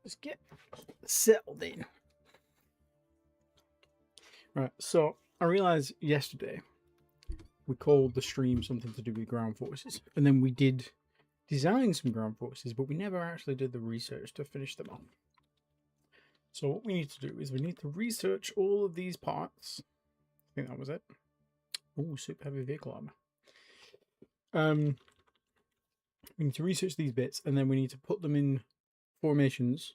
Let's get settled in. Right, so I realized yesterday we called the stream something to do with ground forces, and then we did design some ground forces, but we never actually did the research to finish them off. So what we need to do is we need to research all of these parts. I think that was it. Oh, super heavy vehicle armor. We need to research these bits, and then we need to put them in formations,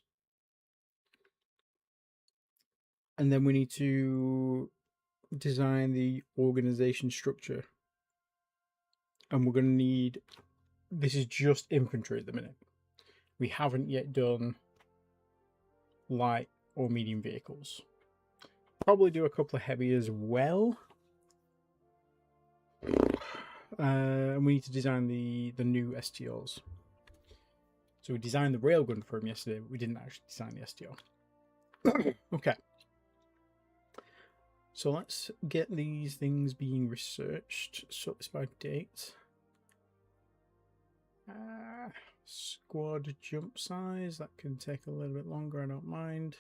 and then we need to design the organization structure. And we're going to need, this is just infantry at the minute. We haven't yet done light or medium vehicles. Probably do a couple of heavy as well. And we need to design the new STOs. So we designed the railgun for him yesterday, but we didn't actually design the STO. Okay. So let's get these things being researched. Sort this by date. Squad jump size. That can take a little bit longer, I don't mind.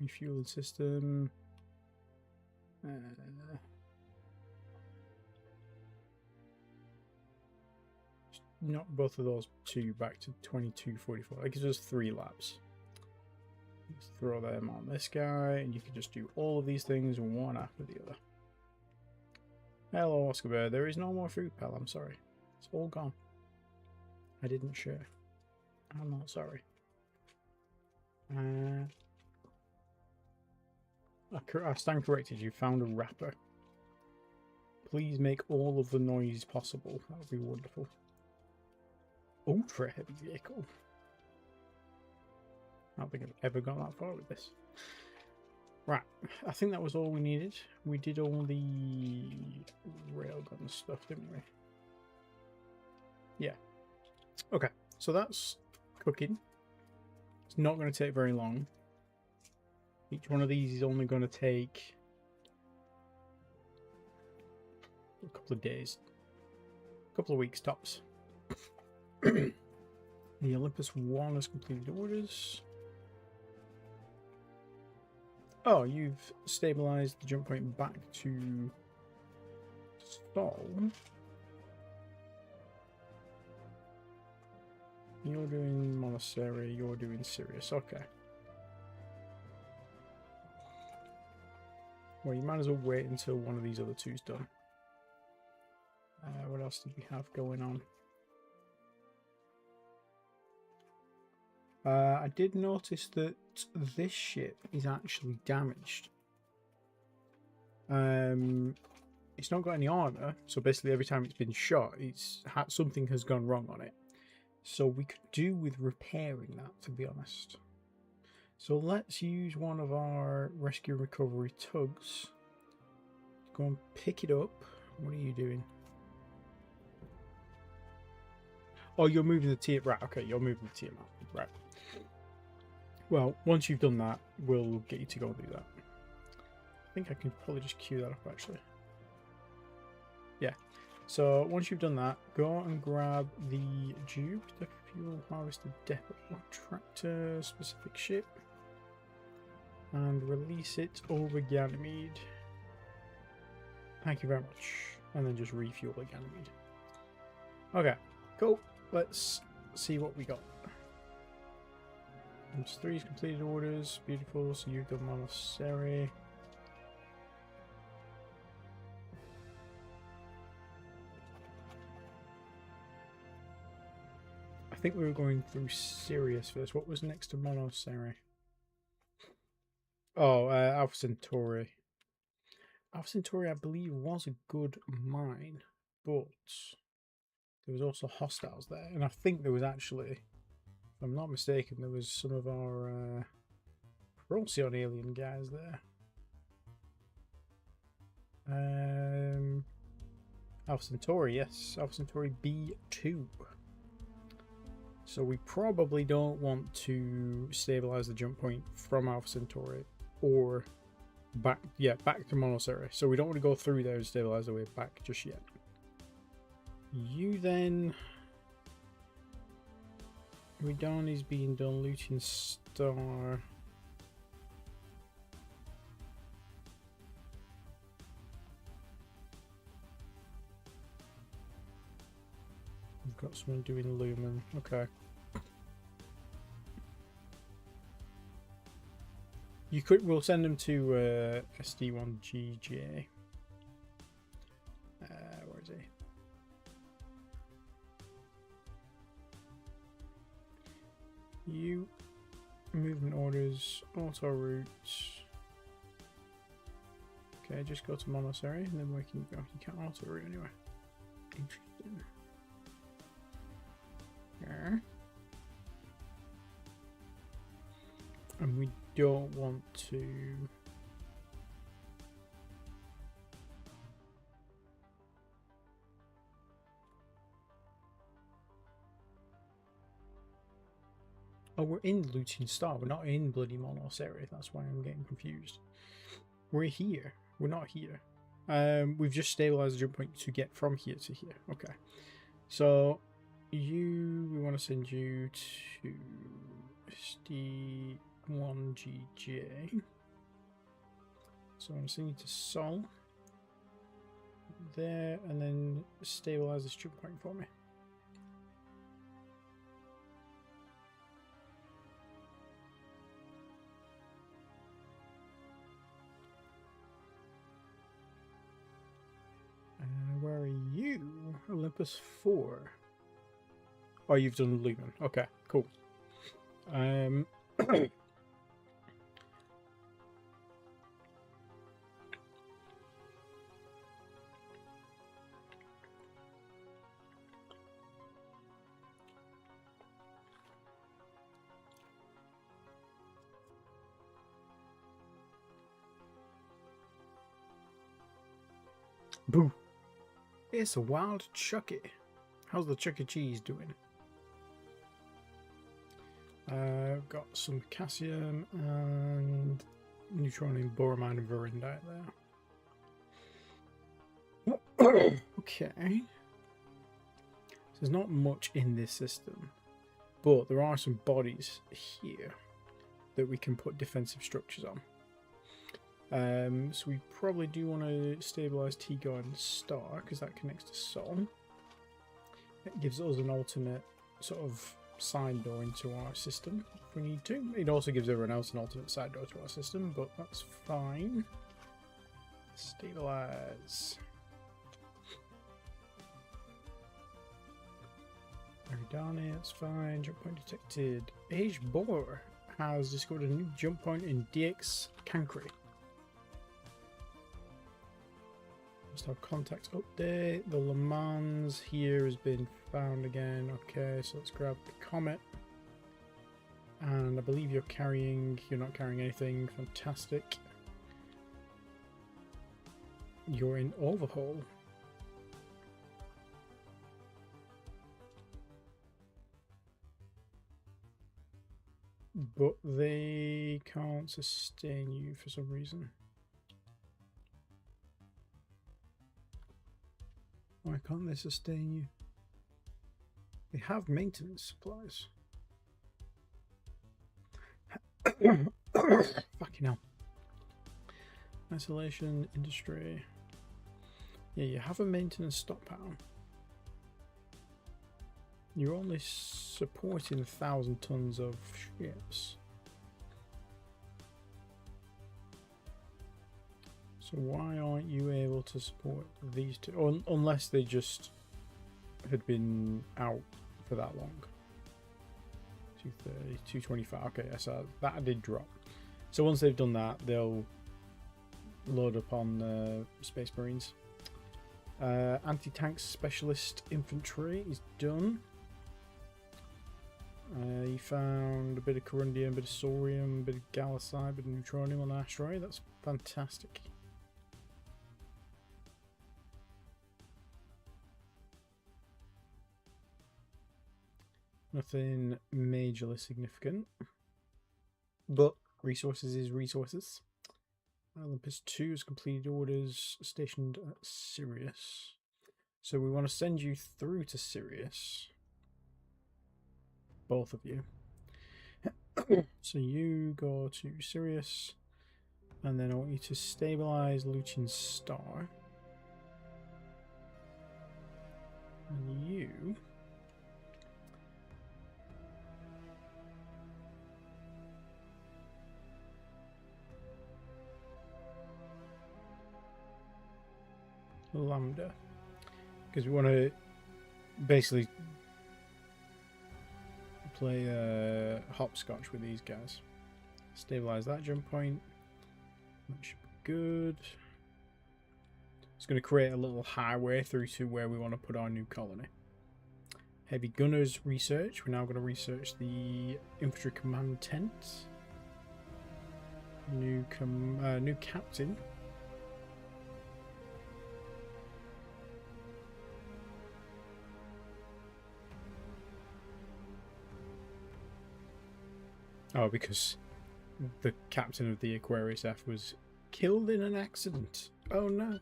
Refueling system. Knock both of those two back to 2244. That gives us 3 laps. Let's throw them on this guy, and you can just do all of these things one after the other. Hello, Oscar Bear. There is no more food, pal. I'm sorry. It's all gone. I didn't share. I'm not sorry. I stand corrected. You found a wrapper. Please make all of the noise possible. That would be wonderful. Ultra heavy vehicle. I don't think I've ever got that far with this. Right, I think that was all we needed. We did all the railgun stuff, didn't we? Yeah. Okay, so that's cooking. It's not going to take very long. Each one of these is only going to take a couple of days. A couple of weeks tops. The Olympus 1 has completed orders. Oh, you've stabilized the jump point back to stall. You're doing Monastery, you're doing Sirius. Okay. Well, you might as well wait until one of these other two's done. What else did we have going on? I did notice that this ship is actually damaged. It's not got any armor, so basically every time it's been shot, something has gone wrong on it. So we could do with repairing that, to be honest. So let's use one of our rescue recovery tugs. Go and pick it up. What are you doing? Oh, you're moving the tier. Right, okay, you're moving the tier map. Right. Well, once you've done that, we'll get you to go and do that. I think I can probably just queue that up, actually. Yeah. So once you've done that, go and grab the Duke, the fuel harvester depot, tractor specific ship, and release it over Ganymede. Thank you very much. And then just refuel the Ganymede. Okay, cool. Let's see what we got. There's 3 completed orders. Beautiful. So you've done Monastery. I think we were going through Sirius first. What was next to Monastery? Oh, Alpha Centauri. Alpha Centauri, I believe, was a good mine, but there was also hostiles there. And I think there was actually, if I'm not mistaken, there was some of our Procyon alien guys there. Alpha Centauri, yes. Alpha Centauri B2. So we probably don't want to stabilize the jump point from Alpha Centauri or back to Monastery. So we don't want to go through there and stabilize the way back just yet. You then Redon is being done. Looting Star. We've got someone doing Lumen. Okay. You could. We'll send them to SD1GJ. Where is he? You movement orders, auto routes. Okay, just go to monastery and then where can you go? You can't auto route anyway. Interesting. There. And we don't want to. Oh, we're in Looting Star. We're not in bloody Monastery. That's why I'm getting confused. We're here. We're not here. We've just stabilized the jump point to get from here to here. Okay. So we want to send you to SD1GJ. So I want to send you to Sol. There, and then stabilize this jump point for me. Where are you? Olympus 4. Oh, you've done Lumen. Okay, cool. Boo. It's a wild Chucky. How's the Chuck E. Cheese doing? Got some potassium and neutronium, boramine, and verindite there. Okay. So there's not much in this system, but there are some bodies here that we can put defensive structures on. So we probably do want to stabilize T-Go and Star because that connects to Sol. It gives us an alternate sort of side door into our system if we need to. It also gives everyone else an alternate side door to our system, but that's fine. Stabilize. Aridani, that's fine. Jump point detected. Age Boar has discovered a new jump point in DX Cancri. Have contact update. The Le Mans here has been found again. Okay, so let's grab the Comet. And I believe you're not carrying anything. Fantastic. You're in overhaul. But they can't sustain you for some reason. Why can't they sustain you? They have maintenance supplies. Fucking hell. Isolation, industry. Yeah, you have a maintenance stockpile. You're only supporting 1,000 tons of ships. So why aren't you able to support these two? Or, unless they just had been out for that long. 230, 225. Okay, so that did drop. So once they've done that, they'll load up on Space Marines. Anti-tank specialist infantry is done. You found a bit of corundium, a bit of sorium, a bit of galasite, a bit of neutronium on the asteroid. That's fantastic. Nothing majorly significant, but resources is resources. Olympus 2 has completed orders stationed at Sirius. So we want to send you through to Sirius. both of you. So you go to Sirius, and then I want you to stabilize Lucian Star. And you... Lambda. Because we want to basically play hopscotch with these guys. Stabilize that jump point. That should be good. It's going to create a little highway through to where we want to put our new colony. Heavy gunners research. We're now going to research the infantry command tent. New captain. Oh, because the captain of the Aquarius F was killed in an accident. Oh no.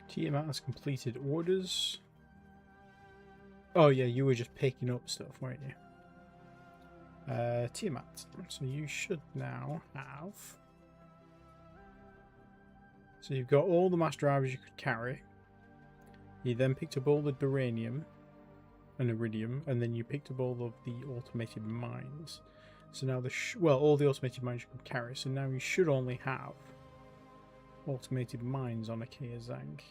Tiamat has completed orders. Oh yeah, you were just picking up stuff, weren't you? Tiamat. So you should now have... So you've got all the mass drivers you could carry. You then picked up all the duranium and iridium, and then you picked up all of the automated mines. So now all the automated mines you could carry. So now you should only have automated mines on a Kia Zang.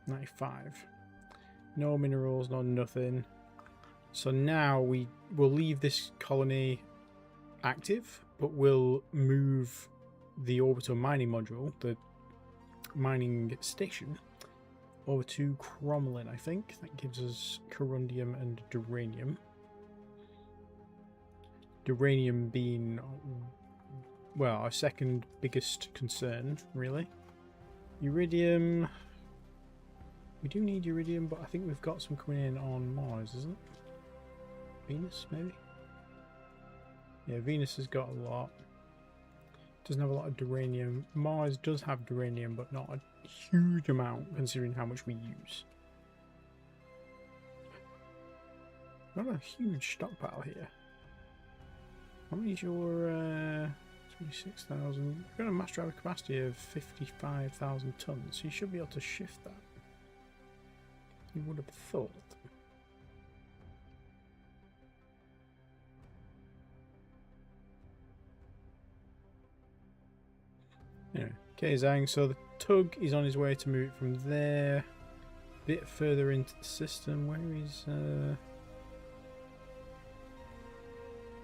95. No minerals, no nothing. So now we will leave this colony active, but we'll move the orbital mining module, the mining station, over to Cromlin, I think. That gives us corundium and duranium. Duranium being, well, our second biggest concern, really. Iridium... We do need iridium, but I think we've got some coming in on Mars, isn't it? Venus, maybe? Yeah, Venus has got a lot. Doesn't have a lot of duranium. Mars does have duranium, but not a huge amount, considering how much we use. Not a huge stockpile here. How many is your 26,000? You've got a mass driver capacity of 55,000 tons, so you should be able to shift that. You would have thought. Anyway, okay, Zhang. So the tug is on his way to move it from there, a bit further into the system.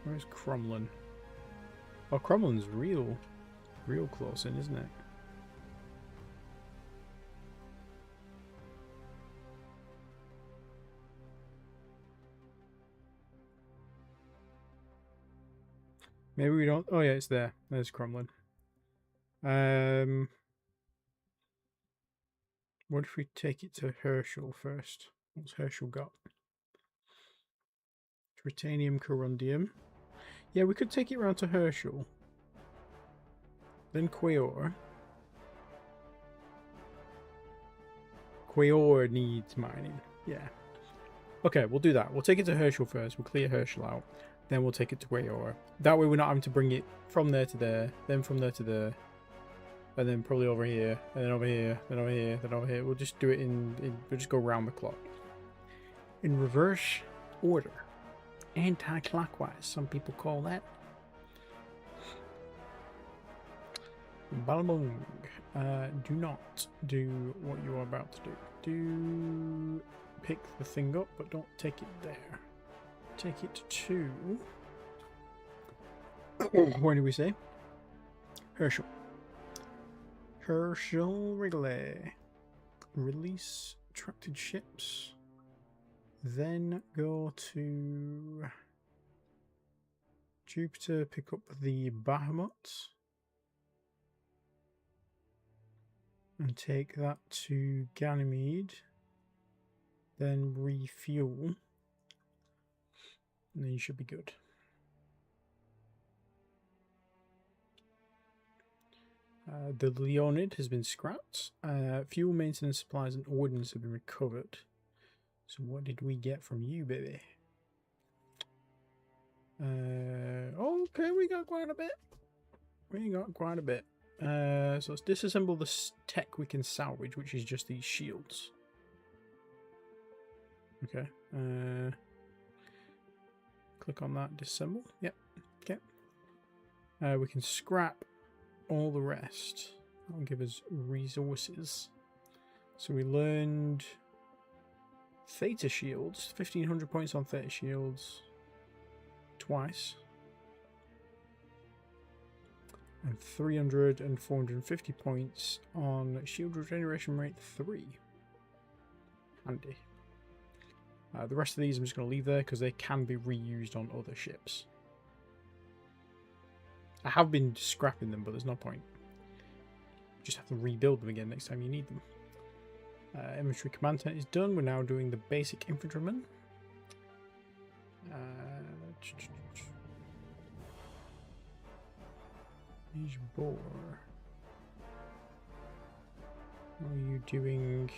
Where's Cromlin? Oh, Cromlin's real close in, isn't it? Maybe we don't... Oh yeah, it's there. There's Cromlin. What if we take it to Herschel first? What's Herschel got? Tritanium, corundium. Yeah, we could take it round to Herschel. Then Quaor. Quaor needs mining. Yeah. Okay, we'll do that. We'll take it to Herschel first. We'll clear Herschel out. Then we'll take it to Quaor. That way we're not having to bring it from there to there, then from there to there, and then probably over here, and then over here, then over here, then over here. We'll just do it we'll just go round the clock. In reverse order. Anti-clockwise, some people call that. Balmung. Do not do what you are about to do. Do pick the thing up, but don't take it there. Take it to... Where did we say? Herschel. Herschel Wrigley. release attracted ships. Then go to Jupiter, pick up the Bahamut, and take that to Ganymede. Then refuel, and then you should be good. The Leonid has been scrapped. Fuel, maintenance, supplies, and ordnance have been recovered. So what did we get from you, baby? Okay, we got quite a bit. So let's disassemble the tech we can salvage, which is just these shields. Okay. Click on that, disassemble. Yep. Okay. We can scrap all the rest. That'll give us resources. So we learned Theta shields, 1500 points on Theta shields twice, and 300 and 450 points on shield regeneration rate 3. Handy. The rest of these I'm just going to leave there because they can be reused on other ships. I have been scrapping them, but there's no point. You just have to rebuild them again next time you need them. Infantry command tent is done. We're now doing the basic infantryman. Liege Boar. What are you doing?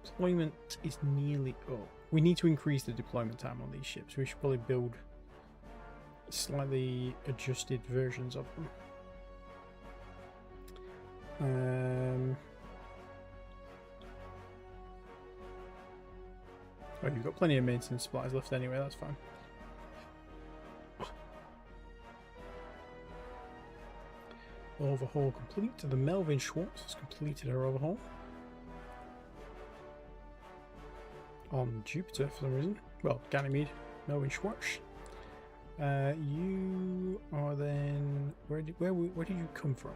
Deployment is nearly up. We need to increase the deployment time on these ships. We should probably build slightly adjusted versions of them. Oh, you've got plenty of maintenance supplies left anyway, that's fine. Overhaul complete. The Melvin Schwartz has completed her overhaul. On Jupiter for some reason. Well, Ganymede, Melvin Schwartz. You are then... Where did you come from?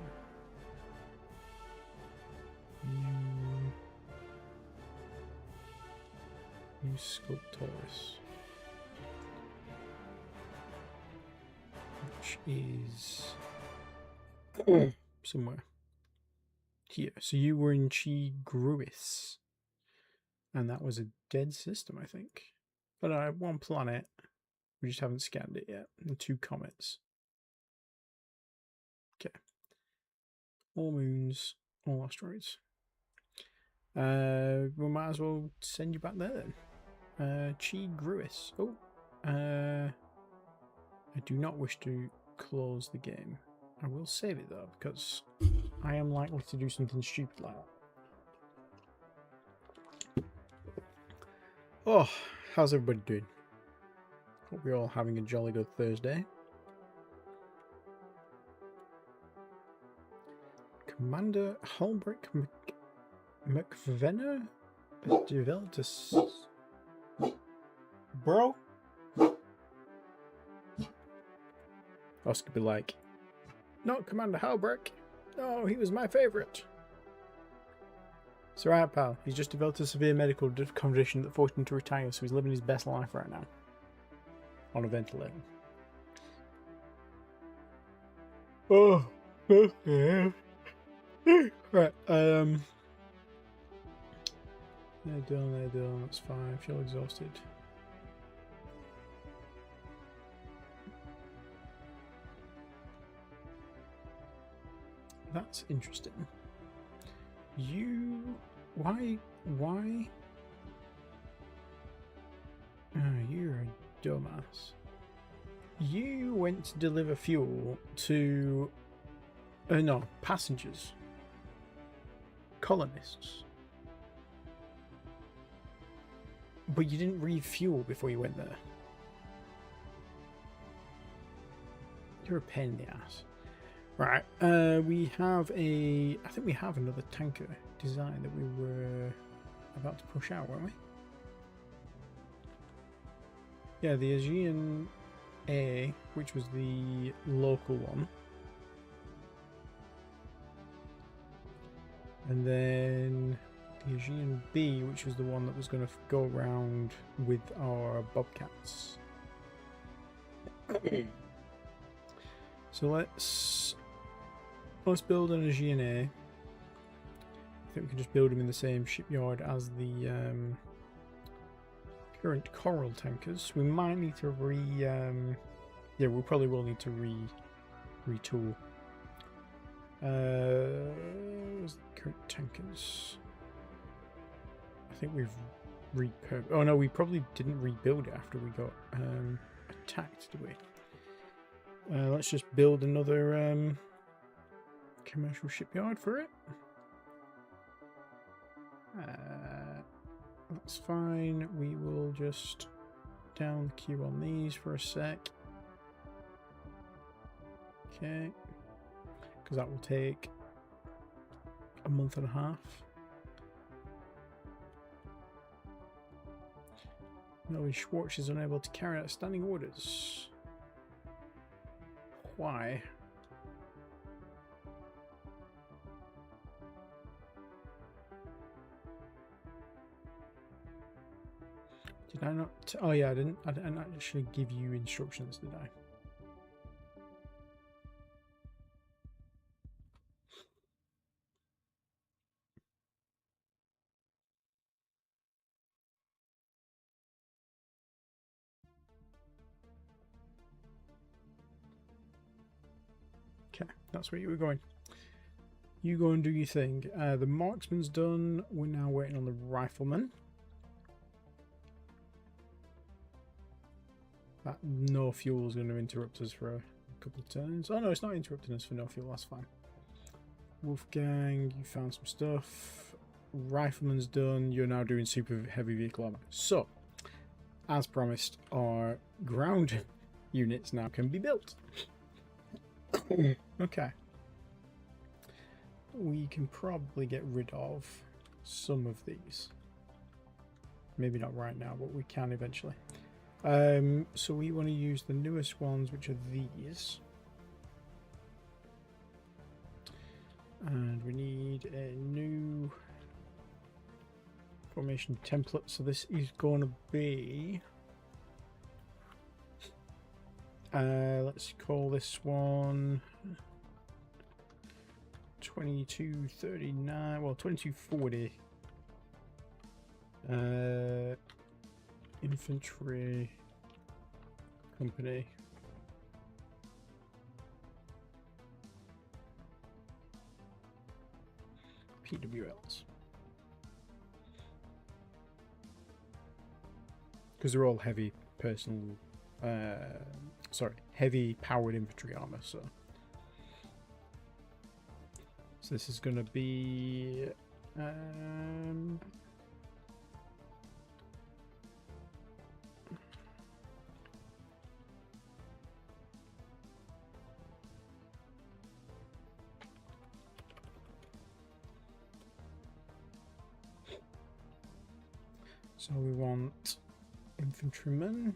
You Sculptoris, which is somewhere here. So you were in Chi Gruis, and that was a dead system, I think. But I have one planet. We just haven't scanned it yet. And 2 comets. Okay. All moons, all asteroids. We might as well send you back there then. Chi Gruis. Oh. I do not wish to close the game. I will save it though, because I am likely to do something stupid like that. Oh, how's everybody doing? Hope you're all having a jolly good Thursday. Commander Holbrick McVenner has developed a... Bro? Oscar could be like, not Commander Holbrick. No, he was my favourite. It's alright, pal. He's just developed a severe medical condition that forced him to retire, so he's living his best life right now. On a ventilator. Oh, okay. Right, they're done, that's fine. I feel exhausted. That's interesting. Why? Oh, you're a dumbass. You went to deliver fuel to... no, passengers. Colonists. But you didn't refuel before you went there. You're a pain in the ass. Right, we have I think we have another tanker design that we were about to push out, weren't we? Yeah, the Aegean A, which was the local one. And then the Aegean B, which was the one that was going to go around with our bobcats. So let's build an Aegean A. I think we can just build them in the same shipyard as the current coral tankers. We might need to yeah, we probably will need to retool. Where's the current tankers? I think we've oh no, we probably didn't rebuild it after we got attacked, did we? Let's just build another commercial shipyard for it. That's fine. We will just down the queue on these for a sec. Okay. Because that will take a month and a half. No, Schwartz is unable to carry out standing orders. Why? Did I not? Oh yeah, I didn't actually give you instructions, did I? Okay, that's where you were going. You go and do your thing. The marksman's done. We're now waiting on the rifleman. That no fuel is going to interrupt us for a couple of turns. Oh no, it's not interrupting us for no fuel, that's fine. Wolfgang, you found some stuff. Rifleman's done. You're now doing super heavy vehicle armor. So, as promised, our ground units now can be built. Okay. We can probably get rid of some of these. Maybe not right now, but we can eventually. So we want to use the newest ones, which are these. And we need a new formation template. So this is going to be... let's call this one 2239, well 2240. Infantry company. PWLs. Because they're all heavy personal, sorry, heavy powered infantry armor, so this is going to be so we want infantrymen.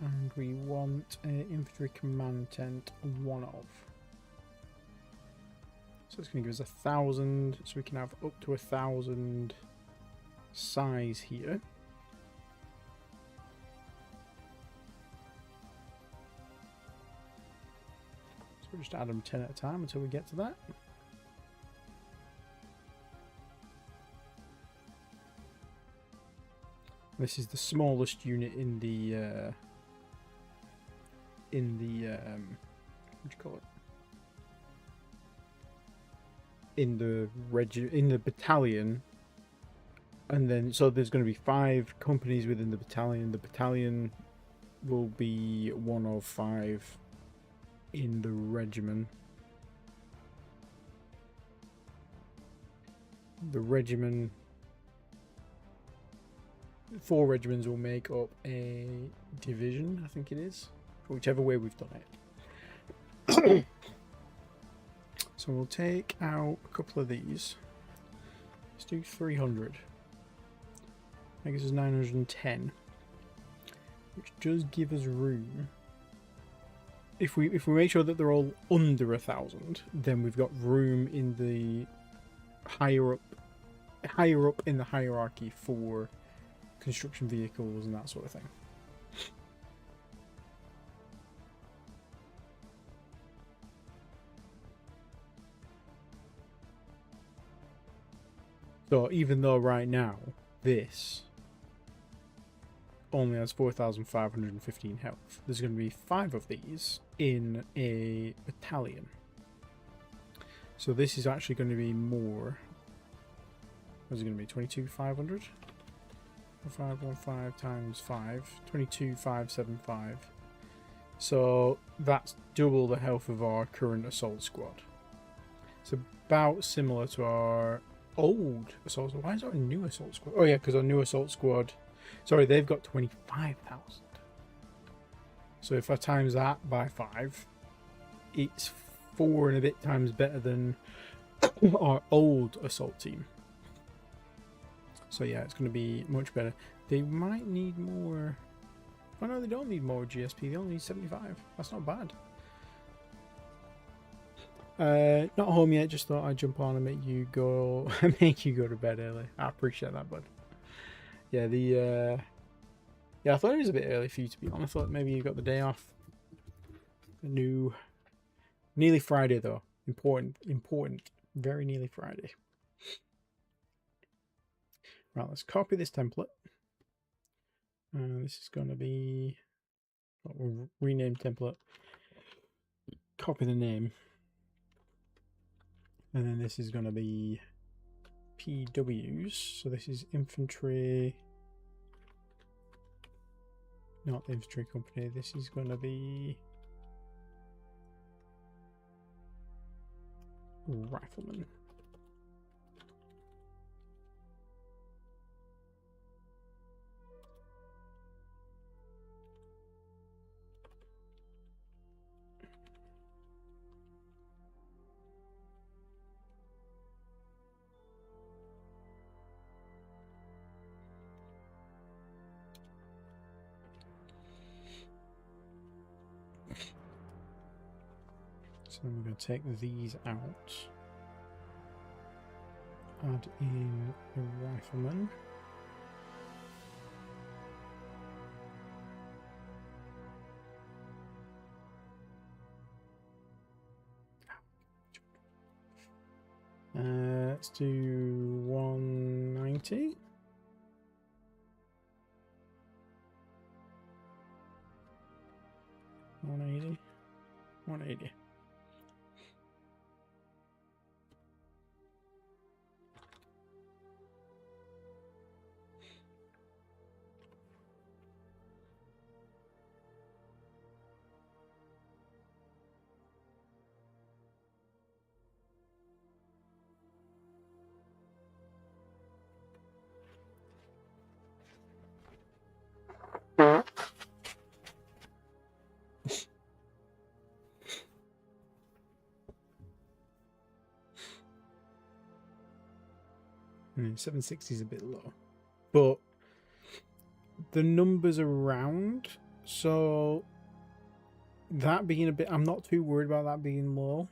And we want an infantry command tent, one of. So it's going to give us 1,000, so we can have up to 1,000 size here. So we'll just add them 10 at a time until we get to that. This is the smallest unit in the what do you call it? In the battalion, and then so there's going to be 5 companies within the battalion. The battalion will be one of 5 in the regiment. The regiment, 4 regiments will make up a division, I think it is, whichever way we've done it. So we'll take out a couple of these. Let's do 300. I guess it's 910, which does give us room. If we make sure that they're all under 1,000, then we've got room in the higher up in the hierarchy for construction vehicles and that sort of thing. So even though right now this only has 4,515 health, there's going to be 5 of these in a battalion. So this is actually going to be more. What's it going to be? 22,500? 515 times 5. 22,575. So that's double the health of our current assault squad. It's about similar to our old assault squad. Why is our new assault squad? Oh yeah, because our new assault squad, sorry, they've got 25,000. So if I times that by 5, it's 4 and a bit times better than our old assault team. So yeah, it's going to be much better. They might need more. Oh no, they don't need more GSP. They only need 75. That's not bad. Not home yet. Just thought I'd jump on and make you go to bed early. I appreciate that, bud. Yeah, yeah, I thought it was a bit early for you to be on. I thought maybe you got the day off. Nearly Friday though. Important. Very nearly Friday. Right, let's copy this template. This is going to be, we'll rename template. Copy the name. And then this is going to be PWs. So this is infantry. Not the infantry company. This is going to be rifleman. So then we're going to take these out. Add in the rifleman. Let's do 190. One eighty. And 760 is a bit low, but the numbers around, so that being a bit, I'm not too worried about that being low,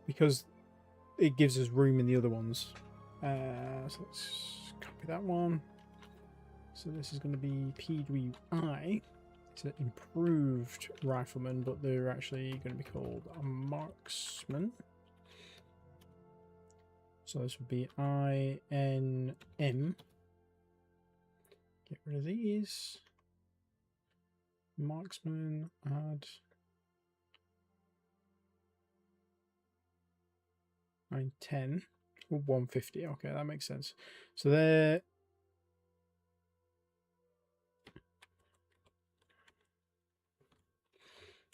because it gives us room in the other ones. So let's copy that one. So this is going to be PWI. It's an improved rifleman, but they're actually going to be called a marksman. So this would be INM. Get rid of these. Marksman, add 910 or 150. Okay, that makes sense. So there.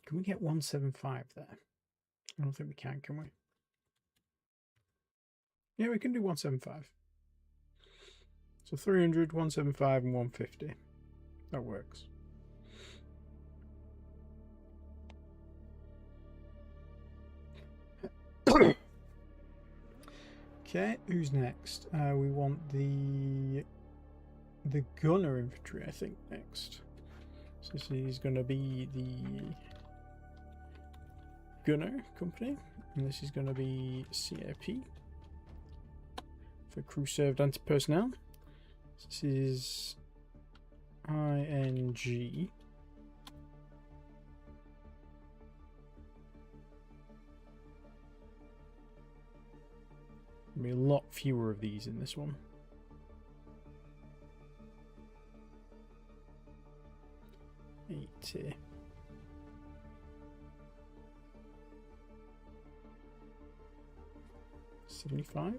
Can we get 175 there? I don't think we can we? Yeah, we can do 175. So 300, 175, and 150. That works. Okay, who's next? We want the gunner infantry, I think, next. So this is going to be the gunner company, and this is going to be CAP for crew served anti-personnel. This is ING. There'll be a lot fewer of these in this one. $80. 75.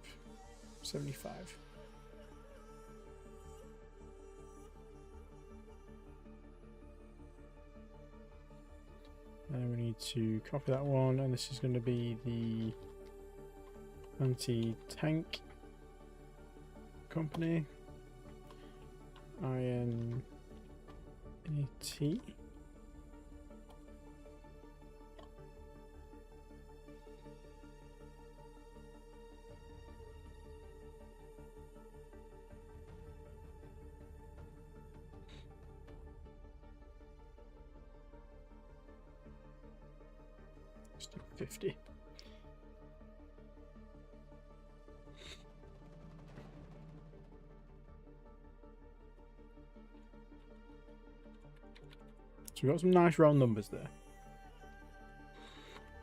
75. And we need to copy that one, and this is going to be the anti-tank company. INAT. Let's do 50. So we've got some nice round numbers there.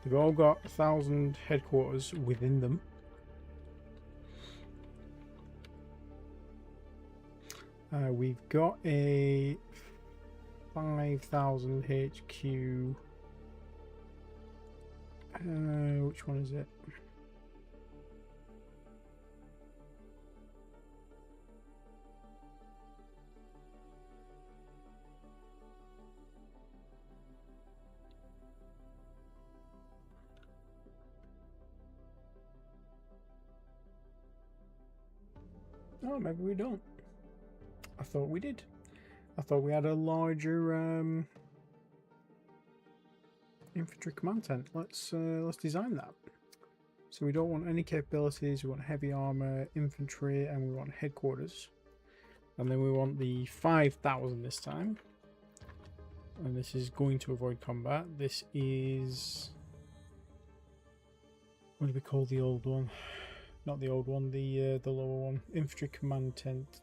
They've all got 1,000 headquarters within them. We've got a 5,000 HQ. Which one is it? Oh, maybe we don't. I thought we did. I thought we had a larger infantry command tent. Let's design that. So we don't want any capabilities. We want heavy armor, infantry, and we want headquarters. And then we want the 5,000 this time. And this is going to avoid combat. This is, what do we call the old one? Not the old one, the lower one. Infantry command tent.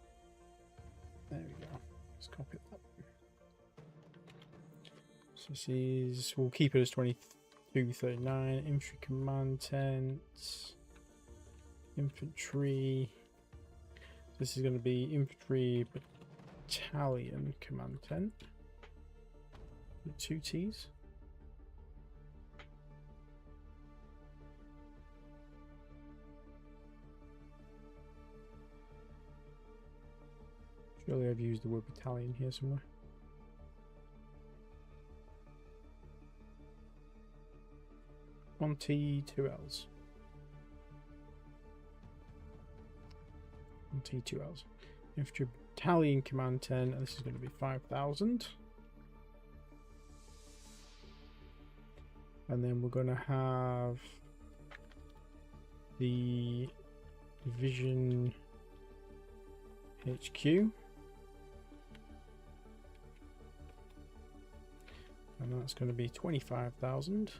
There we go. Let's copy that. So this is, we'll keep it as 2239. Infantry command tent. Infantry. This is going to be infantry battalion command tent. With 2 T's. Surely I've used the word battalion here somewhere. One T, 2 L's. 1 T, 2 L's. Infantry battalion command 10, and this is going to be 5,000. And then we're going to have the division HQ. And that's going to be 25,000.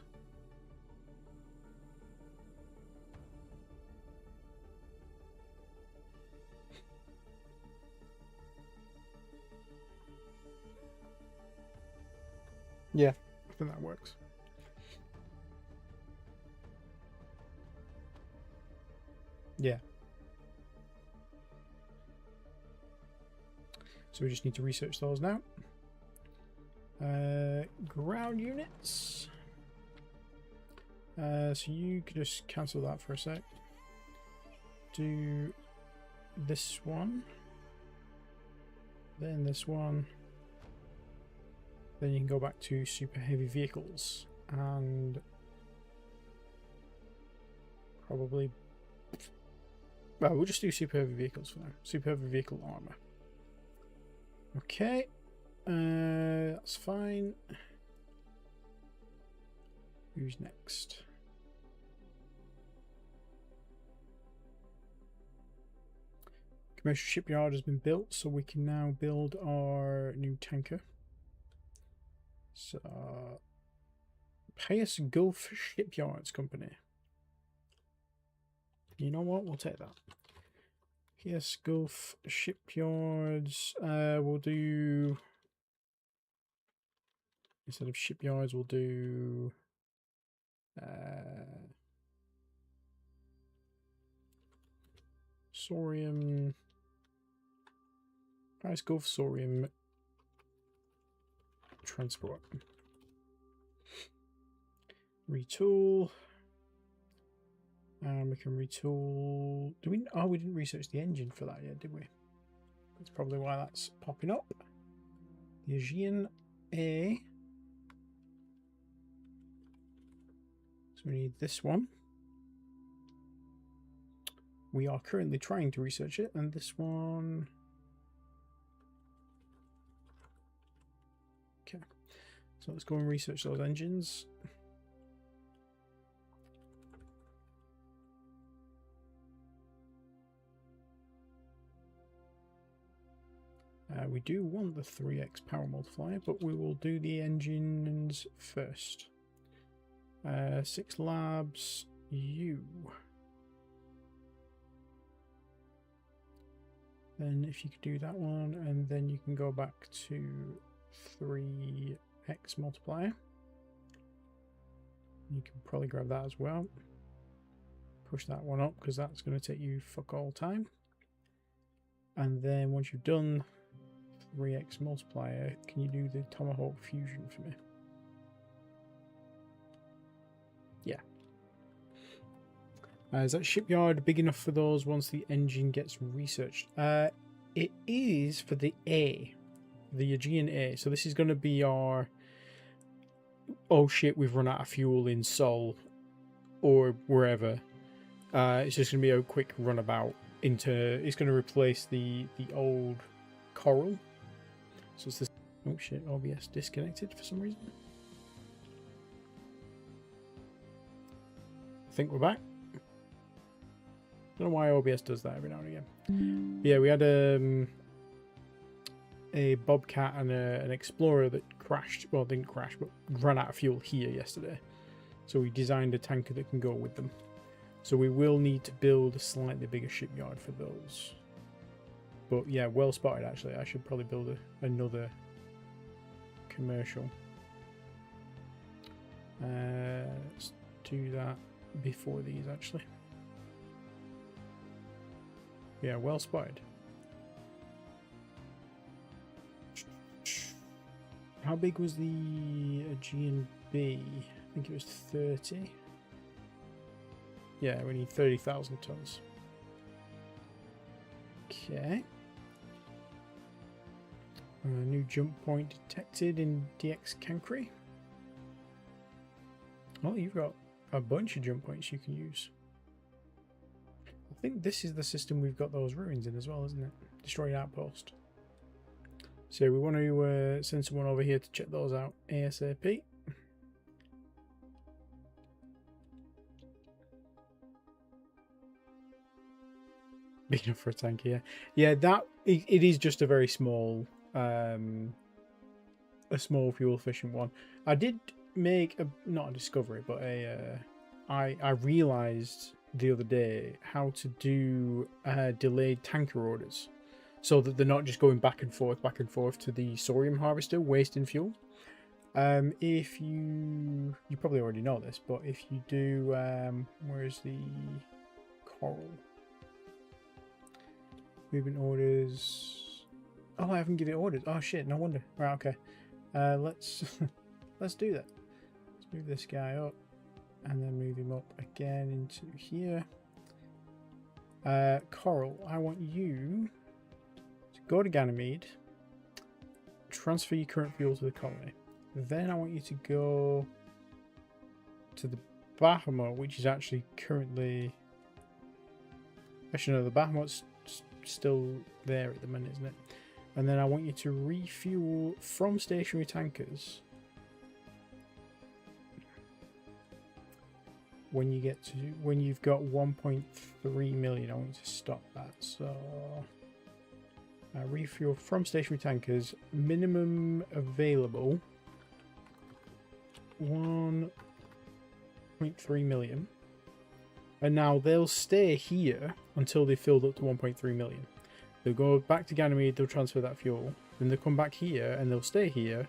Yeah, I think that works. Yeah. So we just need to research those now. Ground units. So you could just cancel that for a sec. Do this one. Then this one. Then you can go back to super heavy vehicles and probably, well, we'll just do super heavy vehicles for now. Super heavy vehicle armor. Okay, that's fine. Who's next? Commercial shipyard has been built, so we can now build our new tanker. So Pius Gulf Shipyards Company. You know what? We'll take that. Pius Gulf Shipyards. We'll do... Instead of shipyards, we'll do... Sorium... Pius Gulf Sorium Transport. Retool. And we can retool. Do we? Oh, we didn't research the engine for that yet, did we? That's probably why that's popping up. The Aegean A. So we need this one. We are currently trying to research it, and this one. Okay. So let's go and research those engines. We do want the 3x power multiplier, but we will do the engines first. 6 labs, U. Then if you could do that one, and then you can go back to 3x multiplier. You can probably grab that as well. Push that one up, because that's going to take you fuck all time. And then once you've done 3x multiplier, can you do the Tomahawk fusion for me? Yeah. Is that shipyard big enough for those once the engine gets researched? It is for the A, the Aegean A. So this is going to be our, oh shit, we've run out of fuel in Seoul or wherever. It's just going to be a quick runabout into, it's going to replace the old Coral. So it's this, oh shit, OBS disconnected for some reason. I think we're back. Don't know why OBS does that every now and again. Yeah, we had a Bobcat and an Explorer that crashed. Well, didn't crash, but ran out of fuel here yesterday. So we designed a tanker that can go with them. So we will need to build a slightly bigger shipyard for those. But yeah, well spotted actually. I should probably build another commercial. Let's do that before these actually. Yeah, well spotted. How big was the Aegean B? I think it was 30. Yeah, we need 30,000 tons. Okay. New jump point detected in DX Cancri. Oh, you've got a bunch of jump points you can use. I think this is the system we've got those ruins in as well, isn't it? Destroy outpost. So we want to send someone over here to check those out ASAP. Big enough for a tank here. Yeah, that it is just a very small, a small fuel efficient one. I did make a, not a discovery, but I realized the other day how to do delayed tanker orders, so that they're not just going back and forth to the Sorium harvester, wasting fuel. If you probably already know this, but if you do, where's the Coral? Moving orders. Oh, I haven't given it orders. Oh shit, no wonder. Right, okay. Let's let's do that. Let's move this guy up and then move him up again into here. Coral, I want you to go to Ganymede, transfer your current fuel to the colony. Then I want you to go to the Bahamut, which is actually currently, actually no, the Bahamut's still there at the minute, isn't it? And then I want you to refuel from stationary tankers when you get to, when you've got 1.3 million. I want you to stop that. So refuel from stationary tankers, minimum available 1 1.3 million. And now they'll stay here until they filled up to 1.3 million. They'll go back to Ganymede, they'll transfer that fuel. Then they'll come back here and they'll stay here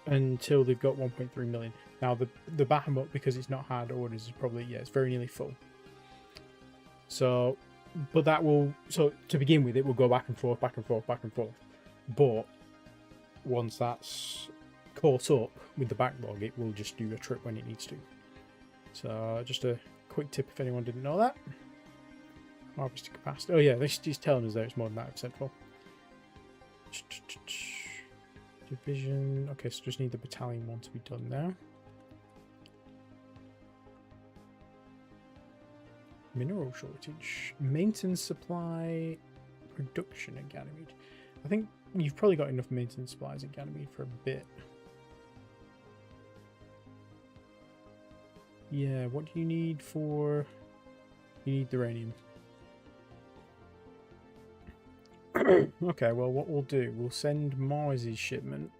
until they've got 1.3 million. Now the Bahamut, because it's not had orders, is probably, yeah, it's very nearly full. So, but that will, so to begin with, it will go back and forth, back and forth, back and forth. But once that's caught up with the backlog, it will just do a trip when it needs to. So just a quick tip if anyone didn't know that. Harvesting capacity. Oh yeah, this is telling us that it's more than 90% full. Division. Okay, so just need the battalion one to be done now. Mineral shortage. Maintenance supply. Production at Ganymede. I think you've probably got enough maintenance supplies at Ganymede for a bit. Yeah, what do you need for... You need uranium. Okay, well, what we'll do, we'll send Mars's shipment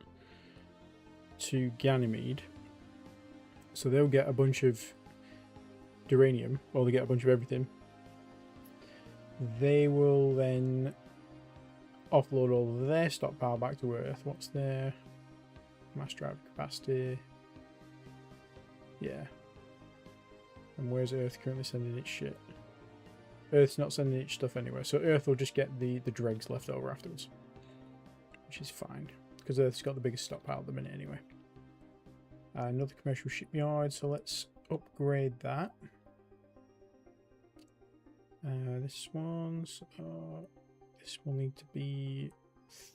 to Ganymede. So they'll get a bunch of uranium, or they get a bunch of everything. They will then offload all of their stockpile back to Earth. What's their mass drive capacity? Yeah. And where's Earth currently sending its shit? Earth's not sending its stuff anywhere, so Earth will just get the dregs left over afterwards. Which is fine, because Earth's got the biggest stockpile at the minute anyway. Another commercial shipyard, so let's upgrade that. This will need to be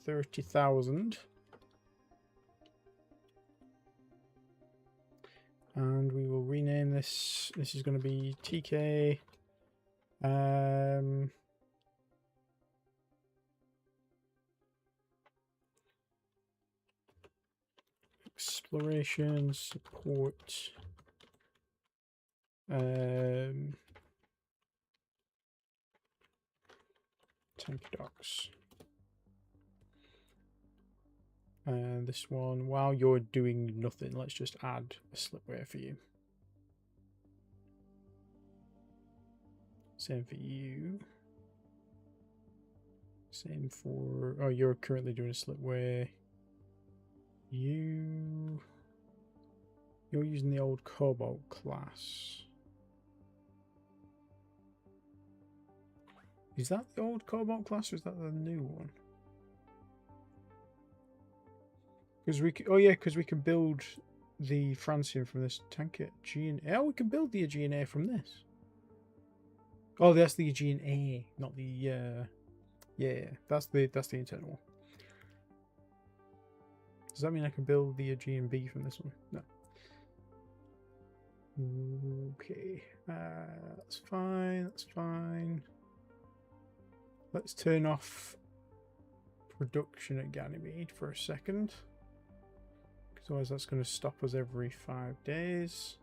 30,000. And we will rename this. This is going to be TK. Exploration support. Tank docks. And this one, while you're doing nothing, let's just add a slipway for you. Same for you. Same for... Oh, you're currently doing a slipway. You're using the old Cobalt class. Is that the old Cobalt class or is that the new one? Because we can, oh yeah, because we can build the Francium from this tanker Aegean. Oh, we can build the Aegean A from this. Oh, that's the Aegean A, not the yeah, that's the internal one. Does that mean I can build the Aegean B from this one? No. Okay, that's fine. That's fine. Let's turn off production at Ganymede for a second. Because otherwise that's going to stop us every 5 days.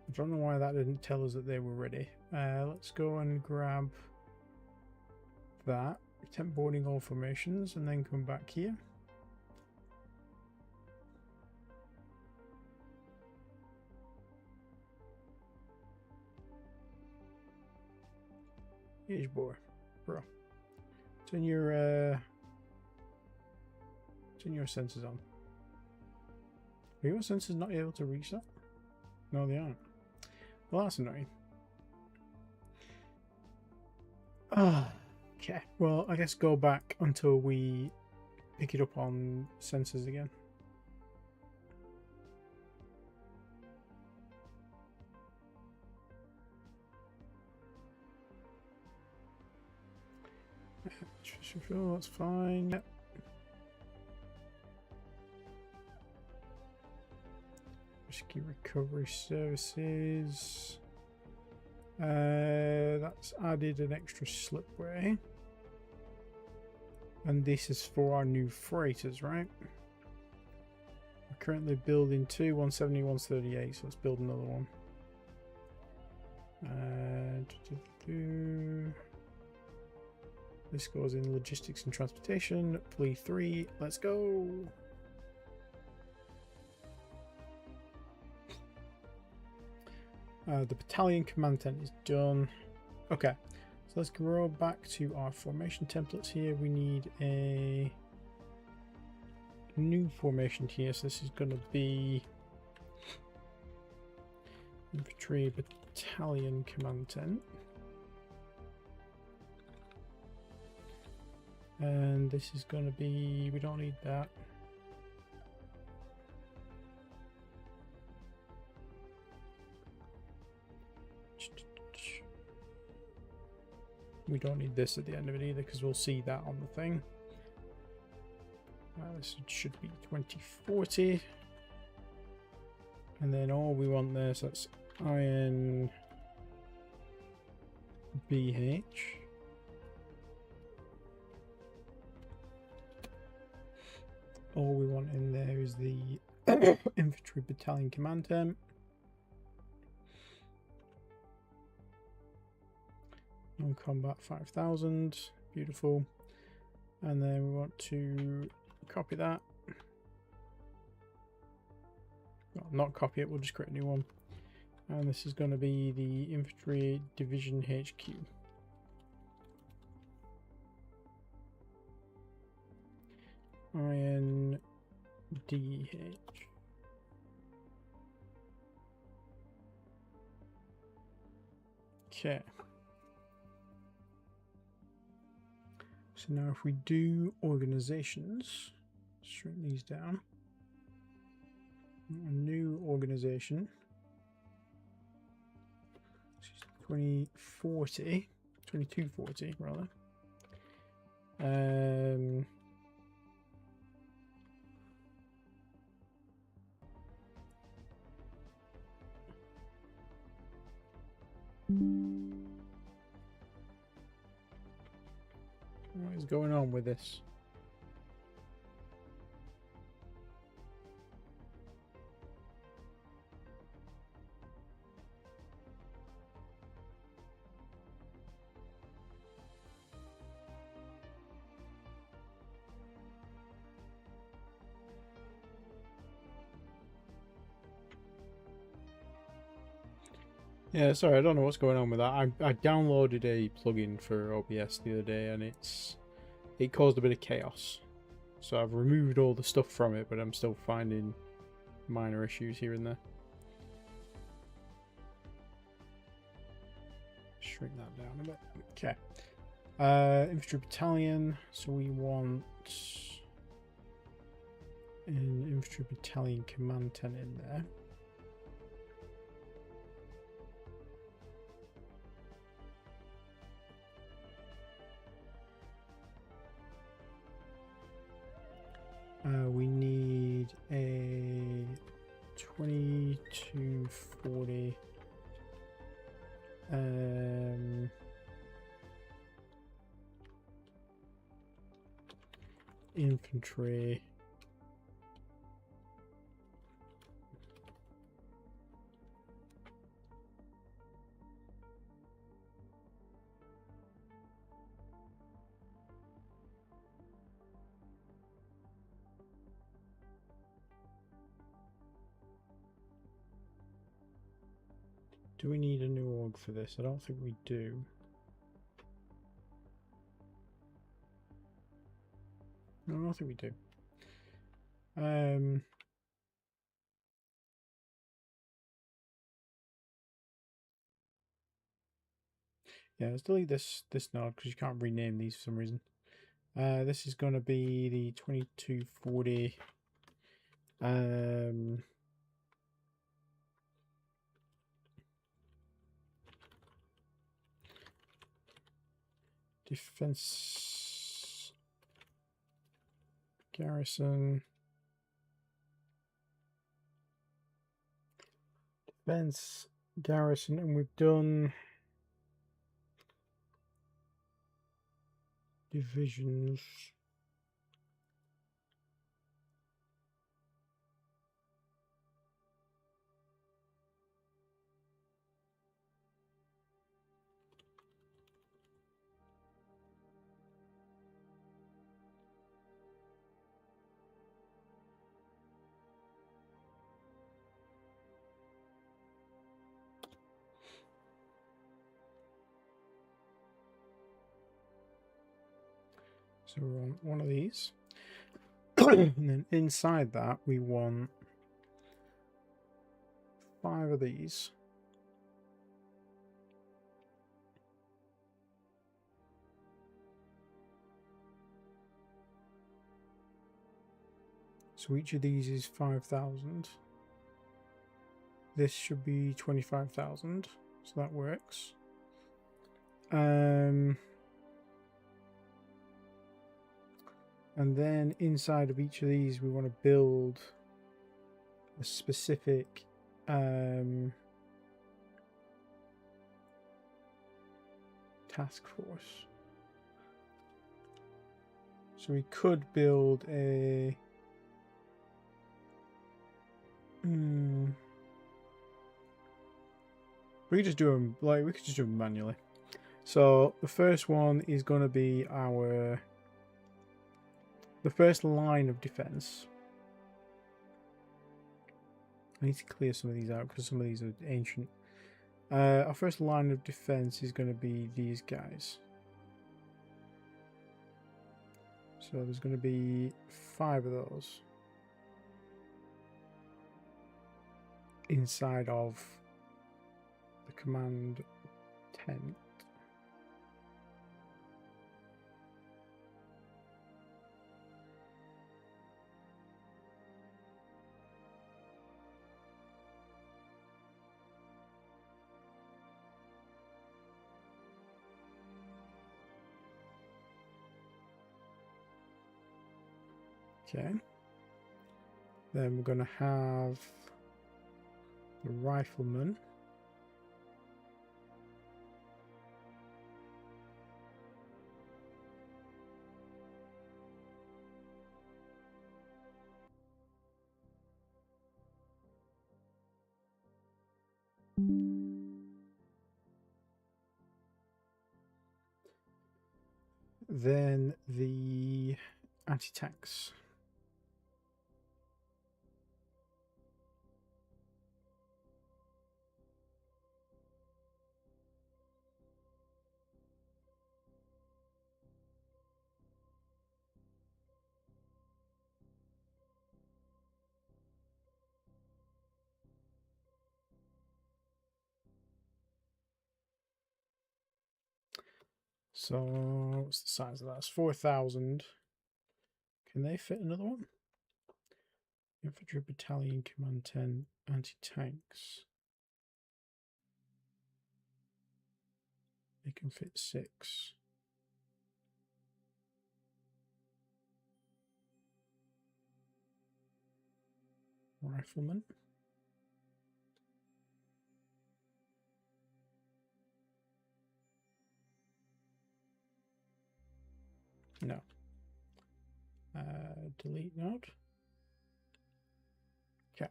I don't know why that didn't tell us that they were ready. Let's go and grab that. Attempt boarding all formations and then come back here. Here's boy, bro. Turn your sensors on. Are your sensors not able to reach that? No, they aren't. Well, that's annoying. Okay, well, I guess go back until we pick it up on sensors again. Sure, that's fine. Yep. Rescue recovery services. That's added an extra slipway. And this is for our new freighters, right? We're currently building two, 170, 138, so let's build another one. This goes in logistics and transportation. Plea 3. Let's go. The battalion command tent is done. Okay, so let's go back to our formation templates here. We need a new formation here. So this is going to be infantry battalion command tent. And this is going to be, we don't need that. We don't need this at the end of it either, because we'll see that on the thing. This should be 2040. And then all we want there, so that's iron BH. All we want in there is the infantry battalion command temp. Non-combat 5,000, beautiful. And then we want to copy that. Well, not copy it, we'll just create a new one. And this is going to be the infantry division HQ. INDH. Okay. So now if we do organizations, shrink these down. A new organization. 2040, 2240 rather. What is going on with this? Yeah, sorry, I don't know what's going on with that. I downloaded a plugin for OBS the other day and it caused a bit of chaos. So I've removed all the stuff from it, but I'm still finding minor issues here and there. Shrink that down a bit. Okay. Infantry battalion. So we want an infantry battalion command tent in there. We need a 2240 infantry. Do we need a new org for this? I don't think we do. No, I don't think we do. Yeah, let's delete this node because you can't rename these for some reason. This is going to be the 2240. Defense garrison. Defense garrison, and we've done divisions. So we want one of these. And then inside that, we want 5 of these. So each of these is 5,000. This should be 25,000. So that works. And then inside of each of these, we want to build a specific task force. So we could build a we could just do them we could just do them manually. So the first one is going to be the first line of defense. I need to clear some of these out because some of these are ancient. Our first line of defense is going to be these guys. So there's going to be 5 of those inside of the command tent. Okay. Then we're going to have the rifleman. Then the anti-tanks. So what's the size of that? It's 4,000. Can they fit another one? Infantry battalion command 10 anti-tanks. They can fit 6. Rifleman. No. Delete node. Okay.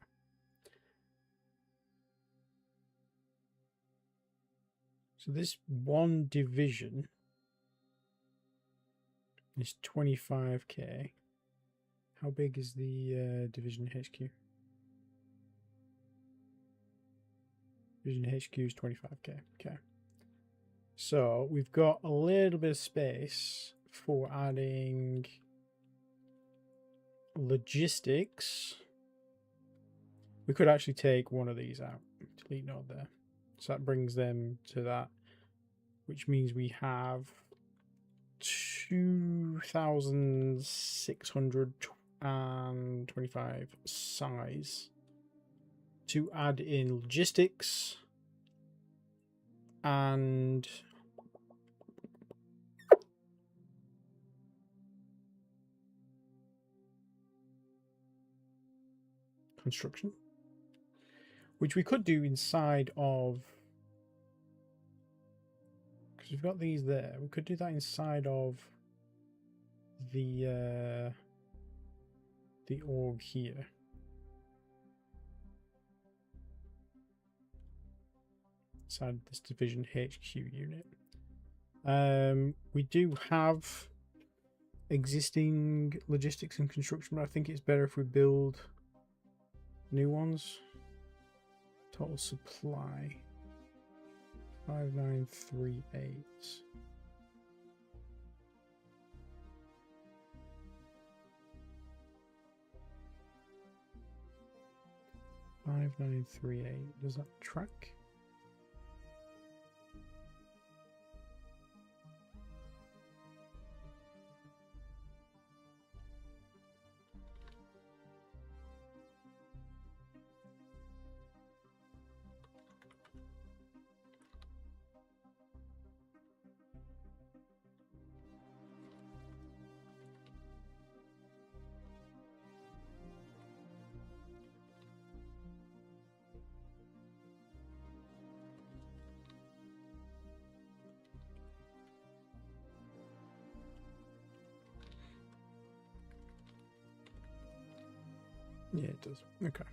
So this one division is 25k. How big is the division HQ? Division HQ is 25k. Okay. So we've got a little bit of space for adding logistics. We could actually take one of these out. Delete node there. So that brings them to that, which means we have 2,625 size to add in logistics and construction, which we could do inside of, because we've got these there. We could do that inside of the org here. Inside this division HQ unit. We do have existing logistics and construction, but I think it's better if we build new ones. Total supply 5938. 5938. Does that track? Yeah, it does. Okay.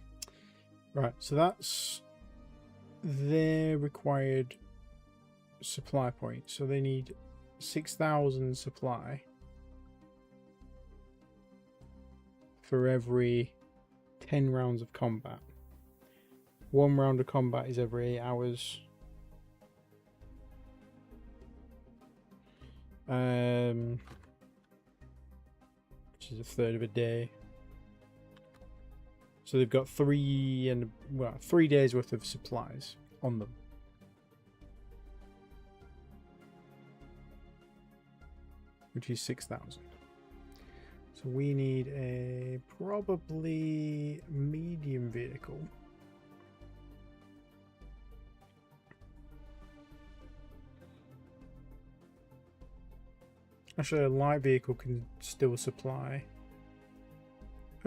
Right, so that's their required supply point. So they need 6,000 supply for every 10 rounds of combat. 1 round of combat is every 8 hours. Which is a third of a day. So they've got 3 days worth of supplies on them. Which is 6,000. So we need a probably medium vehicle. Actually, a light vehicle can still supply.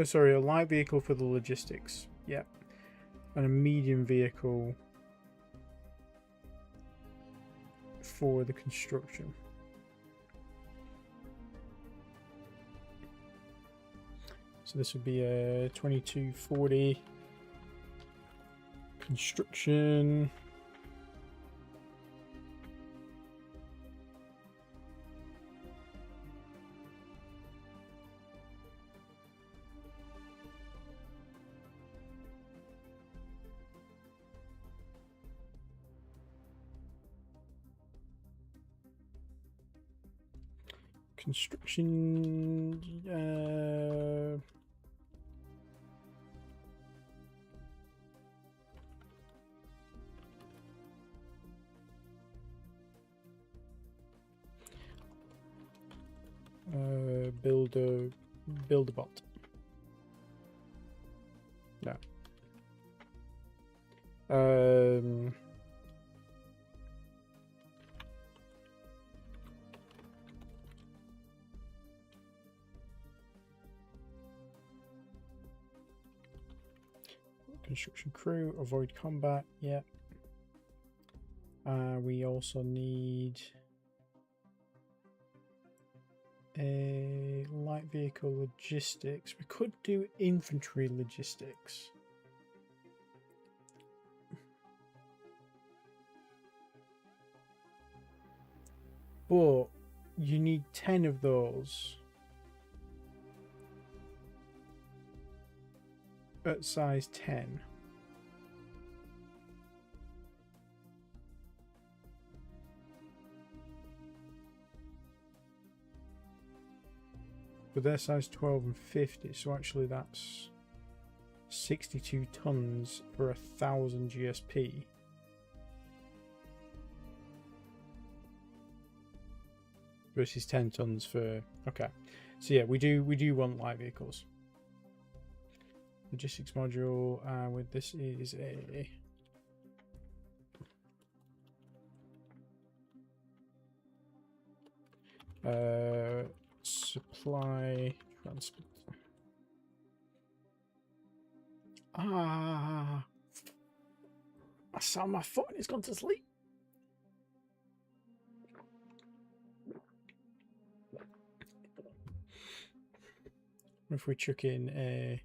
Oh, sorry, a light vehicle for the logistics. Yep. And a medium vehicle for the construction. So this would be a 2240 construction. Construction, build a bot. No. Construction crew, avoid combat, yeah. We also need a light vehicle logistics. We could do infantry logistics. But you need 10 of those. At size 10. But they're size 12 and 50, so actually that's 62 tons for 1,000 GSP. Versus 10 tons for... Okay. So yeah, we do want light vehicles. Logistics module, with this is a supply transport. I saw my foot and it's gone to sleep. If we chuck in a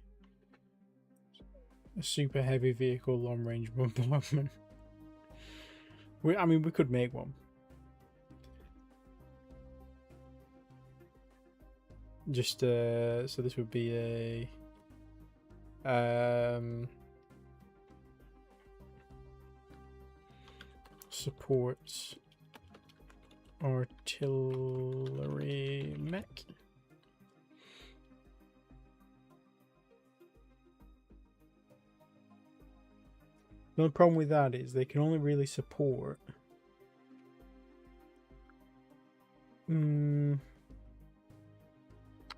super heavy vehicle long range bombardment. I mean, we could make one. Just so this would be a supports artillery mech. The only problem with that is they can only really support.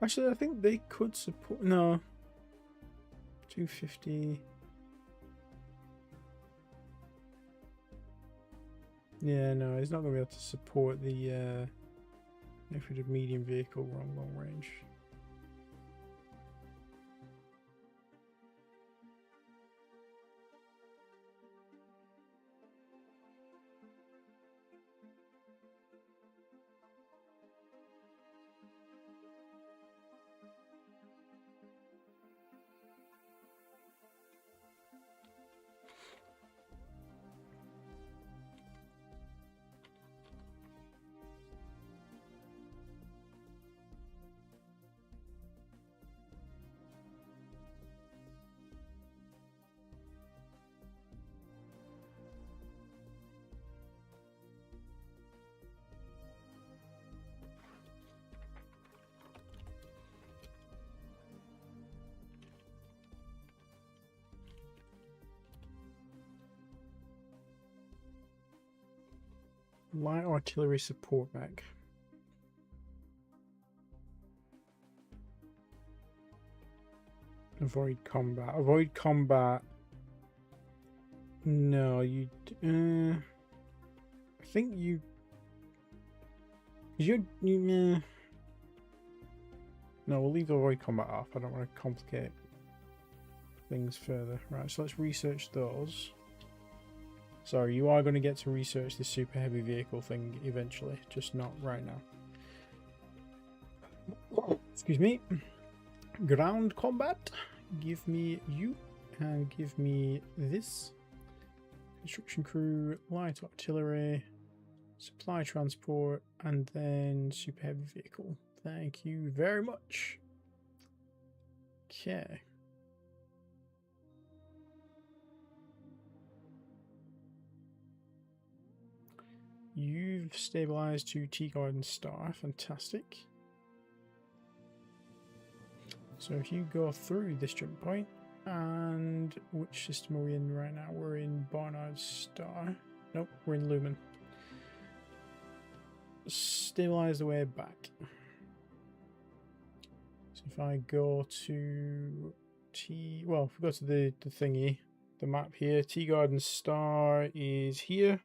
Actually, I think they could support. No. 250. Yeah, no, he's not going to be able to support the infantry medium vehicle long range. Light artillery support mech. Avoid combat. Avoid combat. No, you. I think you. No, we'll leave avoid combat off. I don't want to complicate things further. Right, so let's research those. Sorry, you are going to get to research the super heavy vehicle thing eventually, just not right now. Excuse me. Ground combat. Give me you and give me this. Construction crew, light artillery, supply transport, and then super heavy vehicle. Thank you very much. Okay. You've stabilized to T-Garden Star. Fantastic. So if you go through this jump point, and which system are we in right now? We're in Barnard Star. Nope, we're in Lumen. Stabilize the way back. So if I go to if we go to the thingy, the map here, T-Garden Star is here.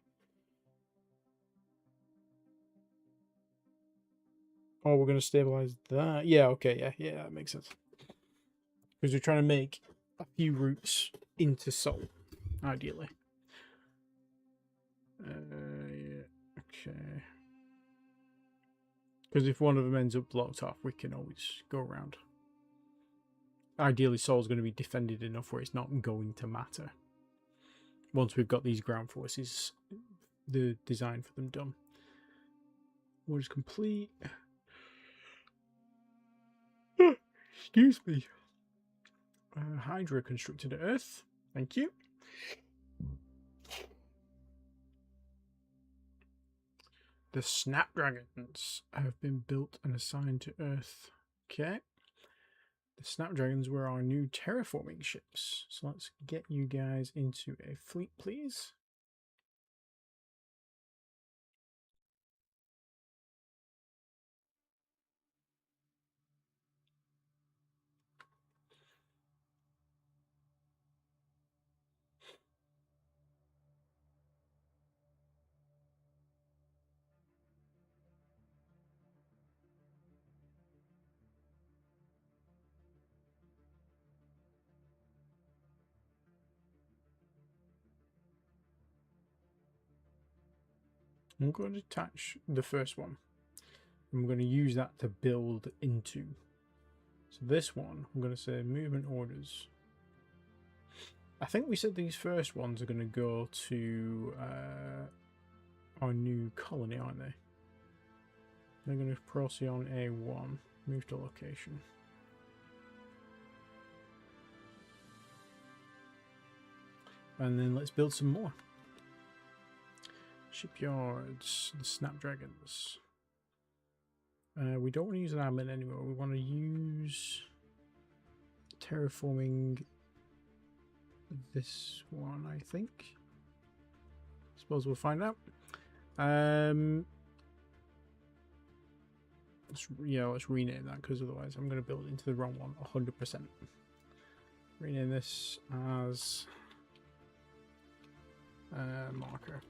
Oh, we're going to stabilize that. Yeah, okay, yeah, that makes sense. Because we're trying to make a few routes into Seoul, ideally. Yeah, okay. Because if one of them ends up blocked off, we can always go around. Ideally, Seoul's going to be defended enough where it's not going to matter. Once we've got these ground forces, the design for them done. What is complete? Excuse me. Hydra constructed at Earth. Thank you. The Snapdragons have been built and assigned to Earth. Okay. The Snapdragons were our new terraforming ships. So let's get you guys into a fleet, please. I'm going to attach the first one. I'm going to use that to build into. So this one, I'm going to say movement orders. I think we said these first ones are going to go to our new colony, aren't they? They're going to Procyon A1, move to location. And then let's build some more. Shipyards, the Snapdragons. We don't want to use an admin anymore. We want to use terraforming this one, I think. Suppose we'll find out. Let's rename that, because otherwise I'm going to build into the wrong one 100%. Rename this as marker.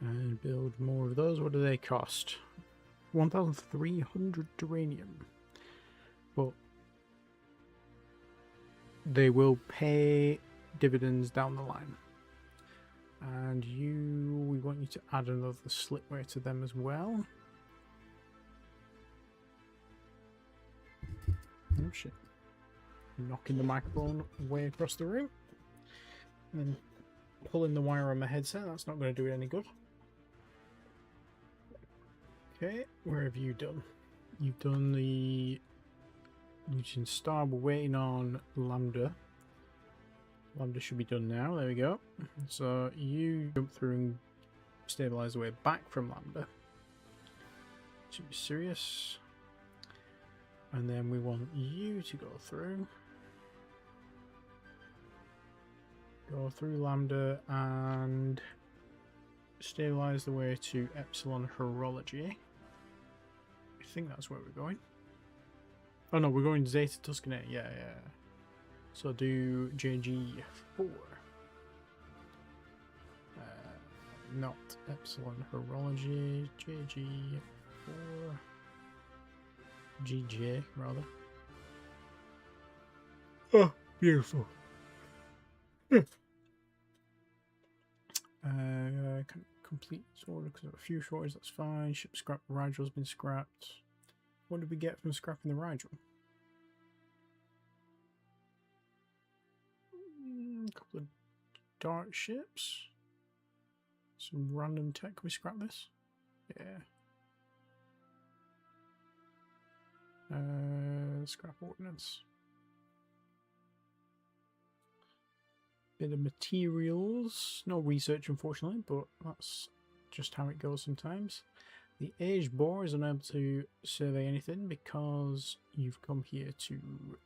And build more of those. What do they cost? 1,300 uranium. But they will pay dividends down the line. And we want you to add another slipway to them as well. Oh shit. Knocking the microphone way across the room. And then pulling the wire on my headset. That's not going to do it any good. Okay, where have you done? You've done the Newton Star. We're waiting on Lambda. Lambda should be done now. There we go. So you jump through and stabilize the way back from Lambda. Should be serious. And then we want you to go through. Go through Lambda and stabilize the way to Epsilon Horology. I think that's where we're going. Oh no, we're going Zeta Tuscany. Yeah. So do JG4. Not Epsilon Horology. JG4. GJ, rather. Oh, beautiful. Complete order because of a few shortages, that's fine. Ship scrap Rigel's been scrapped. What did we get from scrapping the Rigel? A couple of dark ships. Some random tech. Can we scrap this? Yeah. Scrap ordnance. Bit of materials. No research, unfortunately, but that's just how it goes sometimes. The Age Boar is unable to survey anything because you've come here to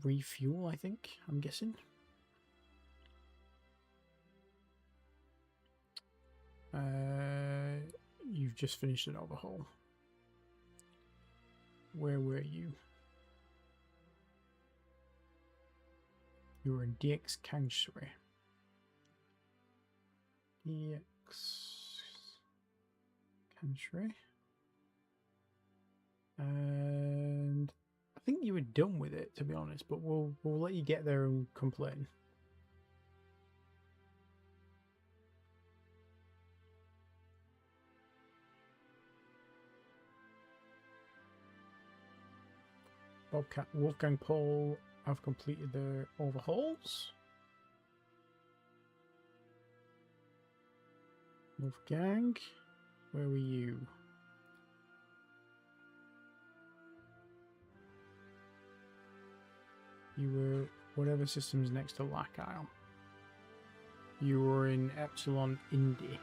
refuel, I think, I'm guessing. You've just finished an overhaul. Where were you? You were in DX Kanshri. DX Kanshri. And I think you were done with it, to be honest, but we'll let you get there and complain. Bobcat, Wolfgang Paul have completed their overhauls. Wolfgang, where were you? You were whatever system's next to Lac Isle. You were in Epsilon Indy.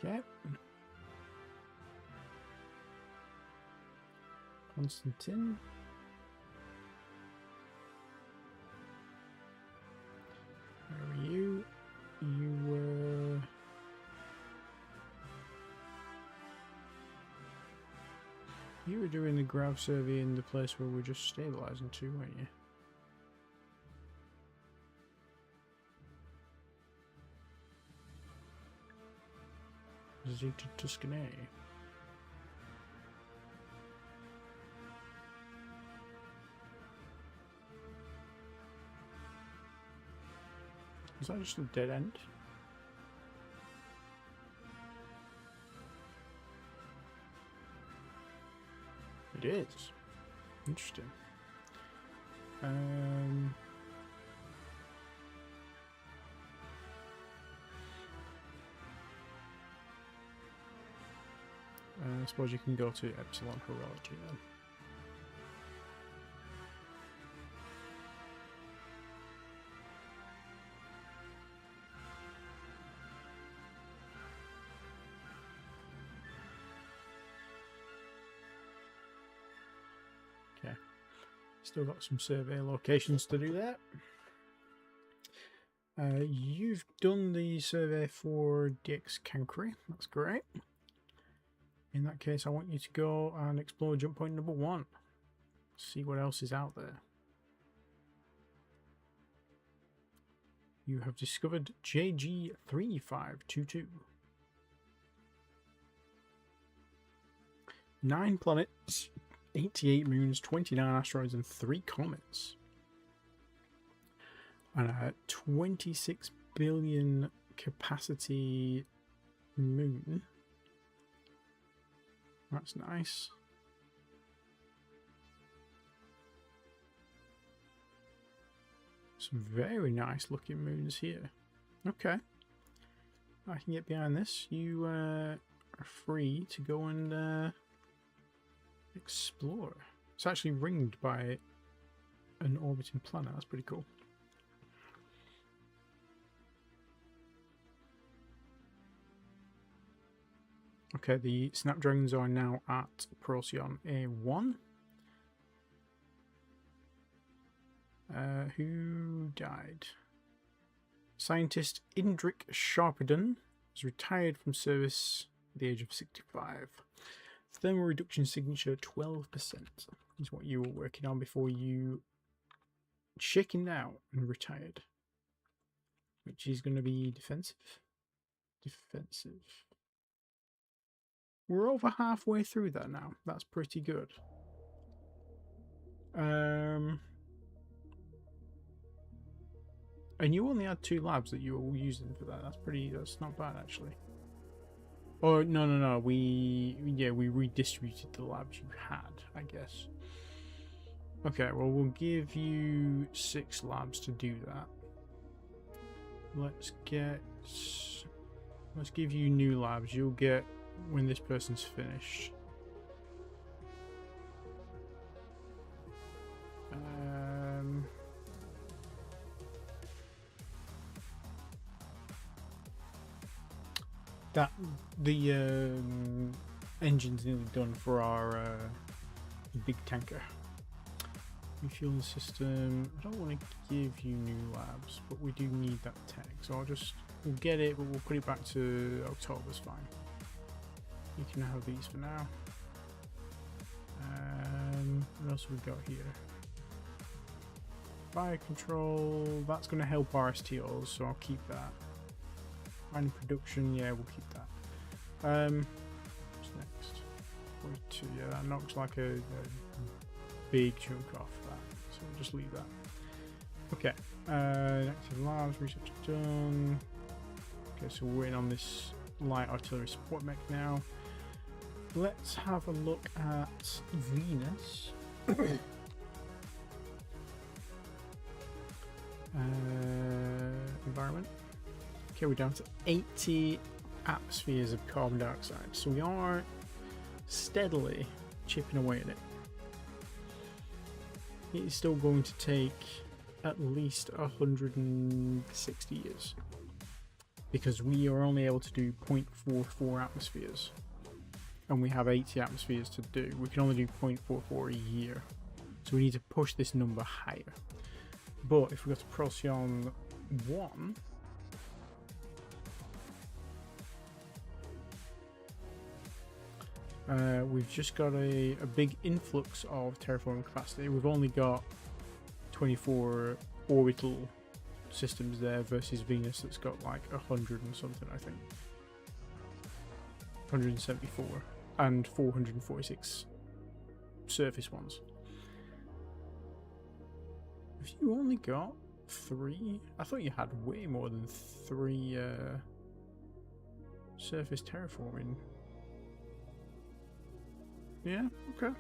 Okay. Constantine. Where were you? You were doing the grav survey in the place where we're just stabilizing to, weren't you? Zeta Tuscany. Is that just a dead end? It is. Interesting. I suppose you can go to Epsilon Horology then. Okay. Still got some survey locations to do there. You've done the survey for DX Cancri. That's great. In that case, I want you to go and explore jump point number 1. See what else is out there. You have discovered JG3522. 9 planets, 88 moons, 29 asteroids, and 3 comets. And a 26 billion capacity moon. That's nice. Some very nice looking moons here. Okay. I can get behind this. You are free to go and explore. It's actually ringed by an orbiting planet. That's pretty cool. Okay, the Snapdragons are now at Procyon A1. Who died? Scientist Indrik Sharpeden was retired from service at the age of 65. Thermal reduction signature 12% is what you were working on before you chickened out and retired. Which is going to be defensive. Defensive. We're over halfway through that now. That's pretty good. And you only had 2 labs that you were using for that. That's not bad actually. Oh no. We redistributed the labs you had, I guess. Okay, well we'll give you 6 labs to do that. Let's give you new labs. You'll get when this person's finished. That the engine's nearly done for our big tanker. Refuel the system. I don't want to give you new labs, but we do need that tech, so we'll get it, but we'll put it back to October's fine. You can have these for now. What else have we got here? Fire control. That's going to help RSTOs, so I'll keep that. Mining production, yeah, we'll keep that. What's next? 42, yeah, that knocks like a big chunk off that, so we'll just leave that. Okay, active labs, research done. Okay, so we're waiting on this light artillery support mech now. Let's have a look at Venus. Environment. Okay, we're down to 80 atmospheres of carbon dioxide, so we are steadily chipping away at it. It is still going to take at least 160 years because we are only able to do 0.44 atmospheres and we have 80 atmospheres to do. We can only do 0.44 a year, so we need to push this number higher. But if we go to Procyon 1, we've just got a big influx of terraforming capacity. We've only got 24 orbital systems there versus Venus that's got like 100 and something, I think. 174 and 446 surface ones. Have you only got 3? I thought you had way more than 3 surface terraforming. Yeah, okay.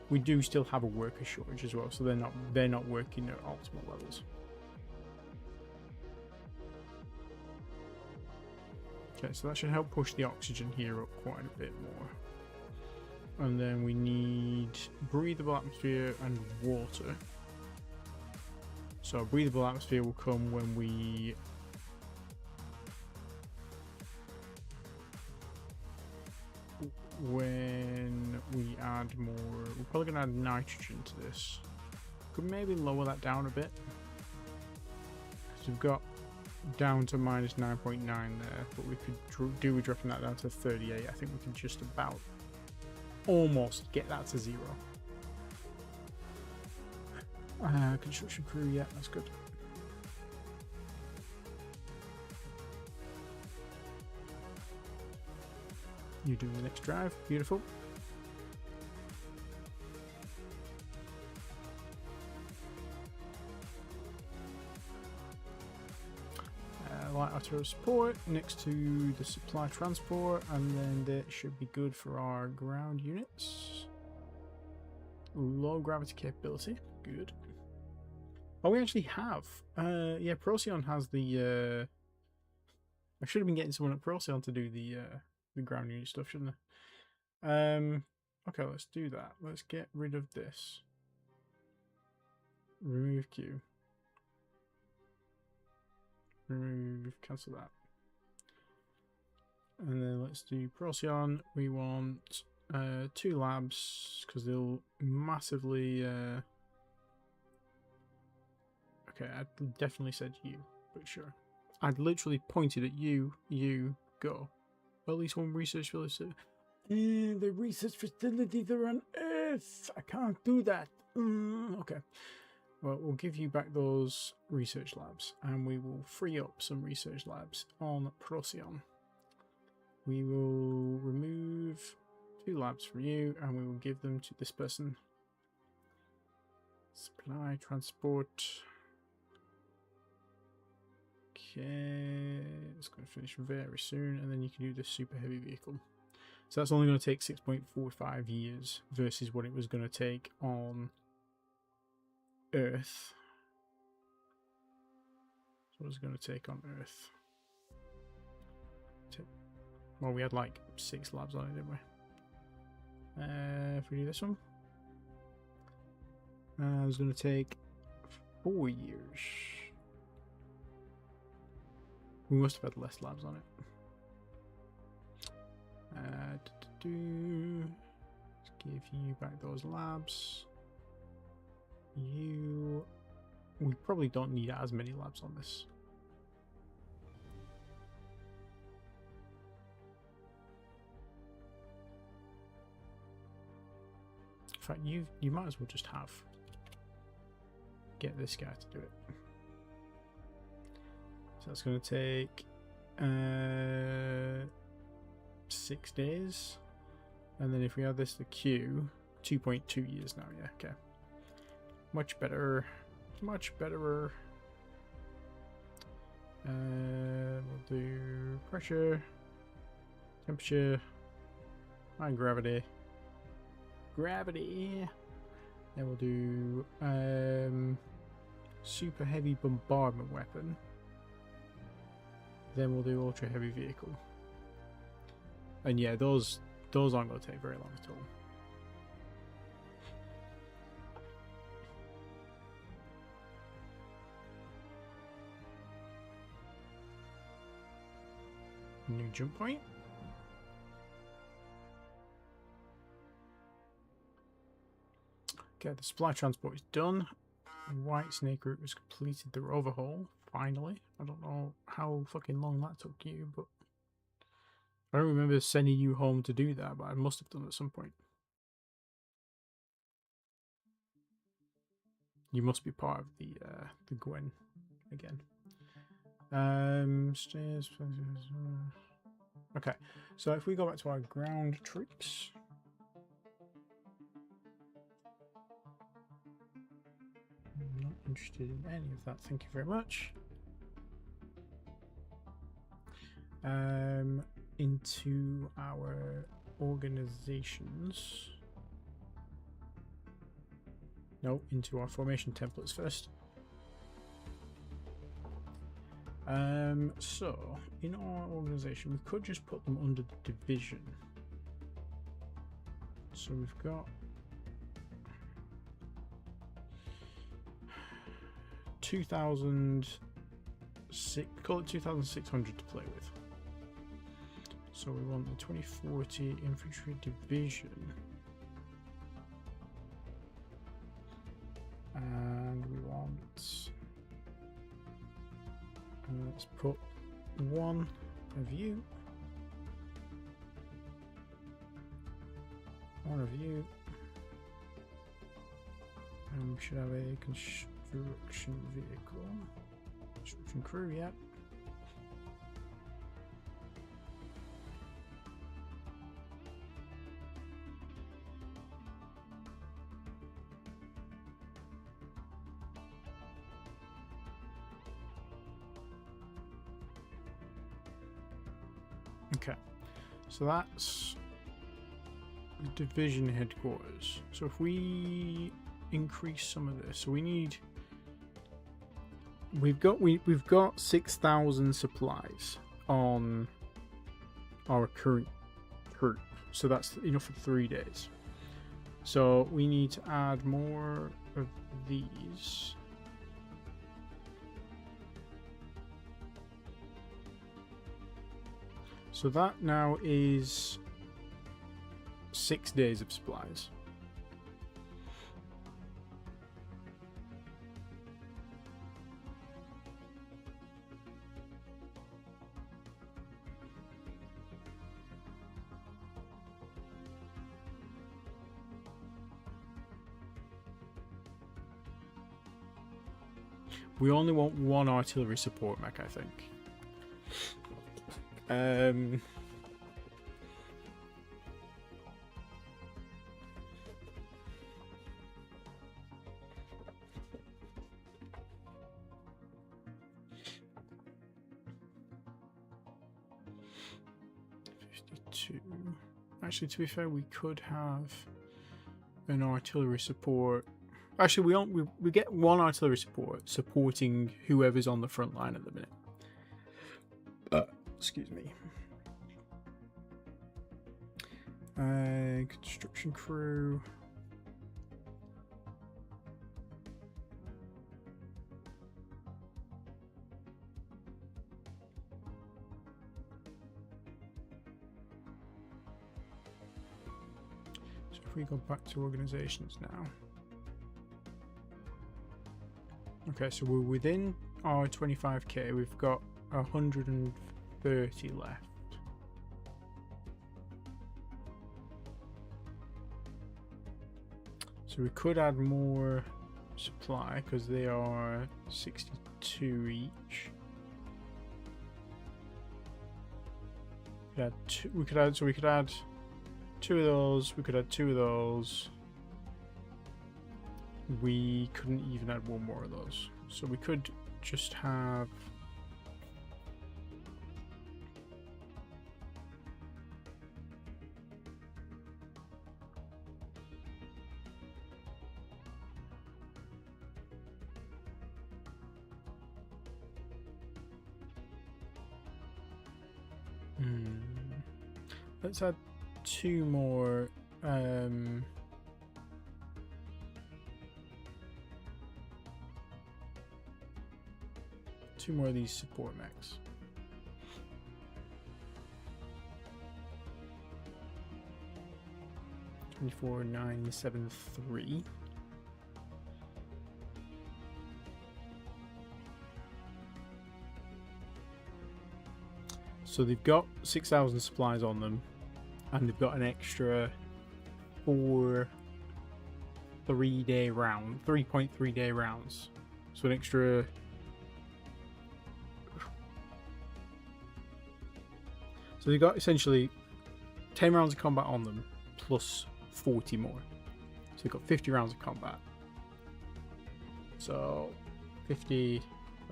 We do still have a worker shortage as well, so they're not working at optimal levels. Okay, so that should help push the oxygen here up quite a bit more. And then we need breathable atmosphere and water. So breathable atmosphere will come when we when we add more. We're probably going to add nitrogen to this. Could maybe lower that down a bit. So we've got down to minus 9.9 there, but we could do with dropping that down to 38. I think we can just about almost get that to 0. Construction crew, yeah, that's good. You do the next drive, beautiful. Light artillery support next to the supply transport, and then that should be good for our ground units. Low gravity capability, good. Oh, we actually have. Yeah, Procyon has the. I should have been getting someone at Procyon to do the ground unit stuff, shouldn't I? Okay, let's do that. Let's get rid of this. Remove Q. Remove, cancel that. And then let's do Procyon. We want 2 labs because they'll massively. Okay, I definitely said you, but sure. I'd literally pointed at you. You go. At least one research facility. The research facilities are on Earth. I can't do that. Okay. Well, we'll give you back those research labs, and we will free up some research labs on Procyon. We will remove 2 labs from you, and we will give them to this person. Supply, transport. Okay, it's going to finish very soon, and then you can do the super heavy vehicle. So that's only going to take 6.45 years versus what it was going to take on Earth. So what is it going to take on Earth? Well, we had like 6 labs on it, didn't we? If we do this one, it's going to take 4 years. We must have had less labs on it. Let's give you back those labs. We probably don't need as many labs on this. In fact, you might as well just get this guy to do it. So that's going to take 6 days, and then if we add this to Q, 2.2 years now. Yeah, okay. Much better. Much better. We'll do pressure, temperature, and gravity. Gravity. Then we'll do super heavy bombardment weapon. Then we'll do ultra heavy vehicle. And yeah, those aren't going to take very long at all. New jump point. Okay, the supply transport is done. White Snake Group has completed their overhaul, finally. I don't know how fucking long that took you, but I don't remember sending you home to do that, but I must have done it at some point. You must be part of the Gwen again. Stairs. Okay, so if we go back to our ground troops. I'm not interested in any of that, thank you very much. Into our organizations. No, into our formation templates first. So in our organization, we could just put them under the division. So we've got 2,006, call it 2,600 to play with. So we want the 2040 infantry division. And we want, let's put one of you. One of you. And we should have a construction vehicle. Construction crew, yeah. Okay, so that's the division headquarters. So if we increase some of this, so we've got 6,000 supplies on our current group, so that's enough for 3 days. So we need to add more of these. So that now is 6 days of supplies. We only want one artillery support mech, I think. 52. Actually, to be fair, we could have an artillery support. Actually, we get one artillery support supporting whoever's on the front line at the minute. Excuse me. Construction crew. So if we go back to organizations now. Okay, so we're within our 25k. We've got 130 left. So we could add more supply because they are 62 each. We could add 2 of those. We could add 2 of those. We couldn't even add 1 more of those. So we could just have let's add 2 more 2 more of these support mechs. $24,973. So they've got 6,000 supplies on them, and they've got an extra 3.3 day rounds. So an extra. So they've got essentially 10 rounds of combat on them, plus 40 more. So they've got 50 rounds of combat. So 50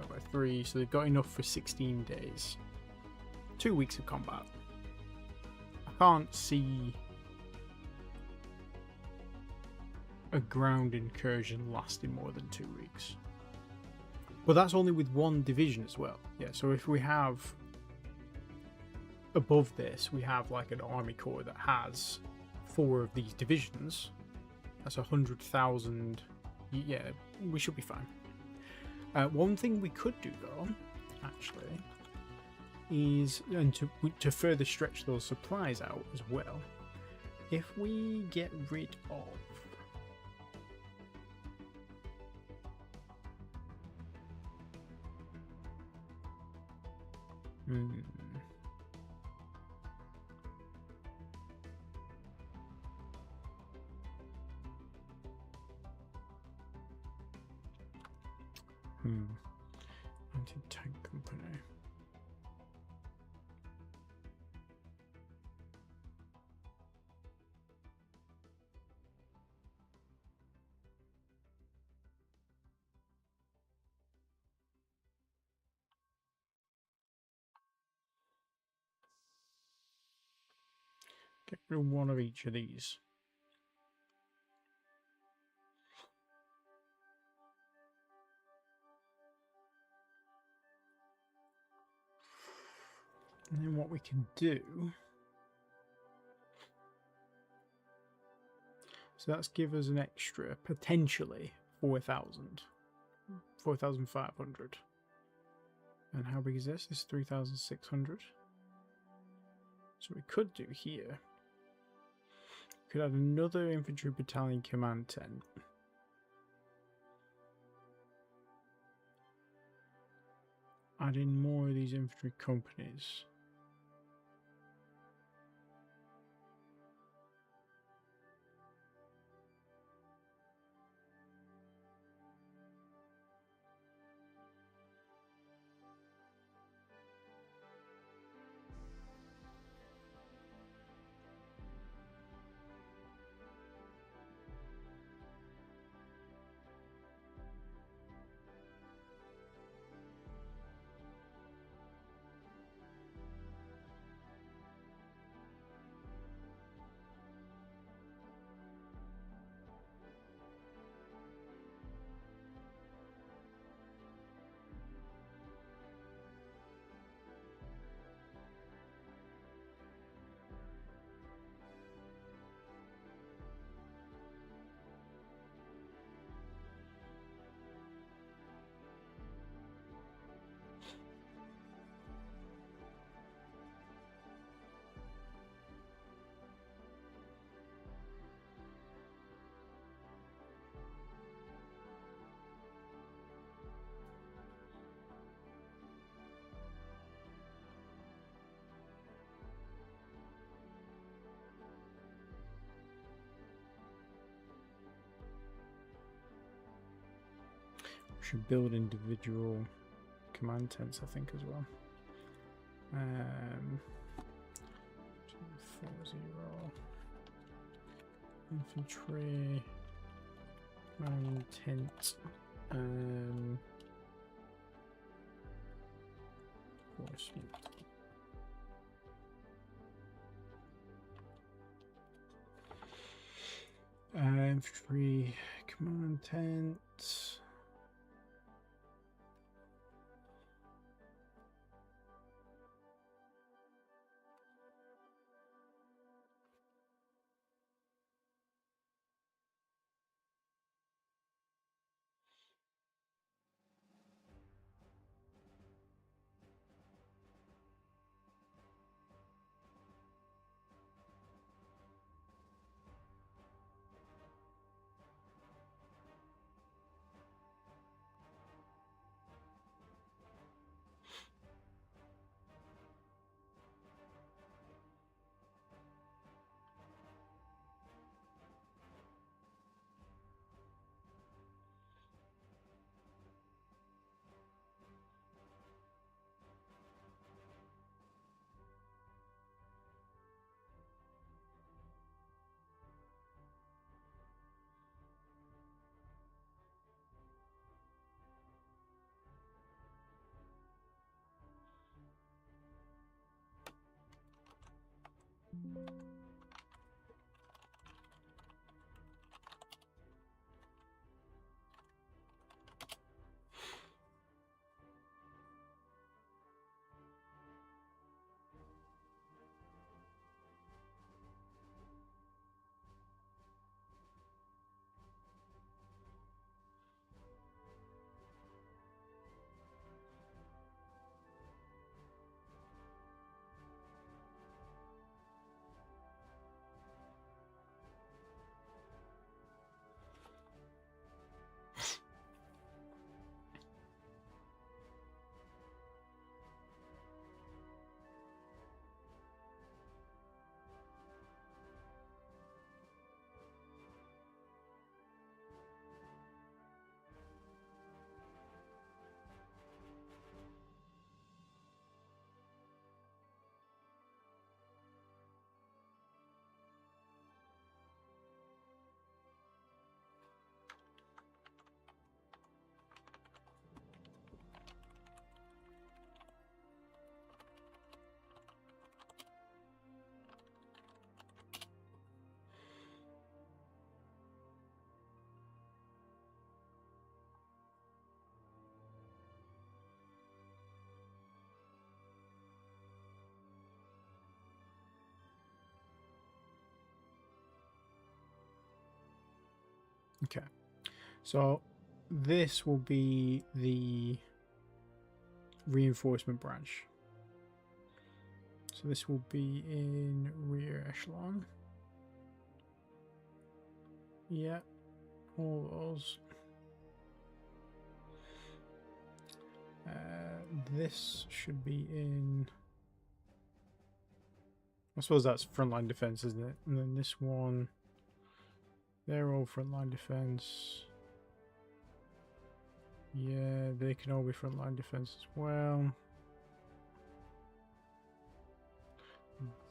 by 3, so they've got enough for 16 days. 2 weeks of combat. I can't see a ground incursion lasting more than 2 weeks. But that's only with one division as well. Yeah, so if we have above this, we have like an army corps that has 4 of these divisions. That's 100,000. Yeah, we should be fine. One thing we could do though, actually, is, and to further stretch those supplies out as well, if we get rid of anti-tank company. Get rid of one of each of these. And then what we can do, so that's give us an extra, potentially, 4,000. 4,500. And how big is this? This is 3,600. So we could do here. Could add another infantry battalion command tent. Add in more of these infantry companies. Should build individual command tents, I think, as well. 240 infantry command tent. Enforcement. Infantry command tent. Okay, so this will be the reinforcement branch. So this will be in rear echelon. Yeah, all those. This should be in... I suppose that's frontline defense, isn't it? And then this one, they're all frontline defense. Yeah, they can all be frontline defense as well.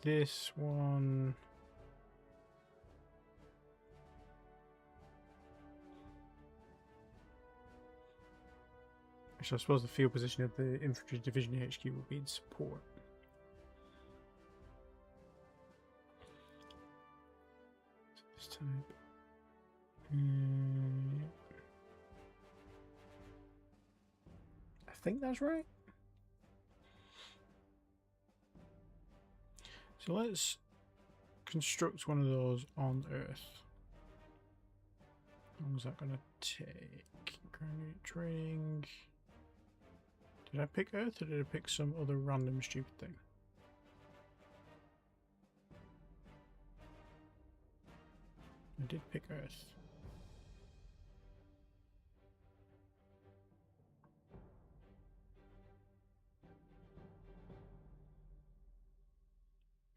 This one... Actually, I suppose the field position of the infantry division HQ will be in support. So this type. I think that's right. So let's construct one of those on Earth. How long is that going to take? Granite trading. Did I pick Earth or did I pick some other random stupid thing? I did pick Earth.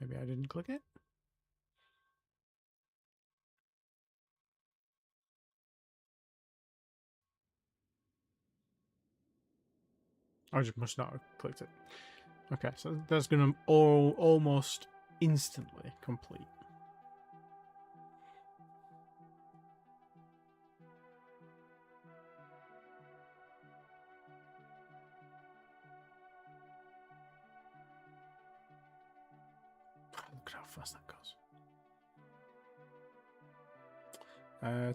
Maybe I didn't click it? I just must not have clicked it. Okay, so that's going to almost instantly complete. Look at how fast that goes.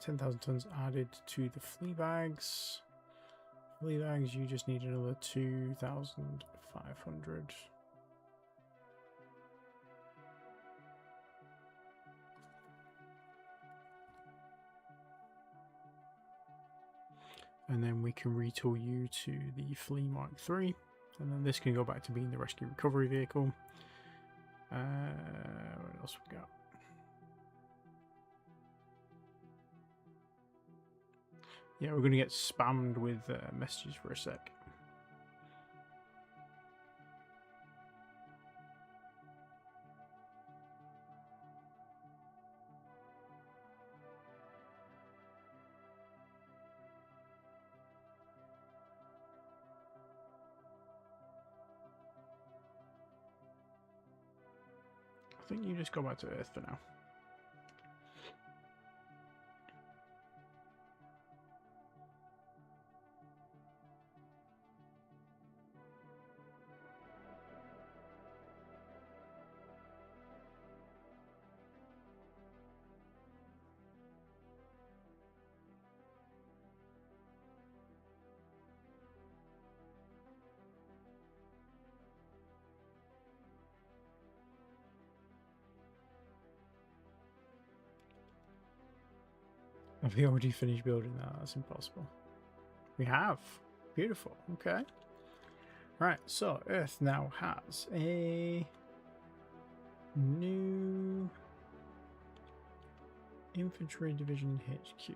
10,000 tons added to the flea bags. Flea bags, you just need another 2,500. And then we can retool you to the Flea Mark III. And then this can go back to being the rescue recovery vehicle. What else we got? Yeah, we're going to get spammed with messages for a sec. I think you just go back to Earth for now. Have we already finished building that? That's impossible. We have. Beautiful. Okay. Right, so Earth now has a new infantry division HQ.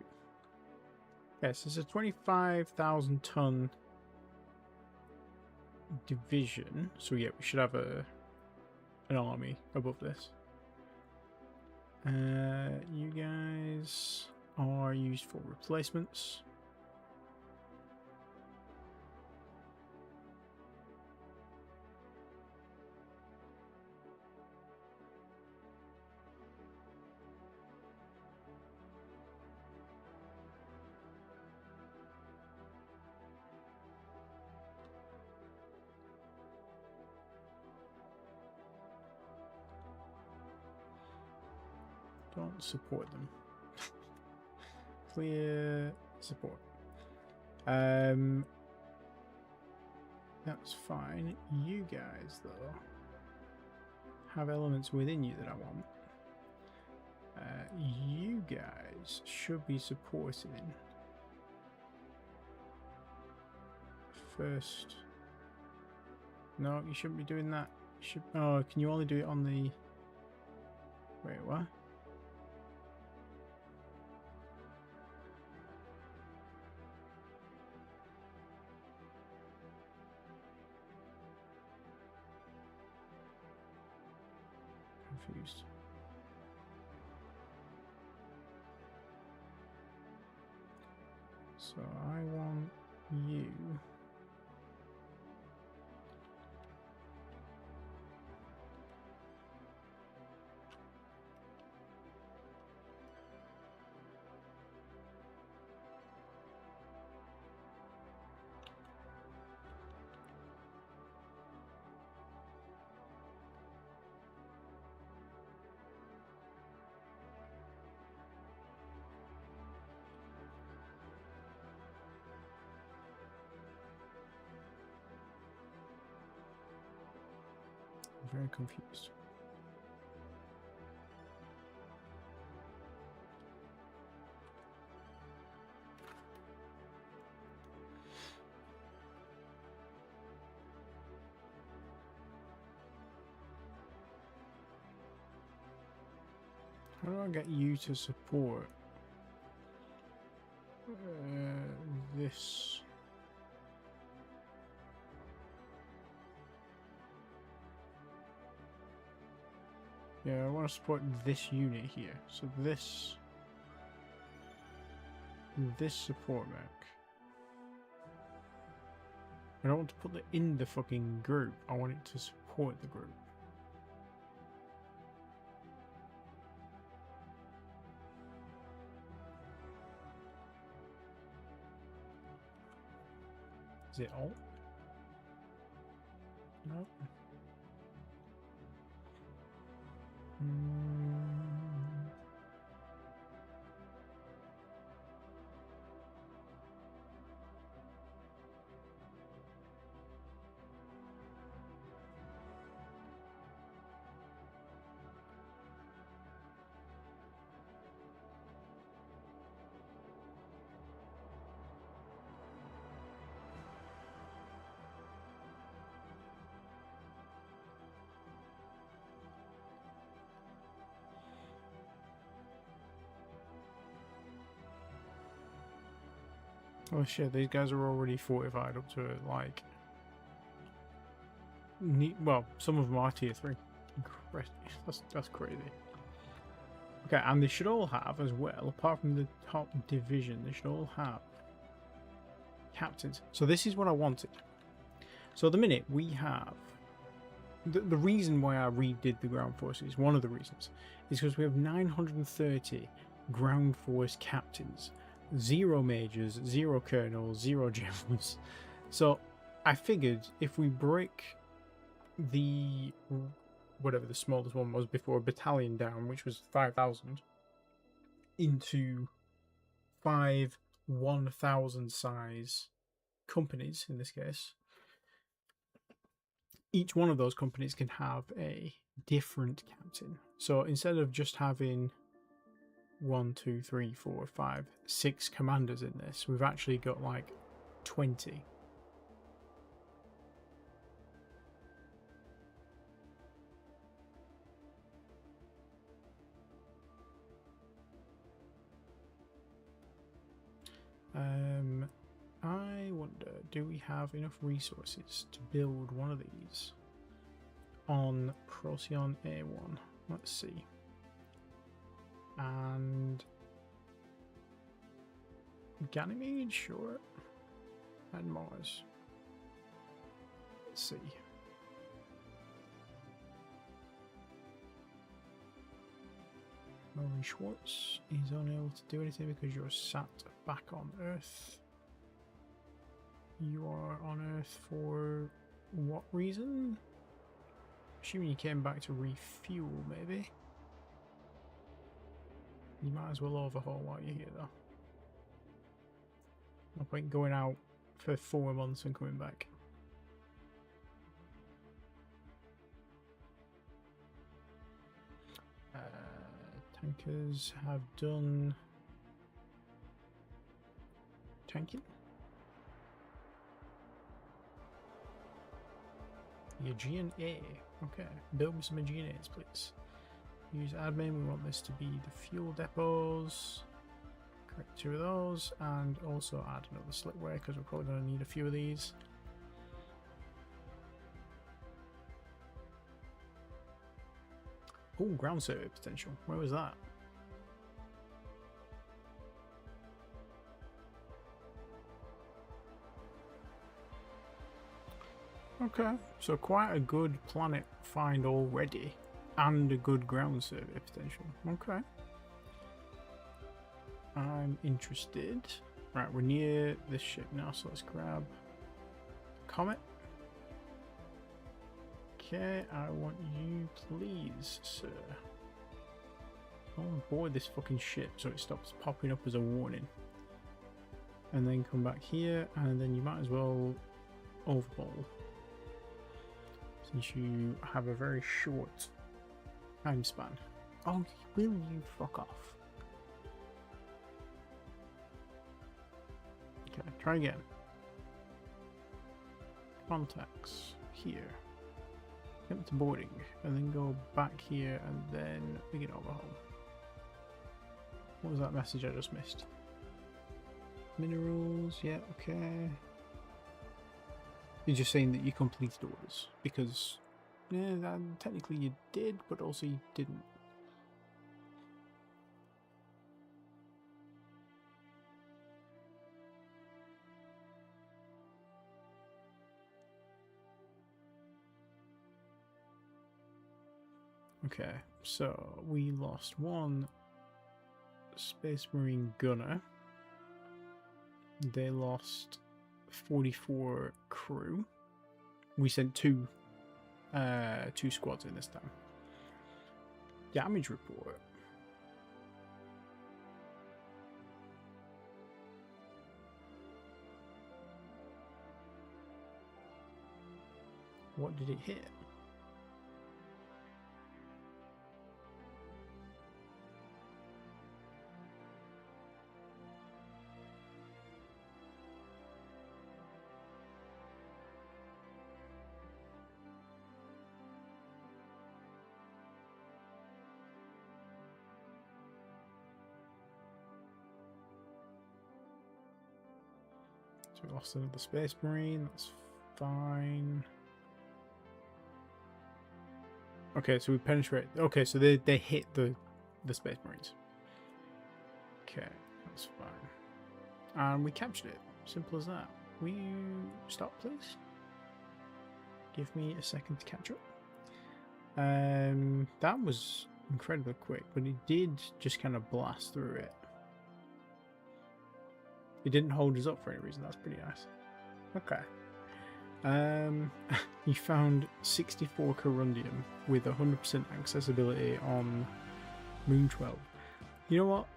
Yes, it's a 25,000 ton division. So yeah, we should have an army above this. You guys are used for replacements. Don't support them. Clear support. That's fine. You guys, though, have elements within you that I want. You guys should be supporting first. No, you shouldn't be doing that. You should. Oh, can you only do it on the? Wait, what? Confused. So I want you. I'm very confused. How do I get you to support this? Yeah, I want to support this unit here. So this support mech. I don't want to put it in the fucking group. I want it to support the group. Is it all? No. Oh shit, these guys are already fortified up to like... Well, some of them are tier 3. That's crazy. Okay, and they should all have as well, apart from the top division, they should all have captains. So this is what I wanted. So at the minute we have... The reason why I redid the ground forces, one of the reasons, is because we have 930 ground force captains. 0 majors, 0 colonels, 0 generals. So I figured if we break the whatever the smallest one was before, a battalion down, which was 5,000, into 5 1,000 size companies in this case, each one of those companies can have a different captain. So instead of just having 1, 2, 3, 4, 5, 6 commanders in this, we've actually got like 20. I wonder, do we have enough resources to build one of these on Procyon A1? Let's see. And Ganymede, sure. And Mars. Let's see. Murray Schwartz is unable to do anything because you're sat back on Earth. You are on Earth for what reason? Assuming you came back to refuel, maybe. You might as well overhaul while you're here, though. No point going out for 4 months and coming back. Tankers have done tanking. Aegean A. Okay. Build me some Aegean A's, please. Use admin. We want this to be the fuel depots. Correct 2 of those. And also add another slipway because we're probably going to need a few of these. Oh, ground survey potential. Where was that? Okay, so quite a good planet find already, and a good ground survey potential. Okay. I'm interested. Right, we're near this ship now, so let's grab Comet. Okay, I want you, please, sir. Go on board this fucking ship so it stops popping up as a warning. And then come back here, and then you might as well overhaul. Since you have a very short time span. Oh, will you fuck off? Okay, try again. Contacts here. Get to boarding, and then go back here, and then we can overhaul. What was that message I just missed? Minerals, yeah, okay. You're just saying that you completed orders, because yeah, technically you did, but also you didn't. Okay, so we lost one Space Marine gunner. They lost 44 crew. We sent two squads in this time. Damage report. What did it hit? So we lost another Space Marine, that's fine. Okay, so we penetrate. Okay, so they hit the Space Marines. Okay, that's fine. And we captured it. Simple as that. Will you stop, please? Give me a second to catch up. That was incredibly quick, but it did just kind of blast through it. It didn't hold us up for any reason. That's pretty nice. Okay. You found 64 corundium with 100% accessibility on Moon 12. You know what?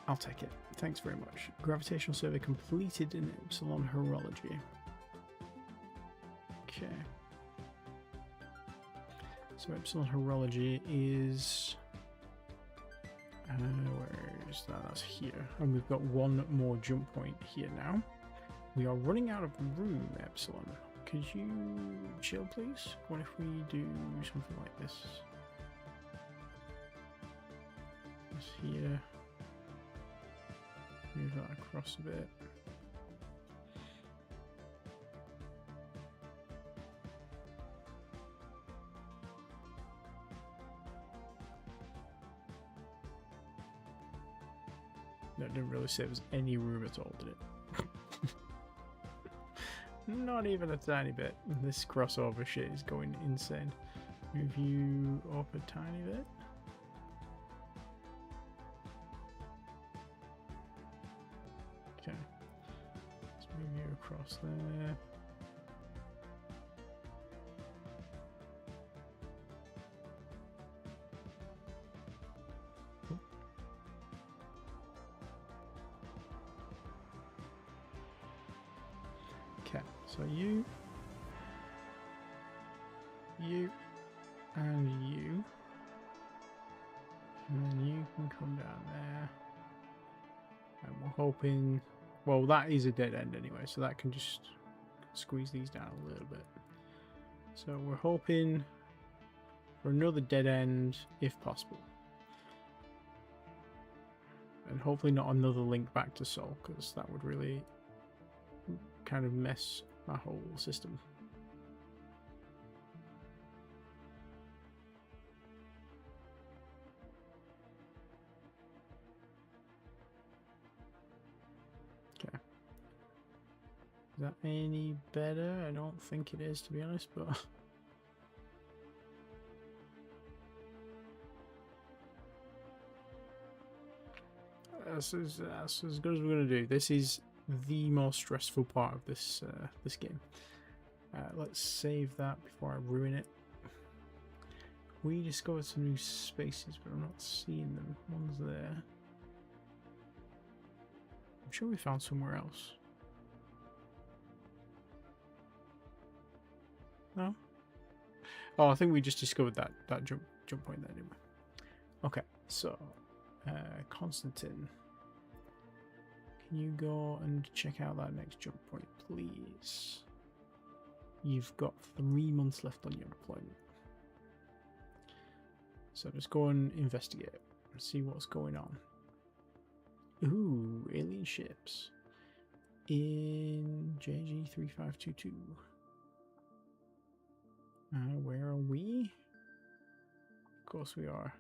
I'll take it. Thanks very much. Gravitational survey completed in Epsilon Horology. Okay. So Epsilon Horology is... where is that? That's here. And we've got one more jump point here now. We are running out of room, Epsilon. Could you chill, please? What if we do something like this? This here. Move that across a bit. That didn't really save us any room at all, did it? Not even a tiny bit. This crossover shit is going insane. Move you up a tiny bit. Okay. Let's move you across there. Okay, so you, and you And then you can come down there. And we're hoping... Well, that is a dead end anyway, so that can just squeeze these down a little bit. So we're hoping for another dead end, if possible. And hopefully not another link back to Sol, because that would really kind of mess my whole system. Okay. Is that any better? I don't think it is, to be honest, but... That's as good as we're going to do. This is the most stressful part of this this game. Let's save that before I ruin it. We discovered some new spaces, but I'm not seeing them. One's there. I'm sure we found somewhere else. No? Oh, I think we just discovered that jump point there, didn't we? Okay, so Constantine, can you go and check out that next jump point, please? You've got 3 months left on your employment. So just go and investigate and see what's going on. Ooh, alien ships in JG 3522. Where are we? Of course we are.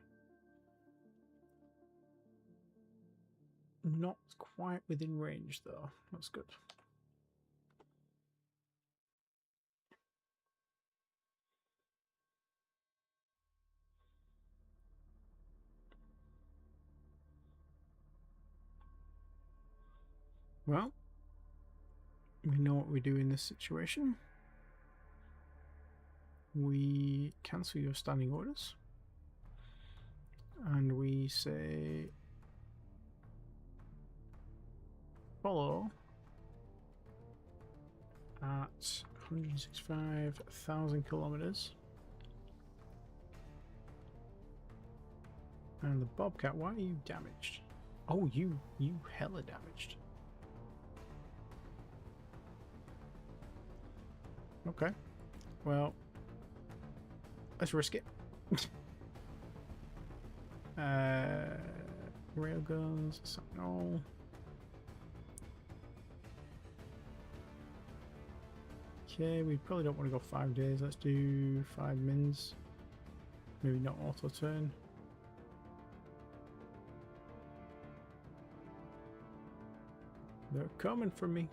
Not quite within range though. That's good. Well, we know what we do in this situation. We cancel your standing orders. And we say follow at 165,000 kilometers. And the Bobcat, why are you damaged? Oh, you hella damaged. Okay. Well, let's risk it. Railguns, Sentinel. Okay, we probably don't want to go 5 days. Let's do 5 mins. Maybe not auto turn. They're coming for me.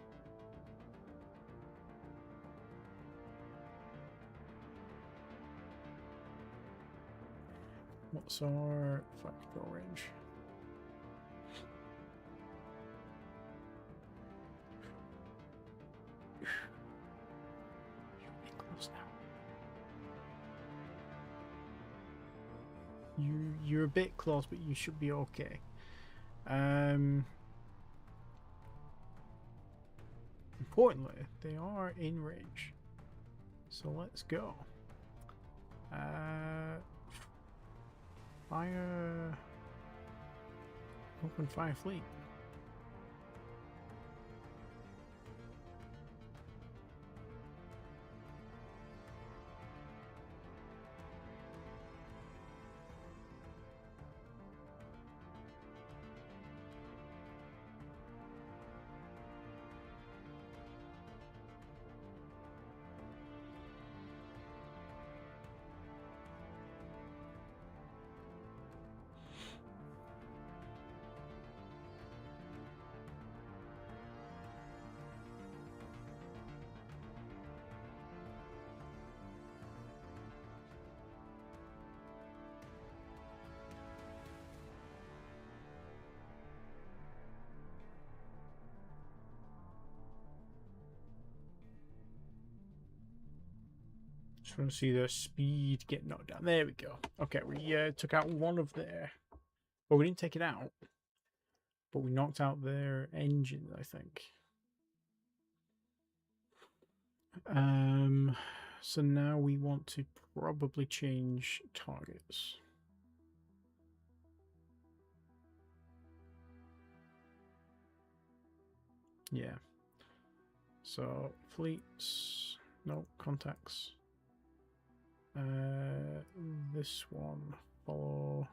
What's our flight control range? You're getting close now. You're a bit close, but you should be okay. Importantly, they are in range. So let's go. Fire. Open fire fleet. Just want to see the speed get knocked down. There we go. Okay, we took out one of their... Well, we didn't take it out, but we knocked out their engine, I think. So now we want to probably change targets. Yeah. So fleets, no contacts. This one follow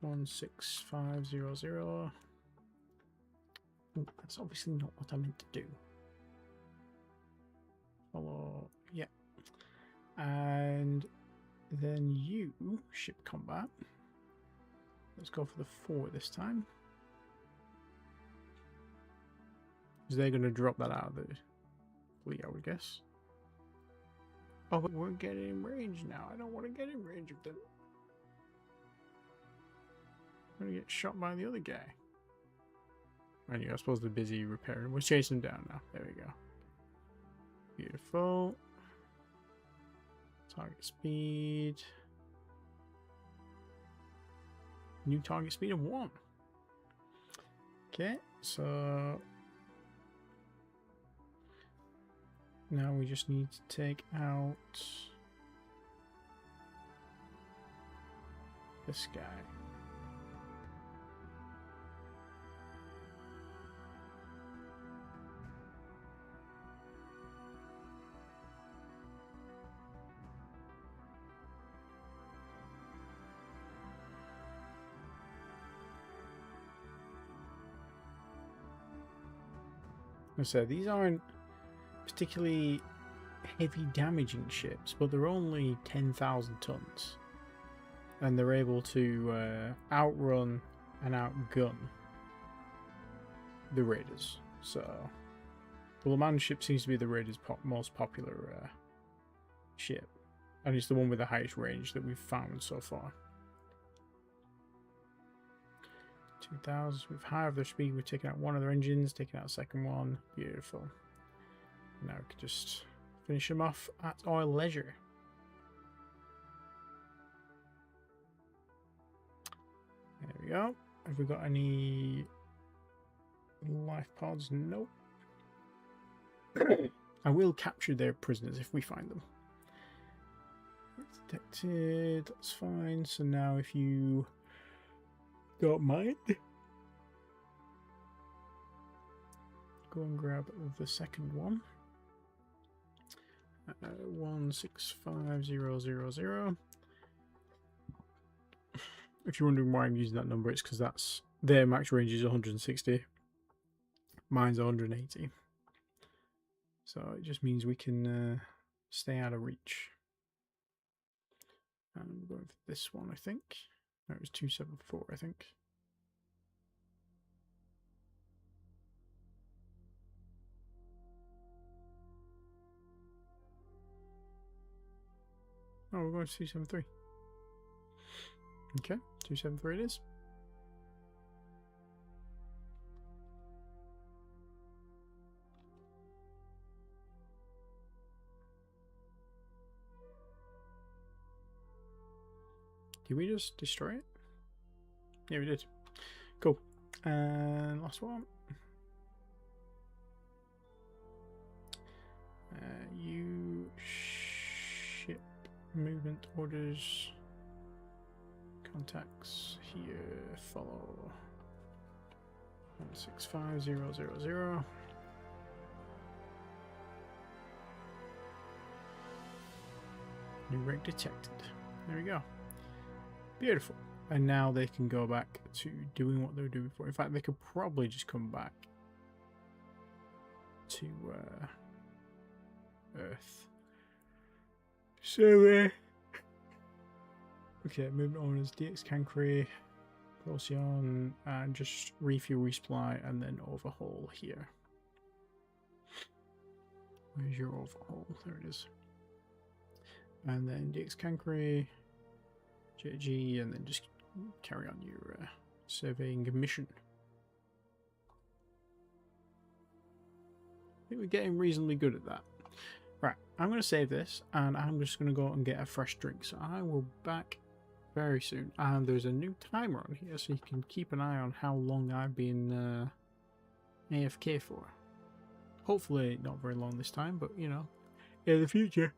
16500. Ooh, that's obviously not what I meant to do. Follow, yeah. And then you, ship combat. Let's go for the 4 this time. Because they're going to drop that out of the fleet, I would guess. Oh, but we're getting in range now. I don't want to get in range of them. I'm going to get shot by the other guy. Anyway, I suppose they're busy repairing. We're chasing them down now. There we go. Beautiful. Target speed. New target speed of 1. Okay, so now we just need to take out this guy. I said these aren't particularly heavy damaging ships, but they're only 10,000 tons, and they're able to outrun and outgun the raiders. So the Le Mans ship seems to be the raiders' most popular ship, and it's the one with the highest range that we've found so far. 2,000. We've halved their speed. We've taken out one of their engines, taken out a second one. Beautiful. Now we can just finish them off at our leisure. There we go. Have we got any life pods? Nope. I will capture their prisoners if we find them. Detected. That's fine. So now if you don't mind, go and grab the second one. 165000. If you're wondering why I'm using that number, it's because that's their max range is 160. Mine's 180. So it just means we can stay out of reach. And I'm going for this one, I think. No, it was 274, I think. Oh, we're going to 273. Okay, 273 it is. Did we just destroy it? Yeah, we did. Cool. And last one. You ship movement orders. Contacts here. Follow 165000. New wreck detected. There we go. Beautiful. And now they can go back to doing what they were doing before. In fact, they could probably just come back to Earth. So, okay, movement orders, DX Cancri, Procyon, and just refuel, resupply, and then overhaul here. Where's your overhaul? There it is. And then DX Cancri, JG, and then just carry on your surveying mission. I think we're getting reasonably good at that. Right, I'm going to save this, and I'm just going to go and get a fresh drink. So I will be back very soon. And there's a new timer on here, so you can keep an eye on how long I've been AFK for. Hopefully not very long this time, but you know, in the future.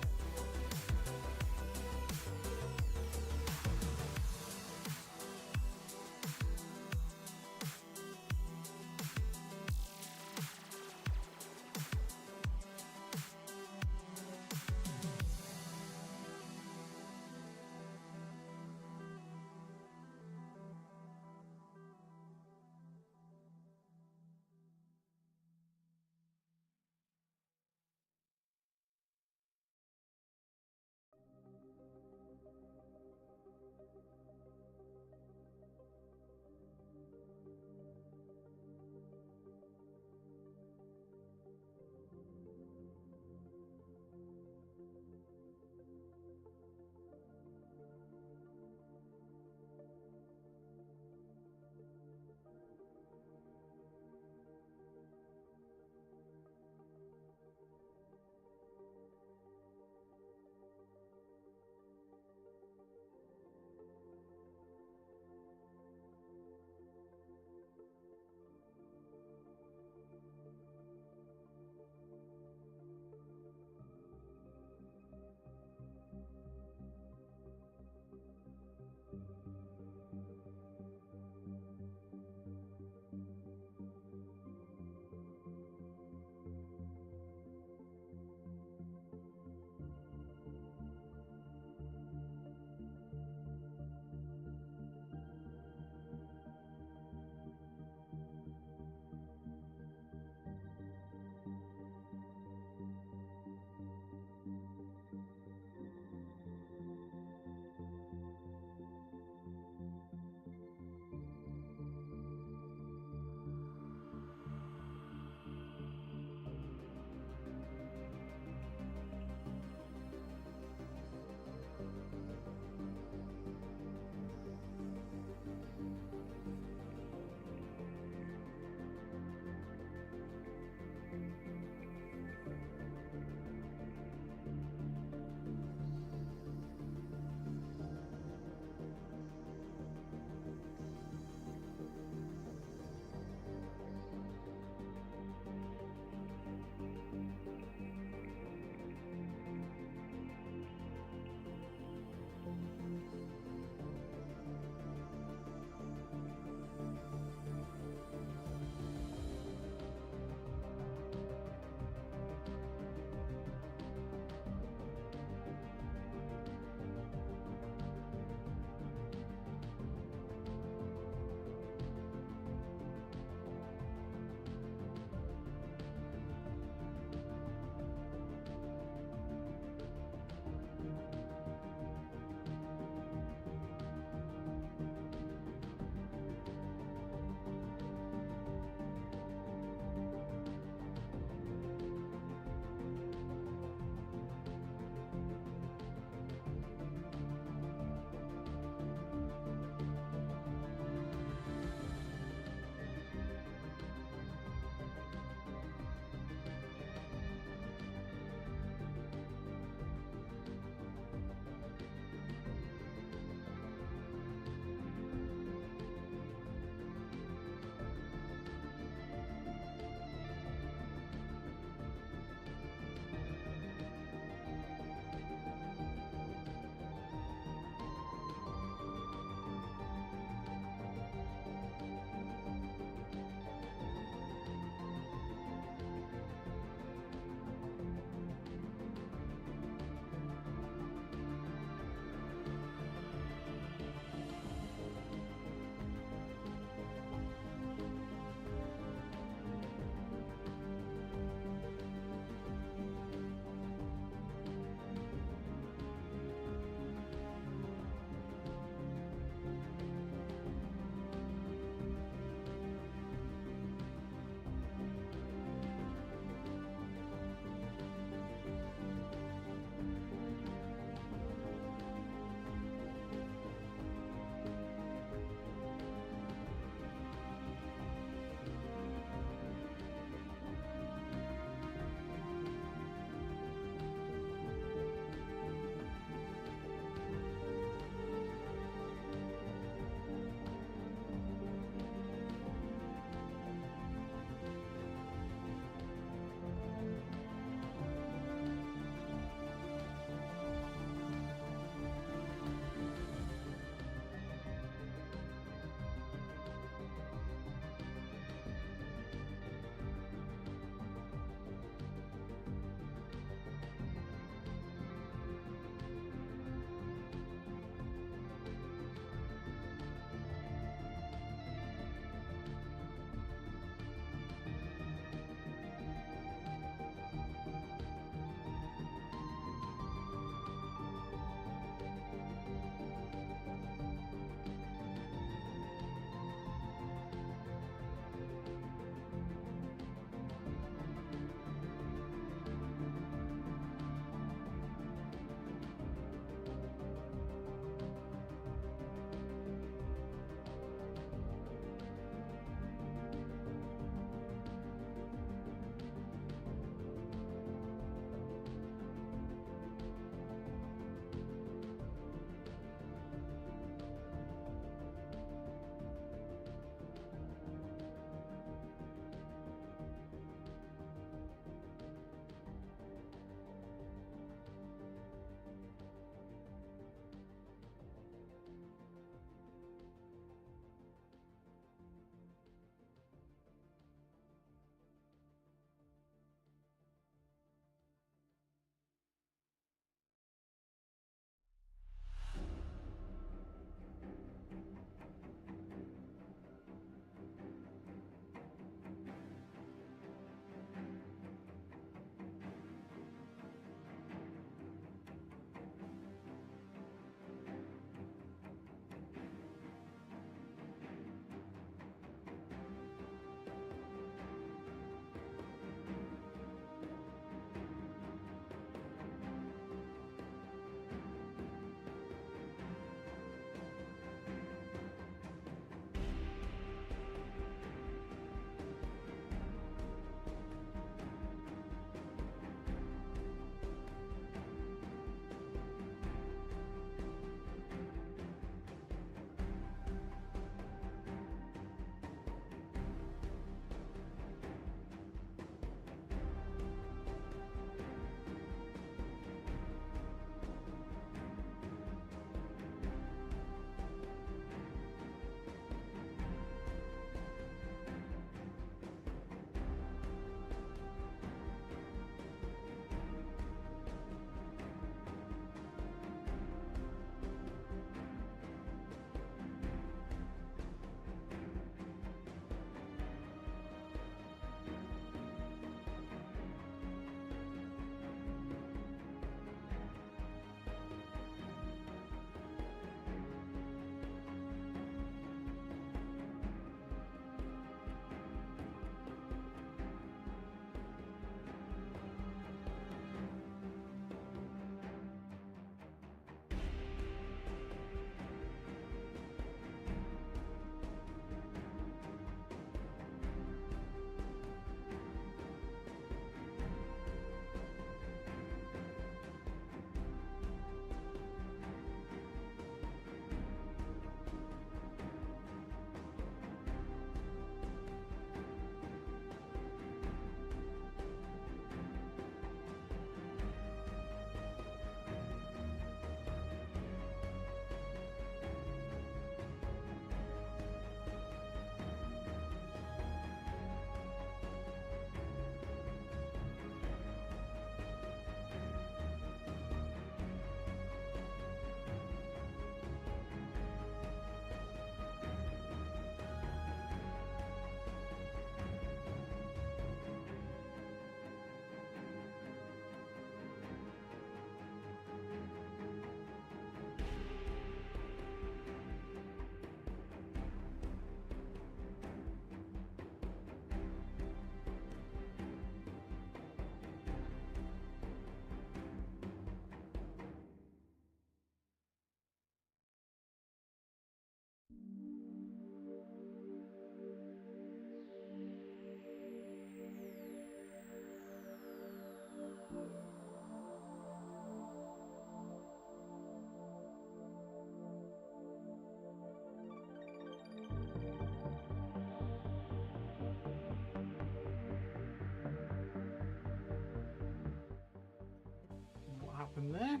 happened there.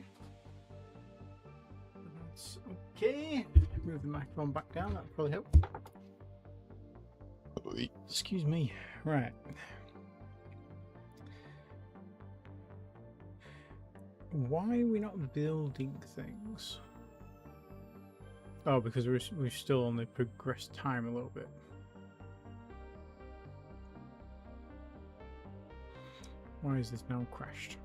That's okay. Move the microphone back down, that'll probably help. Excuse me. Right. Why are we not building things? Oh, because we've still only progressed time a little bit. Why is this now crashed?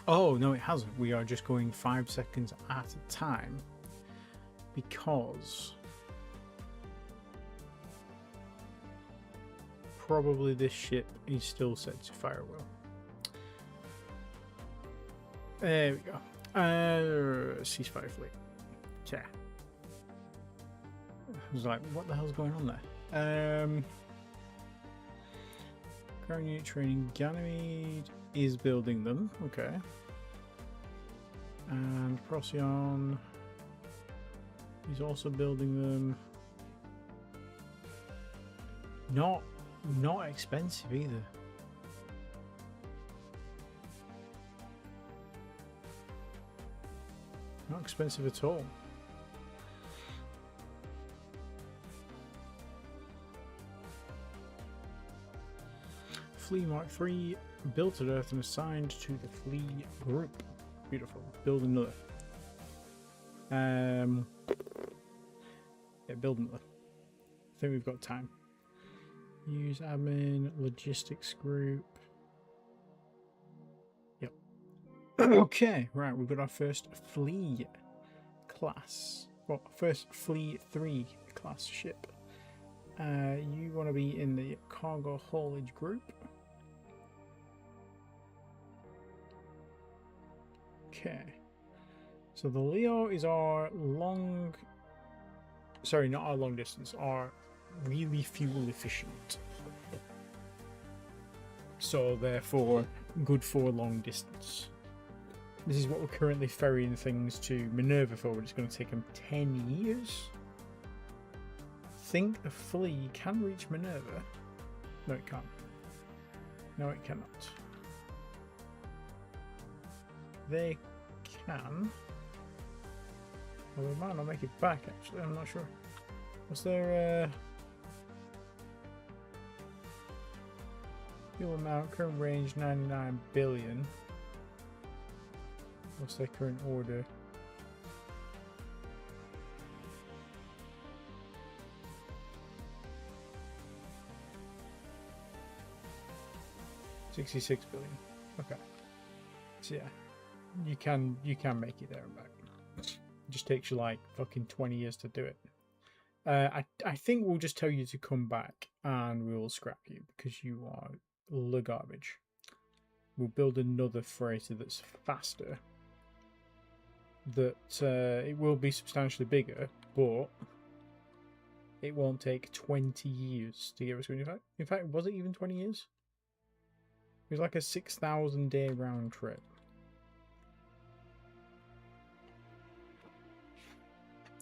Oh, no, it hasn't. We are just going 5 seconds at a time because probably this ship is still set to fire well. There we go. Ceasefire fleet. Yeah. I was like, what the hell's going on there? Ground unit training. Ganymede is building them. Okay. And Procyon is also building them. Not expensive either. Not expensive at all. Flea Mark III built at Earth and assigned to the Flea group. Beautiful. Build another. Yeah, build another. I think we've got time. Use admin, logistics group. Yep. Okay, right, we've got our first Flea class. Well, first Flea 3 class ship. You want to be in the cargo haulage group. Okay. So the Leo is our long... Sorry, not our long distance, our really fuel efficient. So therefore, good for long distance. This is what we're currently ferrying things to Minerva for. It's going to take them 10 years. Think a flea can reach Minerva? No, it can't. No, it cannot. They can. Well, they might not make it back, actually. I'm not sure. What's their fuel amount? Current range 99 billion. What's their current order? $66 billion. Okay. So yeah, you can make it there and back. It just takes you like fucking 20 years to do it. I think we'll just tell you to come back and we'll scrap you because you are the garbage. We'll build another freighter that's faster. That it will be substantially bigger, but it won't take 20 years to get us going. In fact, was it even 20 years? It was like a 6,000 day round trip.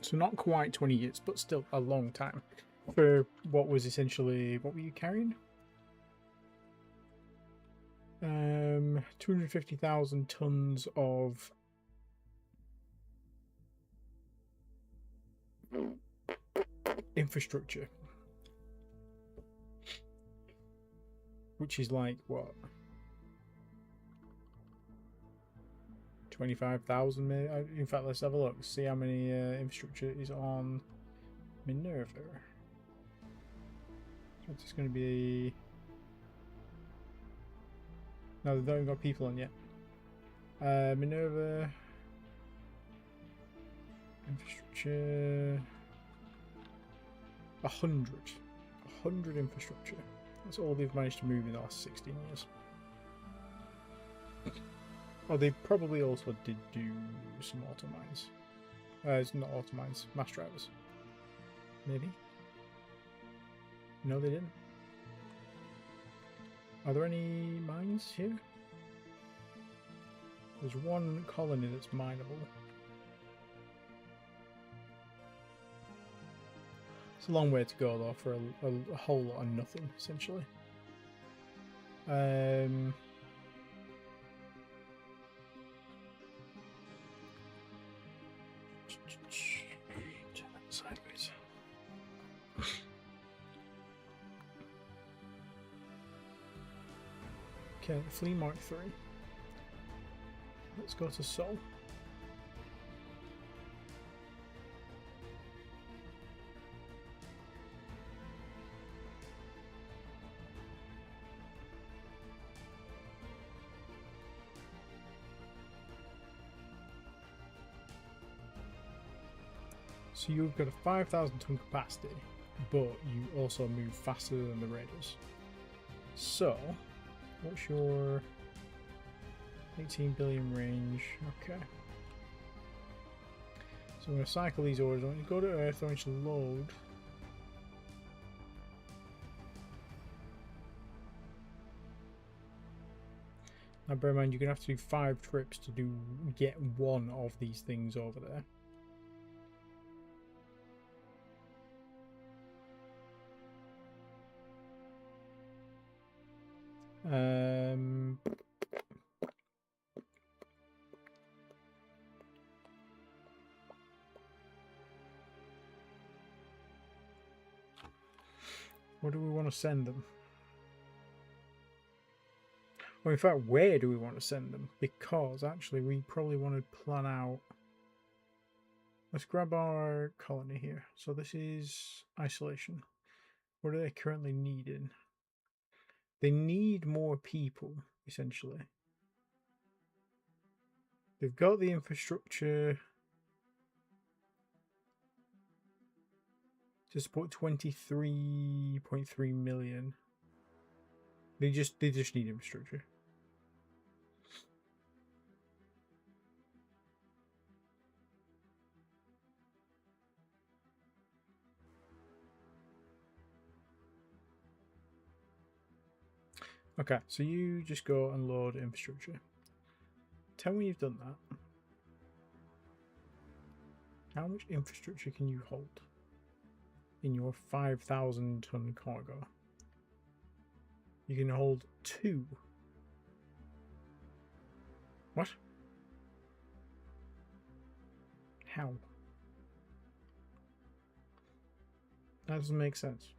So not quite 20 years, but still a long time for what was essentially, what were you carrying? 250,000 tons of infrastructure, which is like what, 25,000 maybe. In fact, let's have a look, see how many infrastructure is on Minerva. So it's going to be, no, they've not even got people on yet. Minerva infrastructure 100 infrastructure. That's all they've managed to move in the last 16 years. Oh, they probably also did do some auto mines. It's not auto mines, mass drivers. Maybe. No, they didn't. Are there any mines here? There's one colony that's mineable. It's a long way to go though for a whole lot of nothing, essentially. Turn that sideways. Okay, Flea Mark 3. Let's go to Seoul. So you've got a 5,000 ton capacity, but you also move faster than the Raiders. So, what's your 18 billion range? Okay. So I'm going to cycle these orders. I want you to go to Earth, I want you to load. Now bear in mind, you're going to have to do 5 trips to get one of these things over there. Where do we want to send them? Well, in fact, where do we want to send them? Because actually we probably want to plan out. Let's grab our colony here. So this is isolation. What are they currently needing? They need more people, essentially. They've got the infrastructure to support 23.3 million. They just need infrastructure. Okay, so you just go and load infrastructure. Tell me you've done that. How much infrastructure can you hold in your 5,000 ton cargo? You can hold 2. What? How? That doesn't make sense.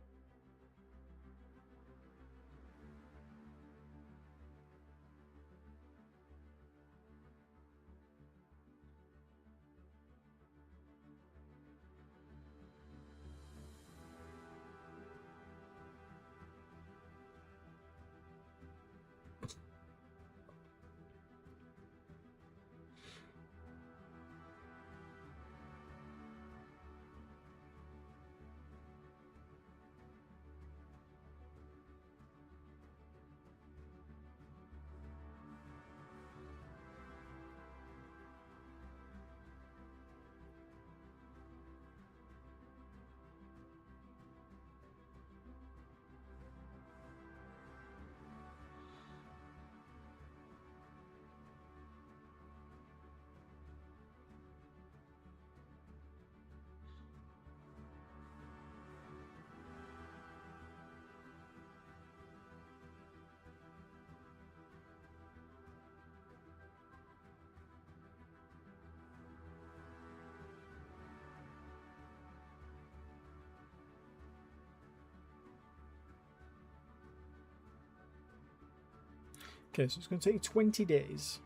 Okay, so it's going to take 20 days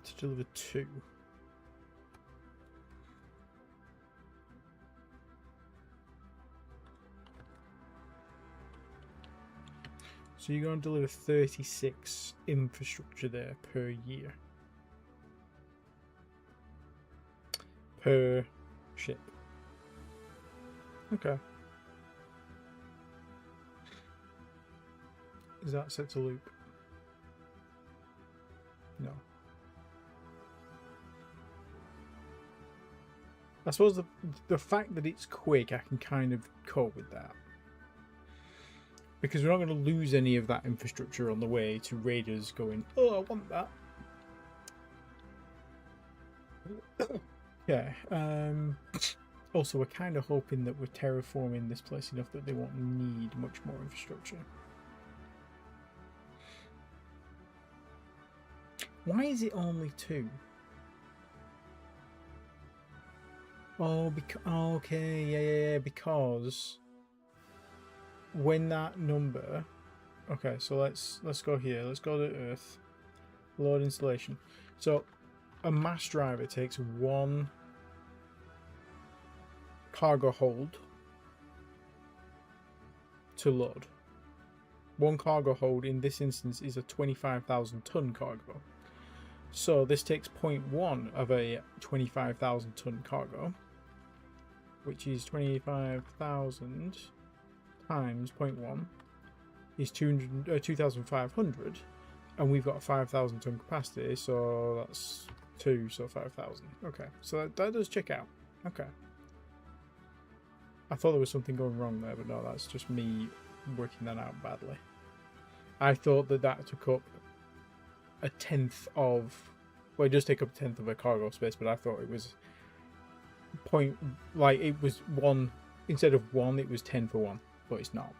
to deliver 2. So you're going to deliver 36 infrastructure there per year. Per ship. Okay. Is that set to loop? No. I suppose the fact that it's quick, I can kind of cope with that. Because we're not going to lose any of that infrastructure on the way to raiders going, oh, I want that. Yeah. Also, we're kind of hoping that we're terraforming this place enough that they won't need much more infrastructure. Why is it only 2? Oh, okay, yeah, because when that number, okay, so let's go here. Let's go to Earth. Load installation. So a mass driver takes 1 cargo hold to load. 1 cargo hold in this instance is a 25,000 ton cargo. So this takes 0.1 of a 25,000 ton cargo, which is 25,000 times 0.1 is 2,500, and we've got a 5,000 ton capacity, so that's 2, so 5,000. Okay, so that does check out. Okay. I thought there was something going wrong there, but no, that's just me working that out badly. I thought that took up a 10th of, well, it does take up a 10th of a cargo space, but I thought it was it was 1 instead of 1, it was 10 for 1, but it's not.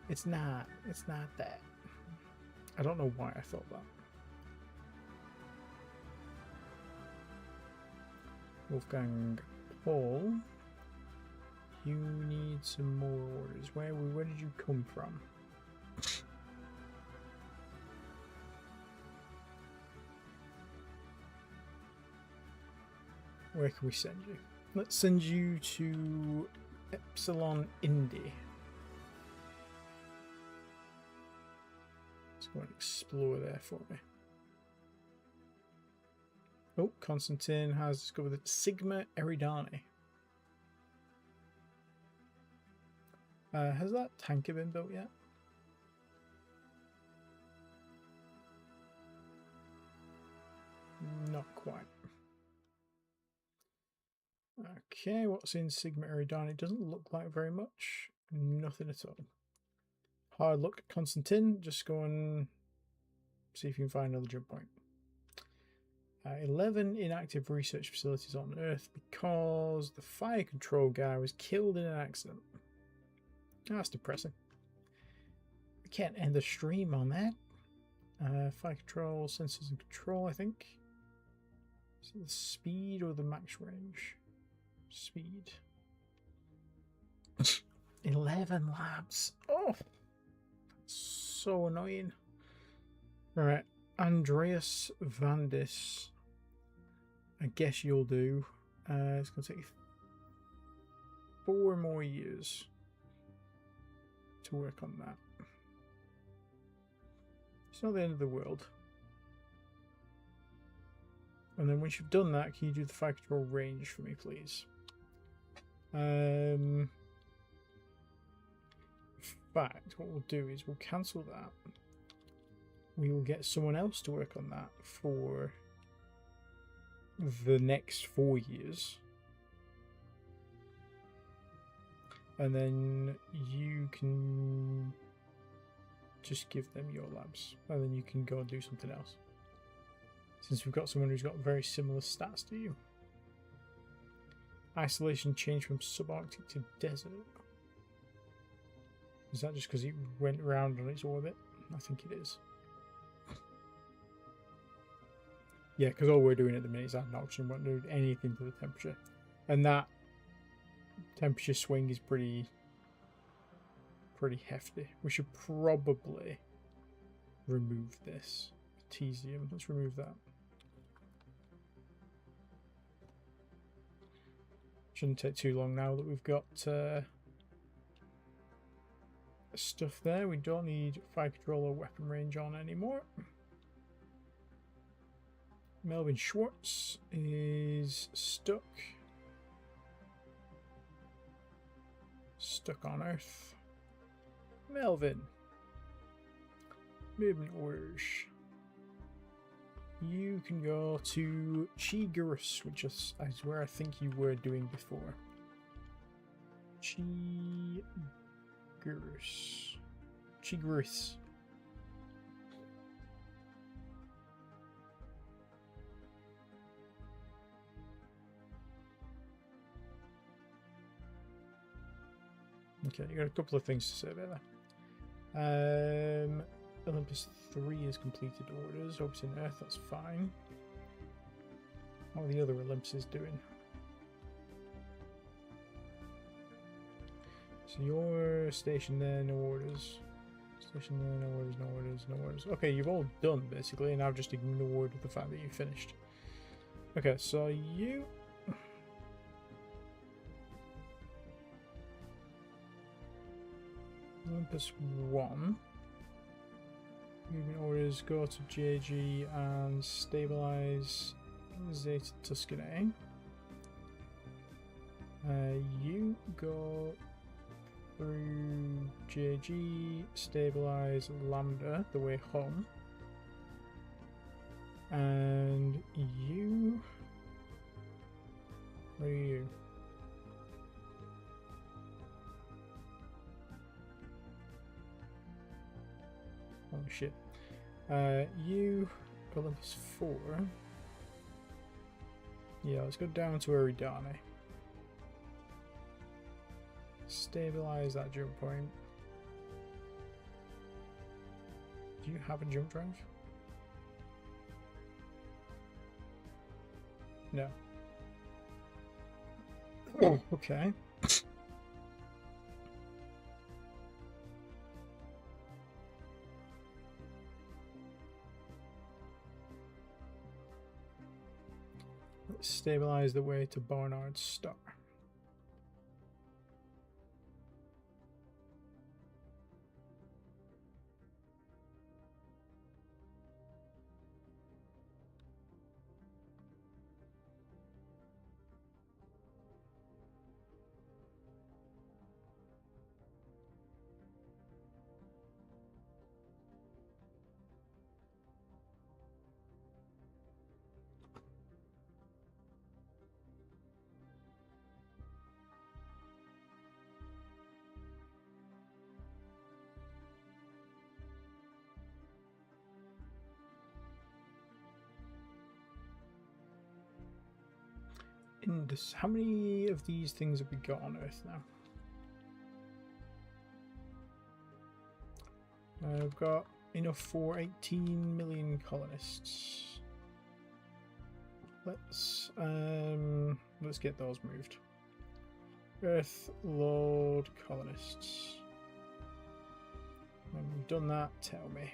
It's not that. I don't know why I thought that. Wolfgang Paul, you need some more orders. Where did you come from? Where can we send you? Let's send you to Epsilon Indy. Let's go and explore there for me. Oh, Constantine has discovered that Sigma Eridani. Has that tanker been built yet? Not quite. Okay, what's in Sigma Eridani? It doesn't look like very much. Nothing at all. Hard look, Constantine. Just go and see if you can find another jump point. 11 inactive research facilities on Earth because the fire control guy was killed in an accident. Oh, that's depressing. We can't end the stream on that. Fire control, sensors and control, I think. Is it the speed or the max range? Speed. 11 labs. Oh, that's so annoying. All right, Andreas Vandis. I guess you'll do. It's going to take 4 more years to work on that. It's not the end of the world. And then once you've done that, can you do the fire control range for me, please? In fact, what we'll do is we'll cancel that. We will get someone else to work on that for the next 4 years. And then you can just give them your labs. And then you can go and do something else. Since we've got someone who's got very similar stats to you. Isolation changed from subarctic to desert. Is that just because it went around on its orbit? I think it is. Yeah, because all we're doing at the minute is adding oxygen. We won't do anything to the temperature. And that temperature swing is pretty hefty. We should probably remove this. Potassium. Let's remove that. Shouldn't take too long now that we've got stuff there. We don't need fire control or weapon range on anymore. Melvin Schwartz is stuck on Earth. Melvin, movement orders. You can go to Chigurus, which is where I think you were doing before. Chigurus. Okay, you got a couple of things to say about that. Olympus 3 has completed orders. Orbiting Earth, that's fine. How are the other Olympuses doing? So you're stationed there, no orders. Station there, no orders, no orders, no orders. Okay, you've all done basically, and I've just ignored the fact that you finished. Okay, so you... Olympus 1. Moving orders, go to JG and stabilize Zeta Tuscany. You go through JG, stabilize Lambda the way home. And you... Where are you? Oh shit. You, Olympus 4. Yeah, let's go down to Eridane. Stabilize that jump point. Do you have a jump drive? No. Oh, okay. Let's stabilize the way to Barnard Star. Indus. How many of these things have we got on Earth now? I've got enough for 18 million colonists. Let's get those moved. Earth Lord colonists. When we've done that, tell me.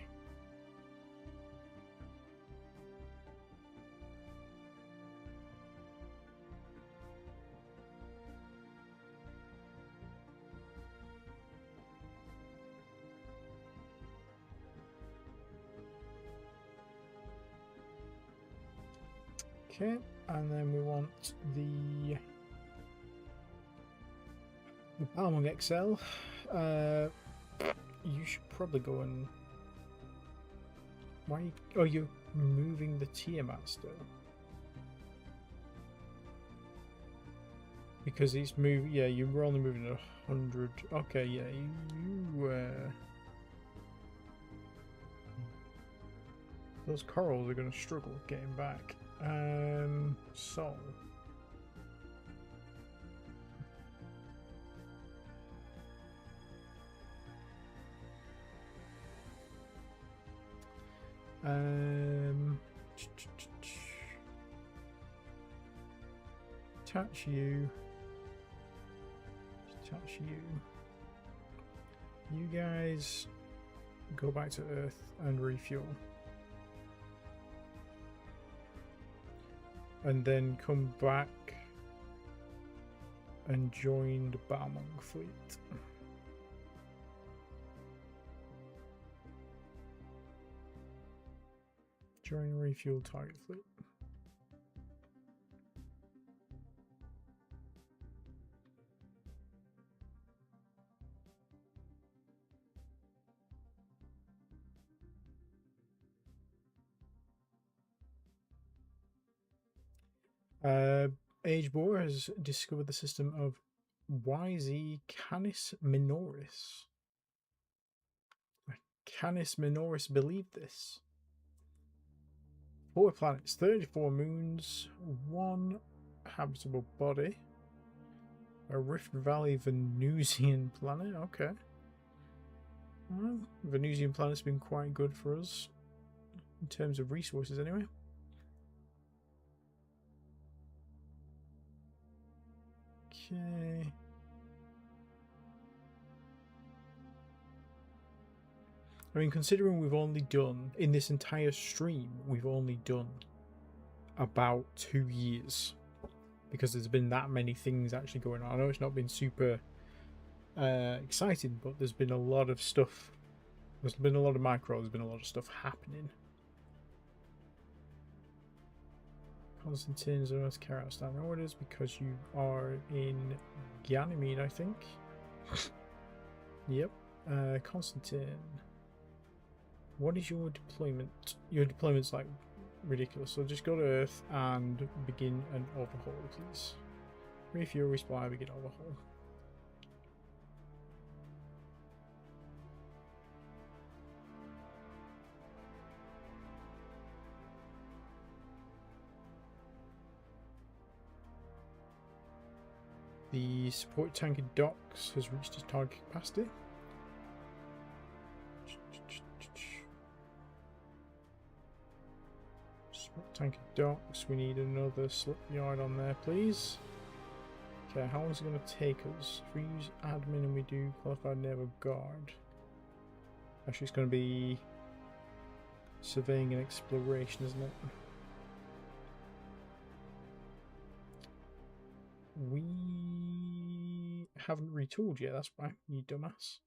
Okay, and then we want the Balmung XL. You should probably go and... Why? Oh, you're moving the Tiamat still. Because it's moving. Yeah, you were only moving 100. Okay, yeah, you those corals are going to struggle getting back. So attach you. Attach you. You guys go back to Earth and refuel. And then come back and join the Balmung fleet. Join refuel target fleet. Age Boar has discovered the system of YZ Canis Minoris. Canis Minoris believed this. 4 planets, 34 moons, 1 habitable body. A Rift Valley Venusian planet, okay. Well, Venusian planet's been quite good for us in terms of resources anyway. Okay. I mean, considering we've only done, in this entire stream, we've only done about 2 years. Because there's been that many things actually going on. I know it's not been super exciting, but there's been a lot of stuff. There's been a lot of micro, there's been a lot of stuff happening. Constantine's must carry out standing orders because you are in Ganymede, I think. Yep. Constantine. What is your deployment? Your deployment's like ridiculous. So just go to Earth and begin an overhaul, please. Refuel, resupply, begin overhaul. The support tanker docks has reached its target capacity. Support tanker docks, we need another slip yard on there, please. Okay, how long is it going to take us? If we use admin and we do qualified naval guard. Actually, it's going to be surveying and exploration, isn't it? We haven't retooled yet, that's why, you dumbass.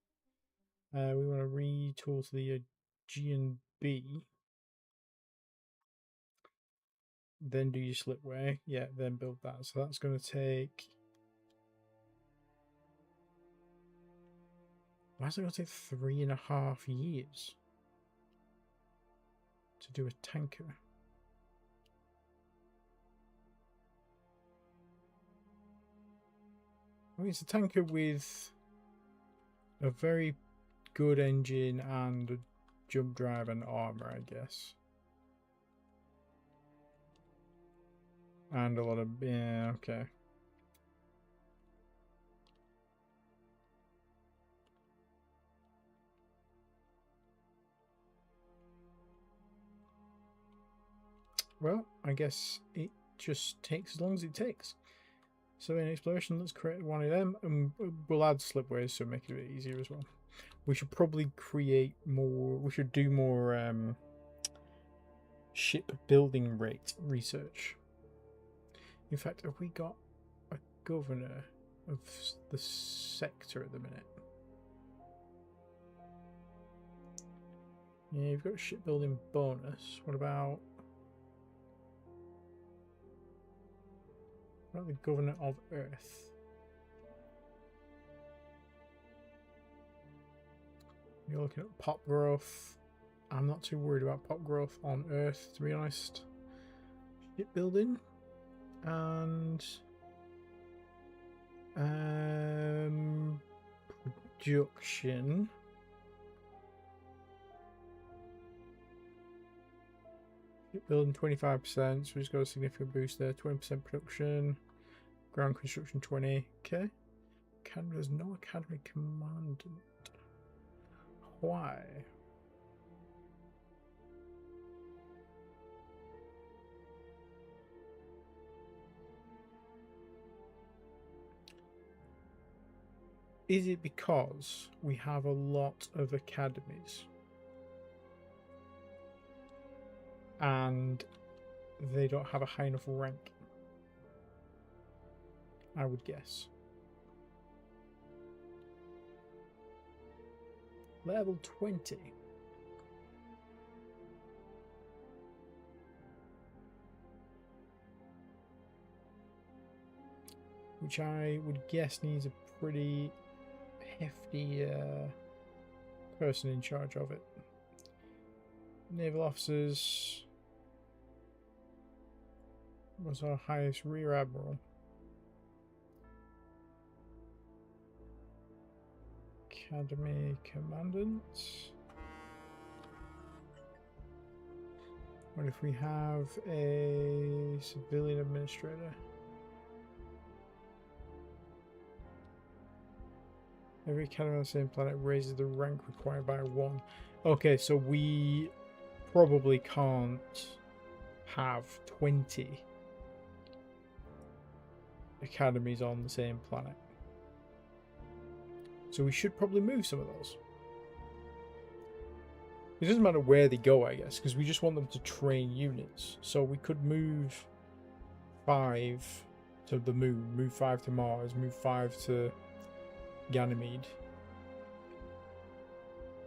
We want to retool to the Aegean B. Then do your slipway. Yeah, then build that. So that's going to take... Why is it going to take 3.5 years to do a tanker? I mean, it's a tanker with a very good engine and a jump drive and armor, I guess. And a lot of... yeah, okay. Well, I guess it just takes as long as it takes. So in exploration, let's create one of them, and we'll add slipways to make it a bit easier as well. We should probably create more. We should do more ship building rate research. In fact, have we got a governor of the sector at the minute? Yeah, you've got a shipbuilding bonus. What about the governor of Earth? You're looking at pop growth. I'm not too worried about pop growth on Earth, to be honest. Shipbuilding and production. Shipbuilding 25%, so we've got a significant boost there. 20% production. Ground construction 20. Okay. There's no academy commandant. Why? Is it because we have a lot of academies and they don't have a high enough rank? I would guess. Level 20. Which I would guess needs a pretty hefty person in charge of it. Naval officers was our highest rear admiral. Academy commandant. What if we have a civilian administrator? Every academy on the same planet raises the rank required by 1. Okay, so we probably can't have 20 academies on the same planet. So we should probably move some of those. It doesn't matter where they go, I guess, because we just want them to train units. So we could move 5 to the moon, move 5 to Mars, move 5 to Ganymede.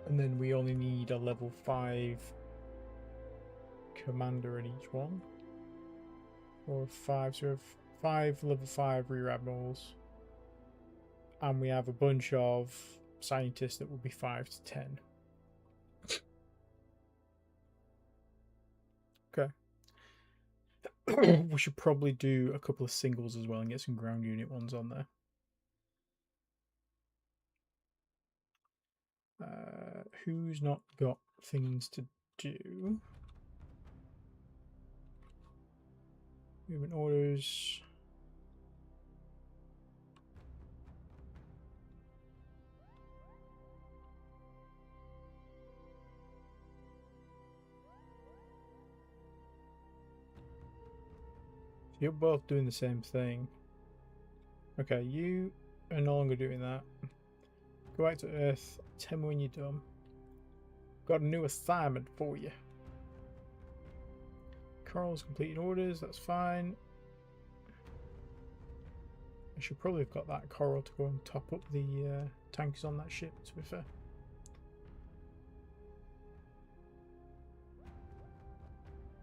And then we only need a level 5 commander in each one. Or 5, so we have 5 level 5 rear admirals. And we have a bunch of scientists that will be 5 to 10. Okay. We should probably do a couple of singles as well and get some ground unit ones on there. Who's not got things to do? Movement orders. You're both doing the same thing. Okay, you are no longer doing that. Go back to Earth. Tell me when you're done. Got a new assignment for you. Coral's completing orders, that's fine. I should probably have got that coral to go and top up the tankers on that ship, to be fair.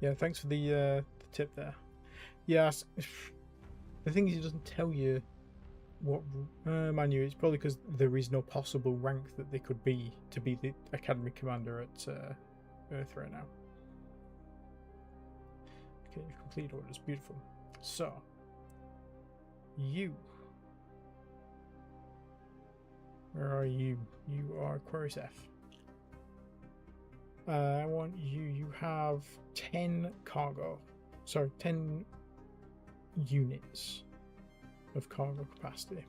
Yeah, thanks for the tip there. Yes, the thing is, it doesn't tell you what menu. It's probably because there is no possible rank that they could be to be the Academy Commander at Earth right now. Okay, you've completed orders. Beautiful. So, you. Where are you? You are Aquarius F. I want you. You have 10 cargo. Sorry, 10 units of cargo capacity.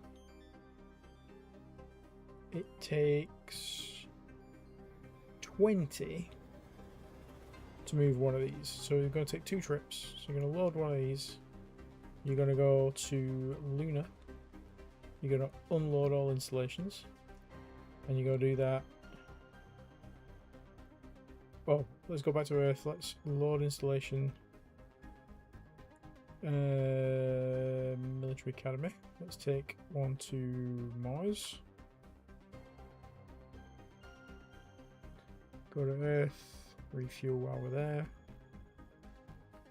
It takes 20 to move one of these. So you're going to take 2 trips. So you're going to load one of these. You're going to go to Luna. You're going to unload all installations. And you're going to do that. Well, let's go back to Earth. Let's load installation. Military Academy. Let's take one to Mars. Go to Earth. Refuel while we're there.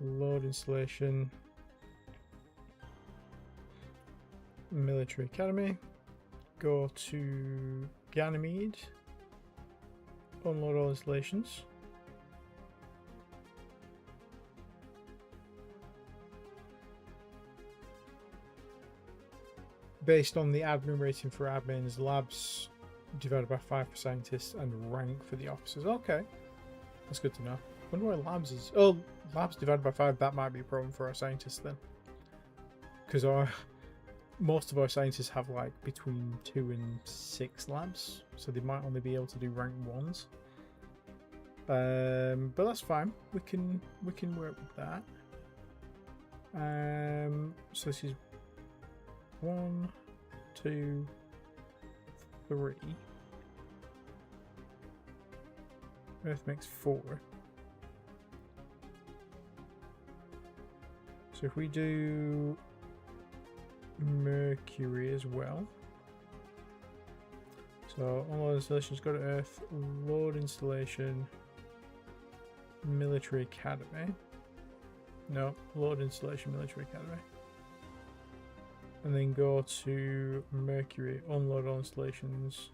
Load installation. Military Academy. Go to Ganymede. Unload all installations. Based on the admin rating for admins, labs divided by 5 for scientists, and rank for the officers. Okay, that's good to know. I wonder why labs is... Oh, labs divided by 5, that might be a problem for our scientists then. Because most of our scientists have like between 2 and 6 labs, so they might only be able to do rank 1s. But that's fine. We can work with that. So this is 1, 2, 3. Earth makes 4. So if we do Mercury as well. So unload installations, go to Earth, load installation, Military Academy. No, load installation, Military Academy. And then go to Mercury, unload all installations,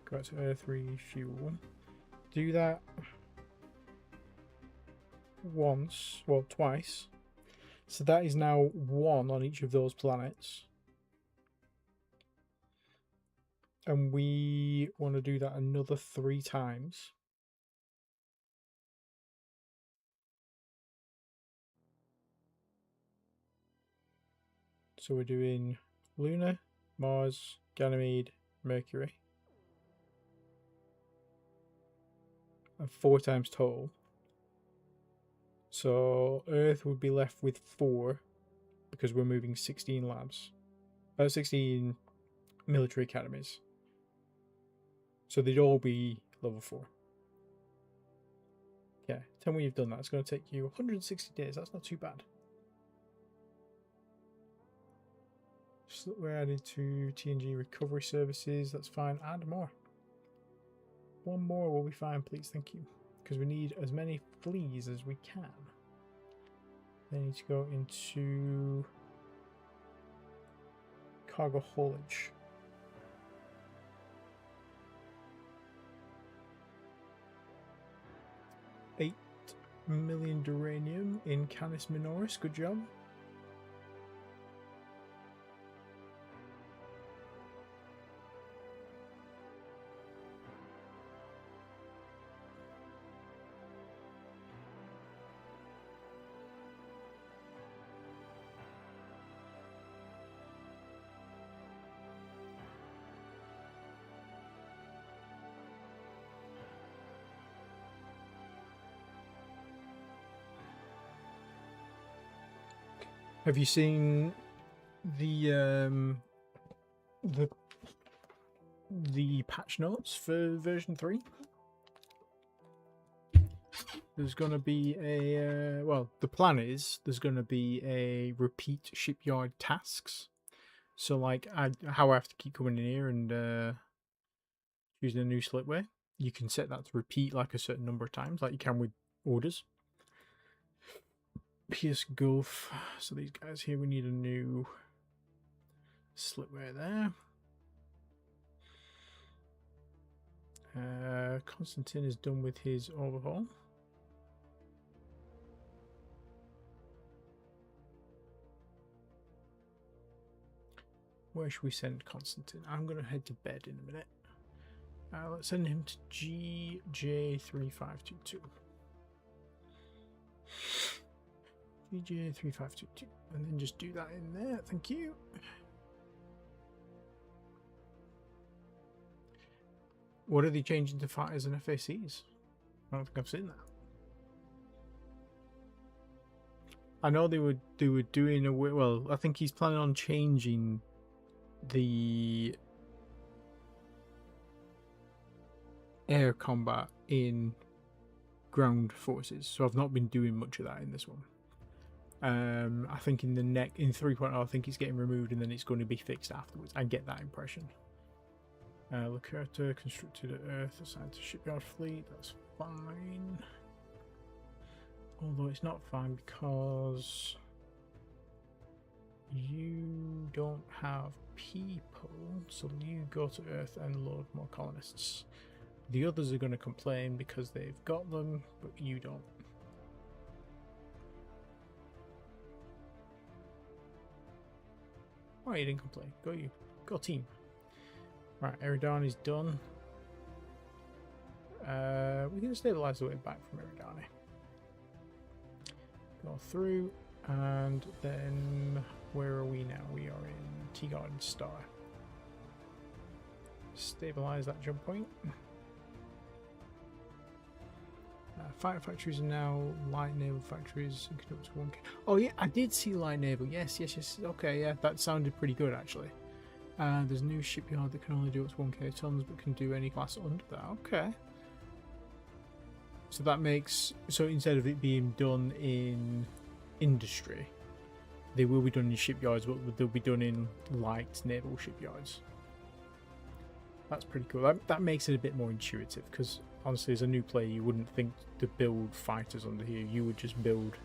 go back to Earth, refuel. Do that once, well, twice. So that is now 1 on each of those planets. And we want to do that another 3 times. So we're doing Luna, Mars, Ganymede, Mercury. And 4 times total. So Earth would be left with 4 because we're moving 16 labs. 16 military academies. So they'd all be level 4. Okay, tell me when you've done that. It's going to take you 160 days. That's not too bad. We're added to TNG recovery services. That's fine. Add more. 1 more will be fine, please. Thank you. Because we need as many fleas as we can. They need to go into cargo haulage. $8 million duranium in Canis Minoris. Good job. Have you seen the patch notes for version 3? There's going to be a well, the plan is there's going to be a repeat shipyard tasks. So like how I have to keep coming in here and using a new slipway, you can set that to repeat like a certain number of times, like you can with orders. Pierce Gulf. So these guys here, we need a new slipway there. Constantine is done with his overhaul. Where should we send Constantine? I'm going to head to bed in a minute. Let's send him to GJ3522. GJ3522. And then just do that in there. Thank you. What are they changing to fighters and FACs? I don't think I've seen that. I know they were doing a well. I think he's planning on changing the air combat in ground forces. So I've not been doing much of that in this one. I think in 3.0, I think it's getting removed and then it's going to be fixed afterwards. I get that impression. Lacerta constructed at Earth, assigned to shipyard fleet. That's fine. Although it's not fine because you don't have people, so you go to Earth and load more colonists. The others are going to complain because they've got them, but you don't. Oh, you didn't complain. Go you. Go team. Right, Eridani is done. We're going to stabilize the way back from Eridani. Go through, and then where are we now? We are in T-Garden Star. Stabilize that jump point. Fighter factories are now light naval factories. You can up to 1K. Oh yeah, I did see light naval. Yes. Okay, yeah, that sounded pretty good actually. There's a new shipyard that can only do up to 1K tons, but can do any class under that. Okay. So that makes, so instead of it being done in industry, they will be done in shipyards, but they'll be done in light naval shipyards. That's pretty cool. That makes it a bit more intuitive, because honestly, as a new player, you wouldn't think to build fighters under here. You would just build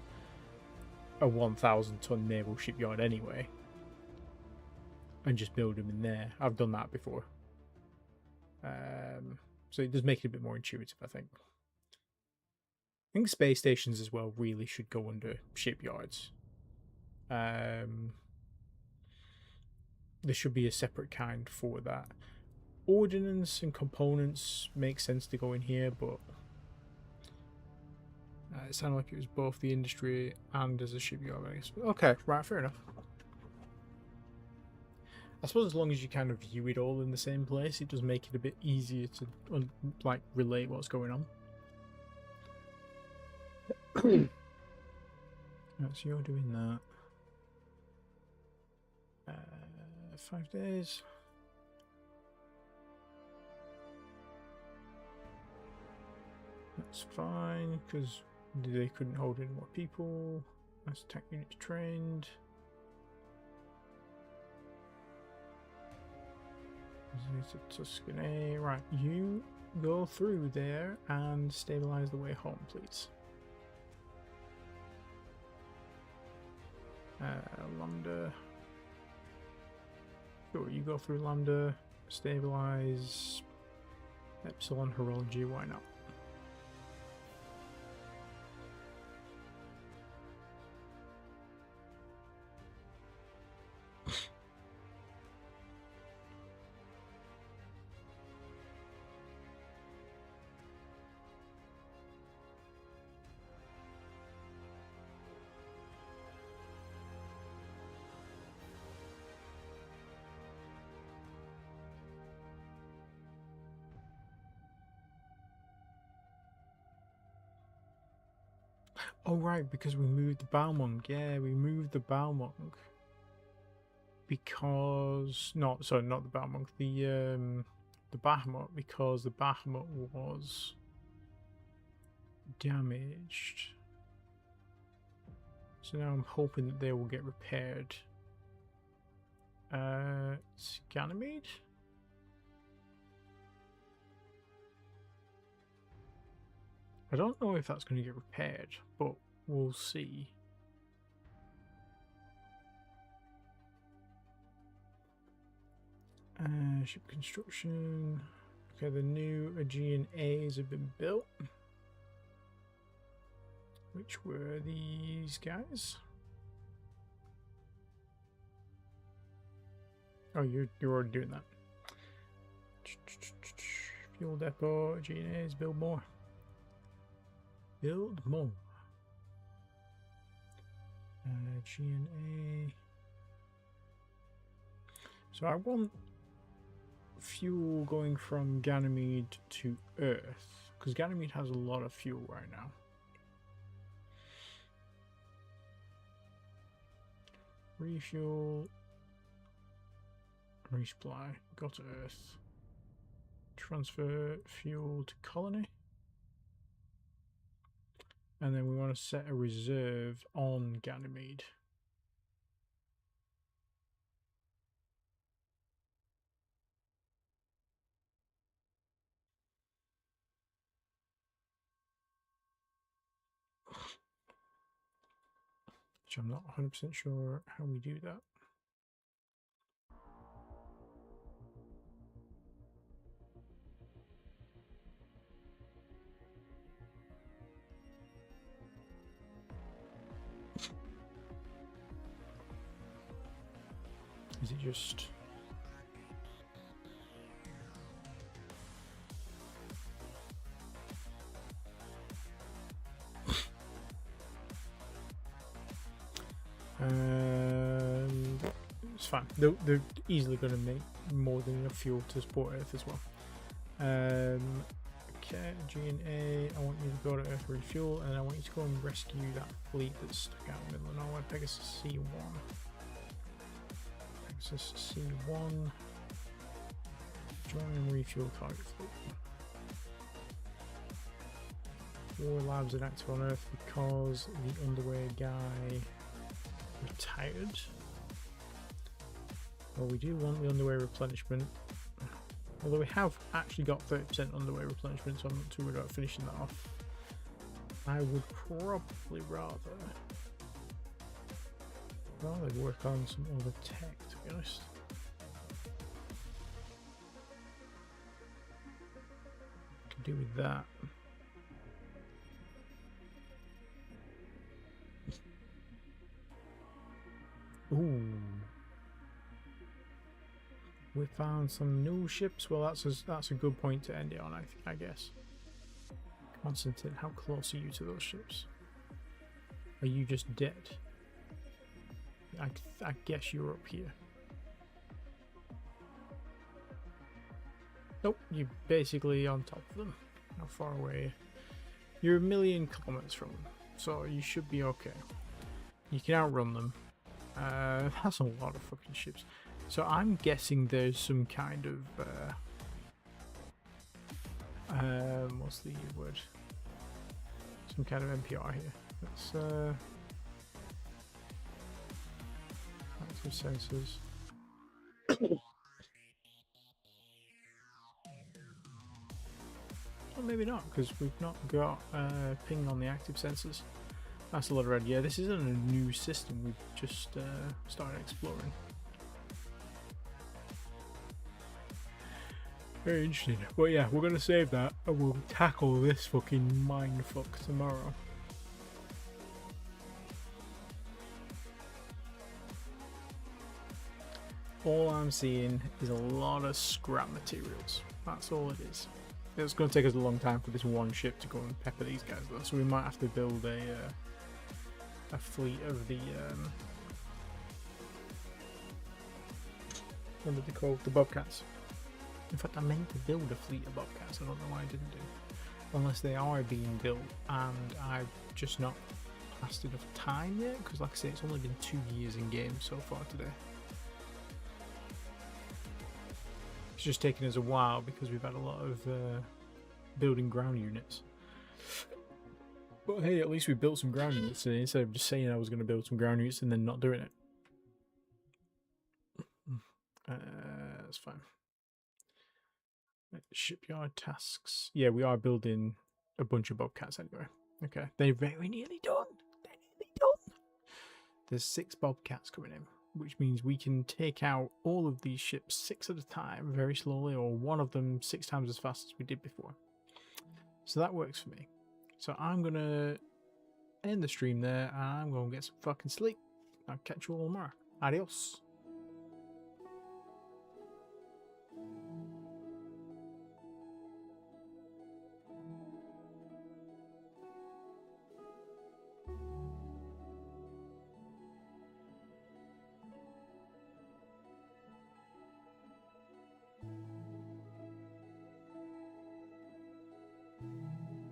a 1,000-ton naval shipyard anyway, and just build them in there. I've done that before. So it does make it a bit more intuitive, I think. I think space stations as well really should go under shipyards. There should be a separate kind for that. Ordnance and components make sense to go in here, but it sounded like it was both the industry and as a shipyard, I guess. Okay, right, fair enough. I suppose as long as you kind of view it all in the same place, it does make it a bit easier to like relate what's going on. Right, so you're doing that. 5 days. That's fine, because they couldn't hold any more people. That's tank units trained. Tuscany. Right, you go through there and stabilize the way home, please. Lambda. Sure, you go through Lambda, stabilize Epsilon Horology, why not? Oh right, because we moved the Balmung. Yeah, we moved the Balmung because not the Balmung, the Bahamut, because the Bahamut was damaged. So now I'm hoping that they will get repaired. It's Ganymede? I don't know if that's going to get repaired, but we'll see. Ship construction. Okay, the new Aegean A's have been built. Which were these guys? Oh, you're already doing that. Fuel depot, Aegean A's, build more. Build more. Aegean A. So I want fuel going from Ganymede to Earth, because Ganymede has a lot of fuel right now. Refuel, resupply, go to Earth, transfer fuel to colony, and then we want to set a reserve on Ganymede. Which I'm not 100% sure how we do that. Is it just... it's fine. They're easily going to make more than enough fuel to support Earth as well. Okay, G&A, I want you to go to Earth refuel, and I want you to go and rescue that fleet that's stuck out in the middle of nowhere. Pegasus C1. Pegasus C1. Join and refuel target fleet. War labs inactive on Earth because the underwear guy retired. Well, we do want the underwear replenishment, although we have actually got 30% underwear replenishment, so I'm not too worried about finishing that off. I would probably rather work on some other tech, to be honest. Could do with that. Ooh. We found some new ships. Well, that's a good point to end it on, I guess. Constantine, how close are you to those ships? Are you just dead? I guess you're up here. Nope, you're basically on top of them. How far away? You're 1,000,000 kilometers from them, so you should be okay. You can outrun them. That's a lot of fucking ships. So I'm guessing there's some kind of what's the word? Some kind of NPR here. Let's active sensors. Well, maybe not, because we've not got ping on the active sensors. That's a lot of red. Yeah, this isn't a new system. We've just started exploring. Very interesting. But yeah, we're gonna save that and we'll tackle this fucking mindfuck tomorrow. All I'm seeing is a lot of scrap materials. That's all it is. It's going to take us a long time for this one ship to go and pepper these guys though, so we might have to build a fleet of the what are they called? The Bobcats. In fact, I meant to build a fleet of Bobcats. I don't know why I didn't do. Unless they are being built and I've just not passed enough time yet, because like I say, it's only been 2 years in game so far today. It's just taken us a while because we've had a lot of building ground units. But hey, at least we built some ground units today instead of just saying I was going to build some ground units and then not doing it. That's fine. Shipyard tasks. Yeah, we are building a bunch of Bobcats anyway. Okay, they're very nearly done. They're nearly done. There's 6 Bobcats coming in, which means we can take out all of these ships 6 at a time very slowly, or one of them 6 times as fast as we did before. So that works for me. So I'm going to end the stream there and I'm going to get some fucking sleep. I'll catch you all tomorrow. Adios.